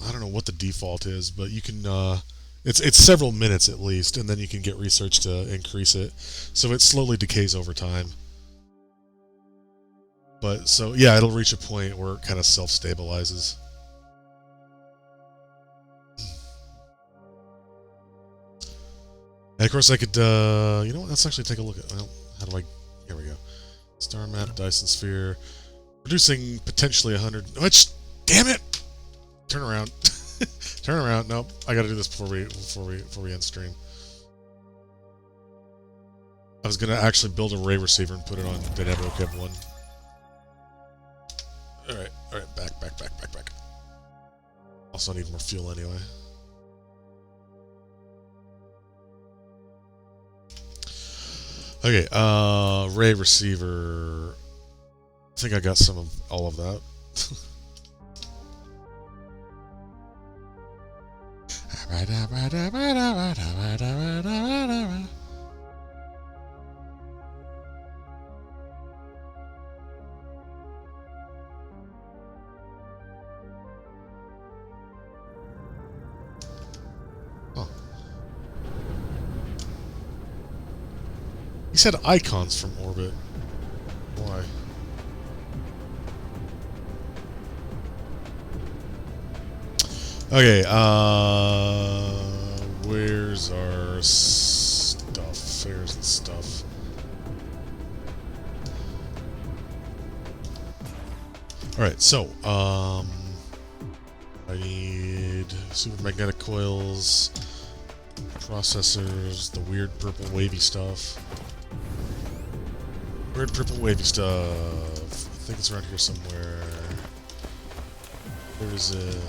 I don't know what the default is, but you can, it's several minutes at least, and then you can get research to increase it. So it slowly decays over time. But, so, yeah, it'll reach a point where it kind of self-stabilizes. And of course, I could, you know what? Let's actually take a look at. Well, how do I? Here we go. Star map, Dyson sphere, producing potentially 100. Which, damn it! Turn around. Turn around. Nope. I got to do this before we end stream. I was gonna actually build a ray receiver and put it on Dynamo Kev 1. All right. Back. Also, I need more fuel anyway. Okay, ray receiver. I think I got some of all of that. Oh. He said icons from orbit. Why? Okay, where's our stuff? There's the stuff. Alright, so, I need supermagnetic coils, processors, the weird purple wavy stuff. Weird purple wavy stuff. I think it's around here somewhere. Where is it?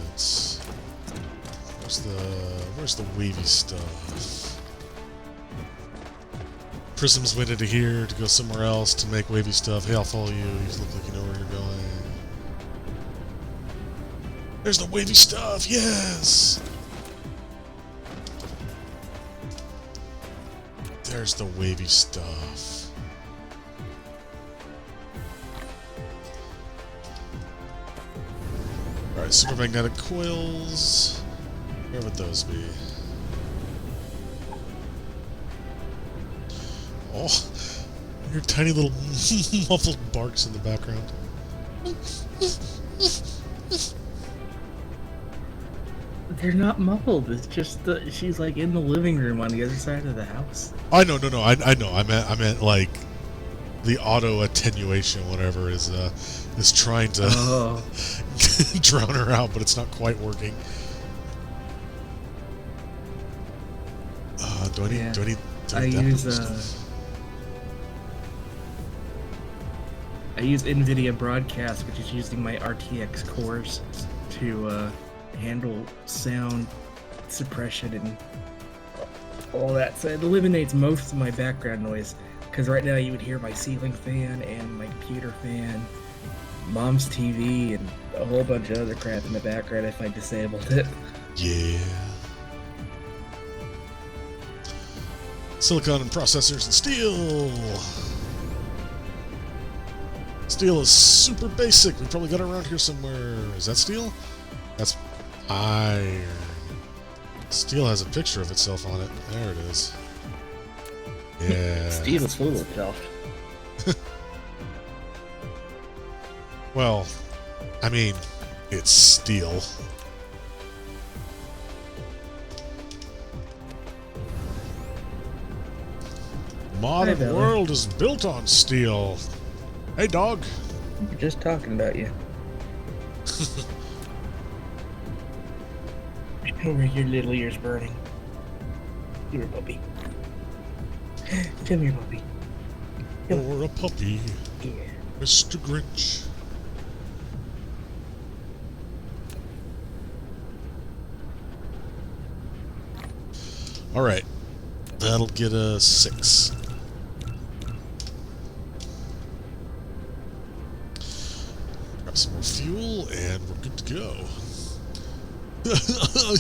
Where's the wavy stuff? Prisms went into here to go somewhere else to make wavy stuff. Hey, I'll follow you. You look like you know where you're going. There's the wavy stuff, yes! There's the wavy stuff. Alright, supermagnetic coils. Where would those be? Oh, your tiny little muffled barks in the background. They're not muffled. It's just she's like in the living room on the other side of the house. I know, no. I know. I meant like the auto attenuation, whatever, is trying to drown her out, but it's not quite working. Do I need I use NVIDIA Broadcast, which is using my RTX cores to handle sound suppression and all that. So it eliminates most of my background noise. Because right now you would hear my ceiling fan and my computer fan, Mom's TV, and a whole bunch of other crap in the background if I disabled it. Yeah. Silicon and processors and steel. Steel is super basic. We probably got it around here somewhere. Is that steel? That's iron. Steel has a picture of itself on it. There it is. Yeah. Steel is full of itself. Well, I mean, it's steel. Modern world is built on steel. Hey, dog. We're just talking about you. Over your little ears burning. Come here, puppy. Come here, puppy. Or a puppy. Yeah. Mr. Grinch. Alright. That'll get a 6. Grab some more fuel, and we're good to go.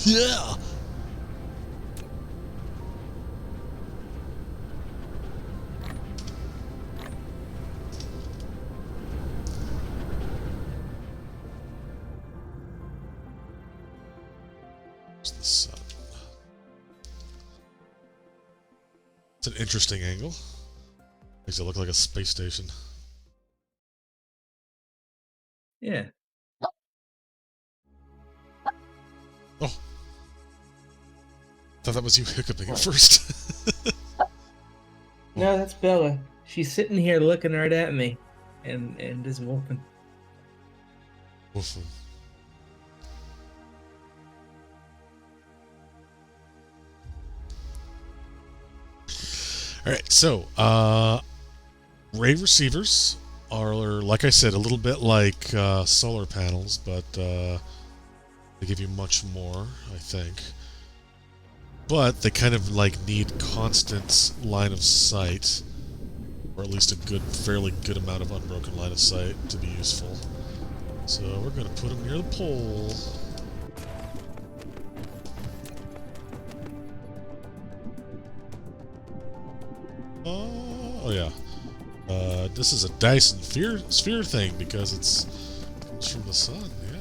Yeah! Where's the sun? It's an interesting angle. Makes it look like a space station. Yeah. Oh. Thought that was you hiccuping at first. No, that's Bella. She's sitting here looking right at me, and just wolfing. Wolfing. All right, so ray receivers are, like I said, a little bit like solar panels, but they give you much more, I think. But they kind of like need constant line of sight, or at least a fairly good amount of unbroken line of sight to be useful. So we're going to put them near the pole. Oh yeah. This is a Dyson sphere thing because it comes from the sun. Yeah.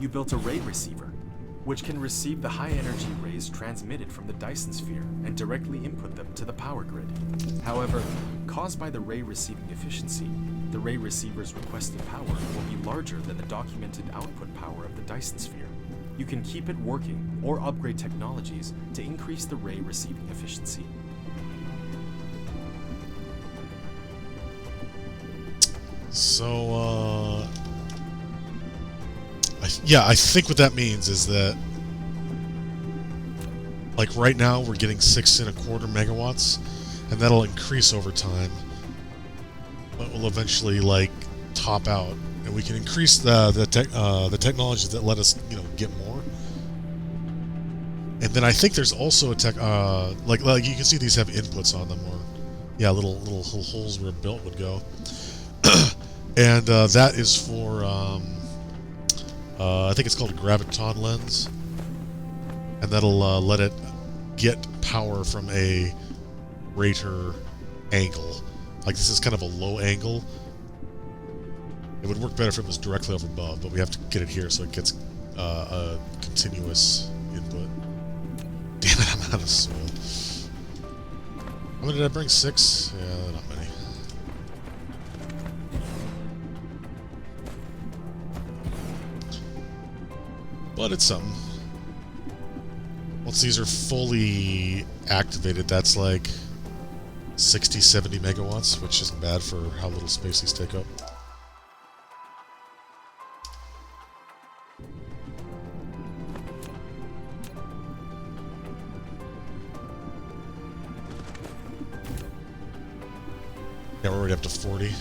You built a ray receiver, which can receive the high-energy rays transmitted from the Dyson sphere and directly input them to the power grid. However, caused by the ray receiving efficiency, the ray receiver's requested power will be larger than the documented output power of the Dyson sphere. You can keep it working or upgrade technologies to increase the ray receiving efficiency. So, I think what that means is that, like right now, we're getting 6.25 megawatts, and that'll increase over time, but will eventually like top out, and we can increase the technologies that let us, get more. And then I think there's also a tech, like you can see these have inputs on them, or little holes where a belt would go, and that is for I think it's called a graviton lens, and that'll let it get power from a greater angle. Like this is kind of a low angle. It would work better if it was directly over above, but we have to get it here so it gets a continuous input. Damn it, I'm out of soil. How many did I bring? 6? Yeah, not many. But it's something. Once these are fully activated, that's like 60, 70 megawatts, which isn't bad for how little space these take up. Yeah, we're already up to 40.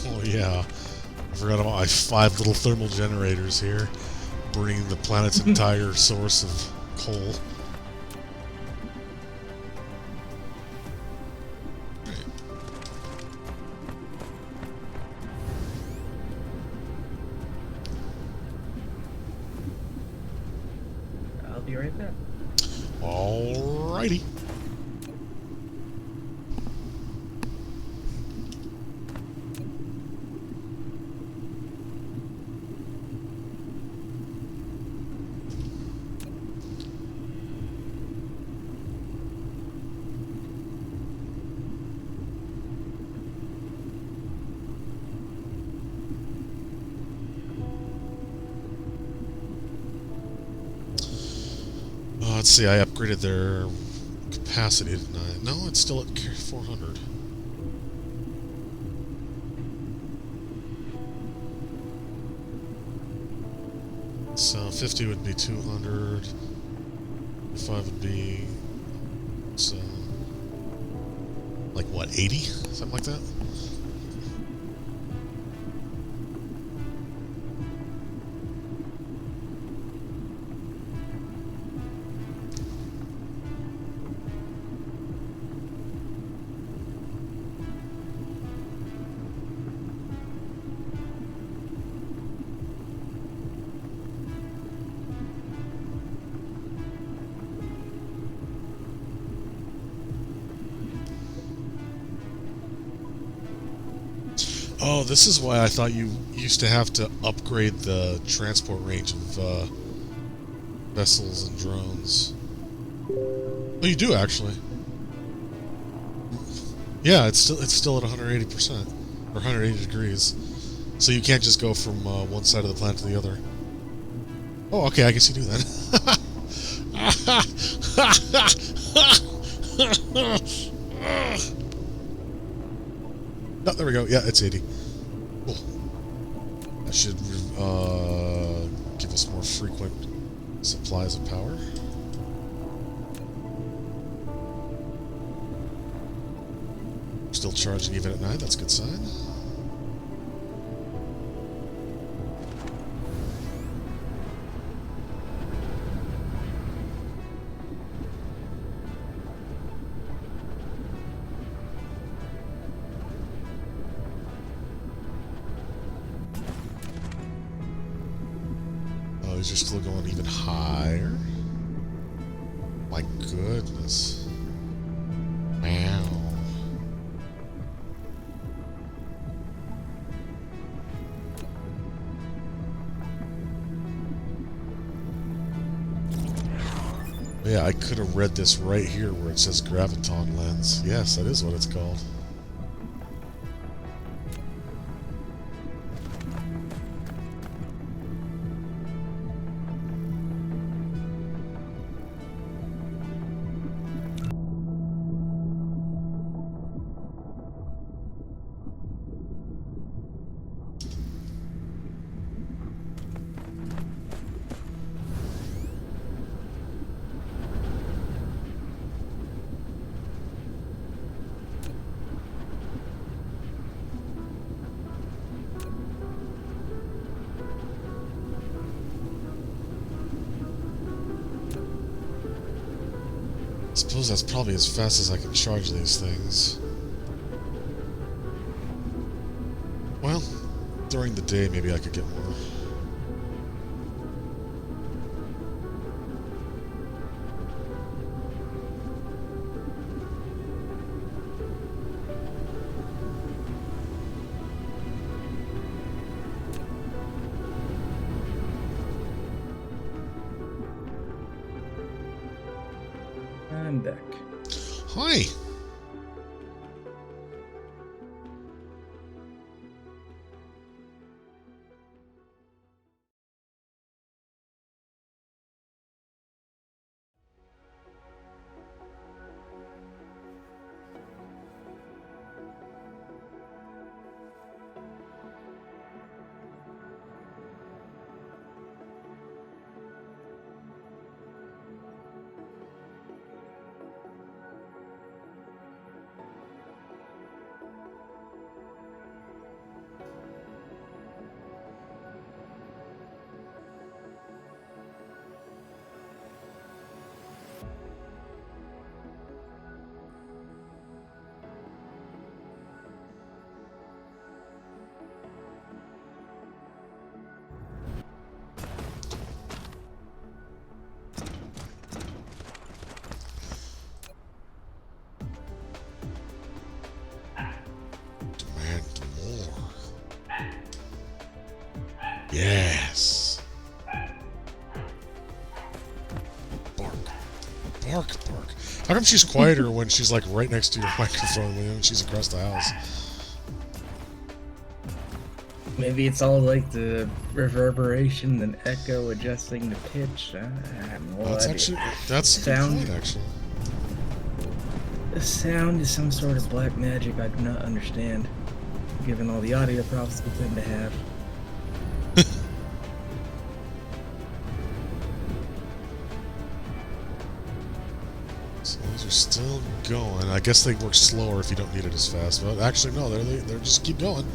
Oh yeah, I forgot about my 5 little thermal generators here, burning the planet's entire source of coal. I'll be right back. Alrighty. Let's see, I upgraded their capacity, didn't I? No, it's still at 400. So 50 would be 200. 5 would be, so, like what, 80? Something like that? Oh, this is why I thought you used to have to upgrade the transport range of vessels and drones. Oh, you do actually. Yeah, it's still at 180% or 180 degrees. So you can't just go from one side of the planet to the other. Oh, okay, I guess you do then. Oh, there we go. Yeah, it's 80. Cool. That should give us more frequent supplies of power. Still charging even at night. That's a good sign. Oh, these are still going even higher. My goodness. Wow. Yeah, I could have read this right here where it says graviton lens. Yes, that is what it's called. I suppose that's probably as fast as I can charge these things. Well, during the day maybe I could get more. I'm back. Hi! Yes. Bark. Bark, bark. How come she's quieter when she's like right next to your microphone when she's across the house? Maybe it's all like the reverberation and echo adjusting the pitch. I have no That's idea. actually that's a good Sound. point, actually. The sound is some sort of black magic I do not understand, given all the audio problems we tend to have. So those are still going. I guess they work slower if you don't need it as fast. But actually, no, they're just keep going.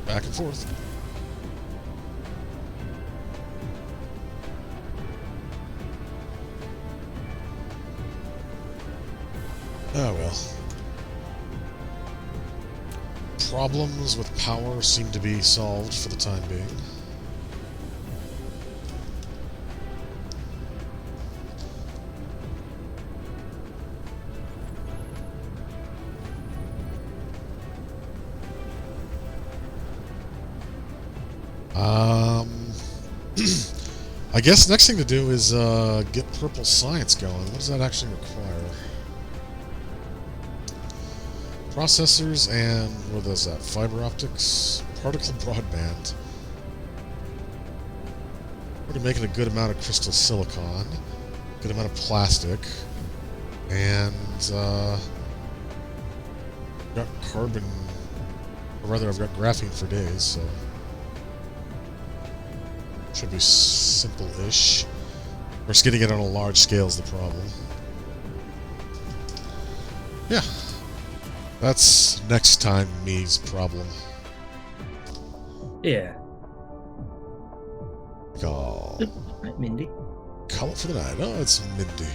Back and forth. Oh well. Problems with power seem to be solved for the time being. I guess next thing to do is get purple science going. What does that actually require? Processors and what is that? Fiber optics, particle broadband. We're making a good amount of crystal silicon, good amount of plastic, and got carbon, or rather, I've got graphene for days, so should be simple-ish. Of course, getting it on a large scale is the problem. Yeah. That's next time me's problem. Yeah. Oh. Hi, Mindy. Call it for the night. Oh, it's Mindy.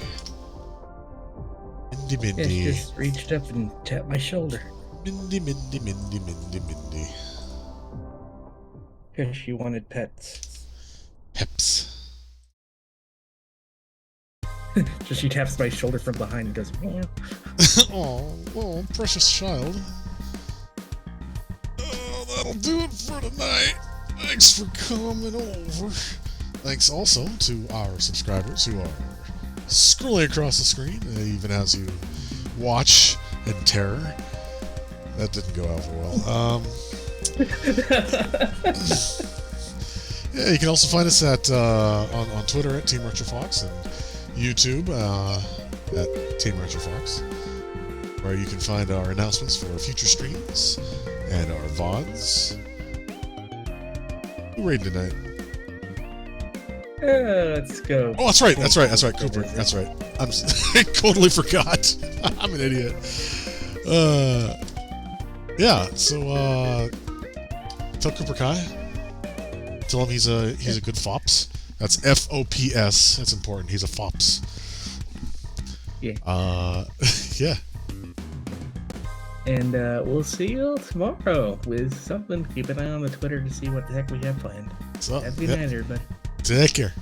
Mindy, Yeah, Mindy. she just reached up and tapped my shoulder. Mindy, Mindy, Mindy, Mindy, Mindy. Because she wanted pets. Peps. So she taps my shoulder from behind and goes, meow. Oh, precious child. Oh, that'll do it for tonight. Thanks for coming over. Thanks also to our subscribers who are scrolling across the screen, even as you watch in terror. That didn't go over well. Yeah, you can also find us at on Twitter at Team RetroFox and YouTube at Team RetroFox, where you can find our announcements for future streams and our VODs. Who raided tonight? Let's go. Oh, that's right, Cooper. That's right. I totally forgot. I'm an idiot. Yeah, so tell Cooper Kai. Tell him he's a good fops. That's FOPS. That's important. He's a fops. Yeah. Yeah. And we'll see you tomorrow with something. Keep an eye on the Twitter to see what the heck we have planned. So, Have a good night, everybody. Take care.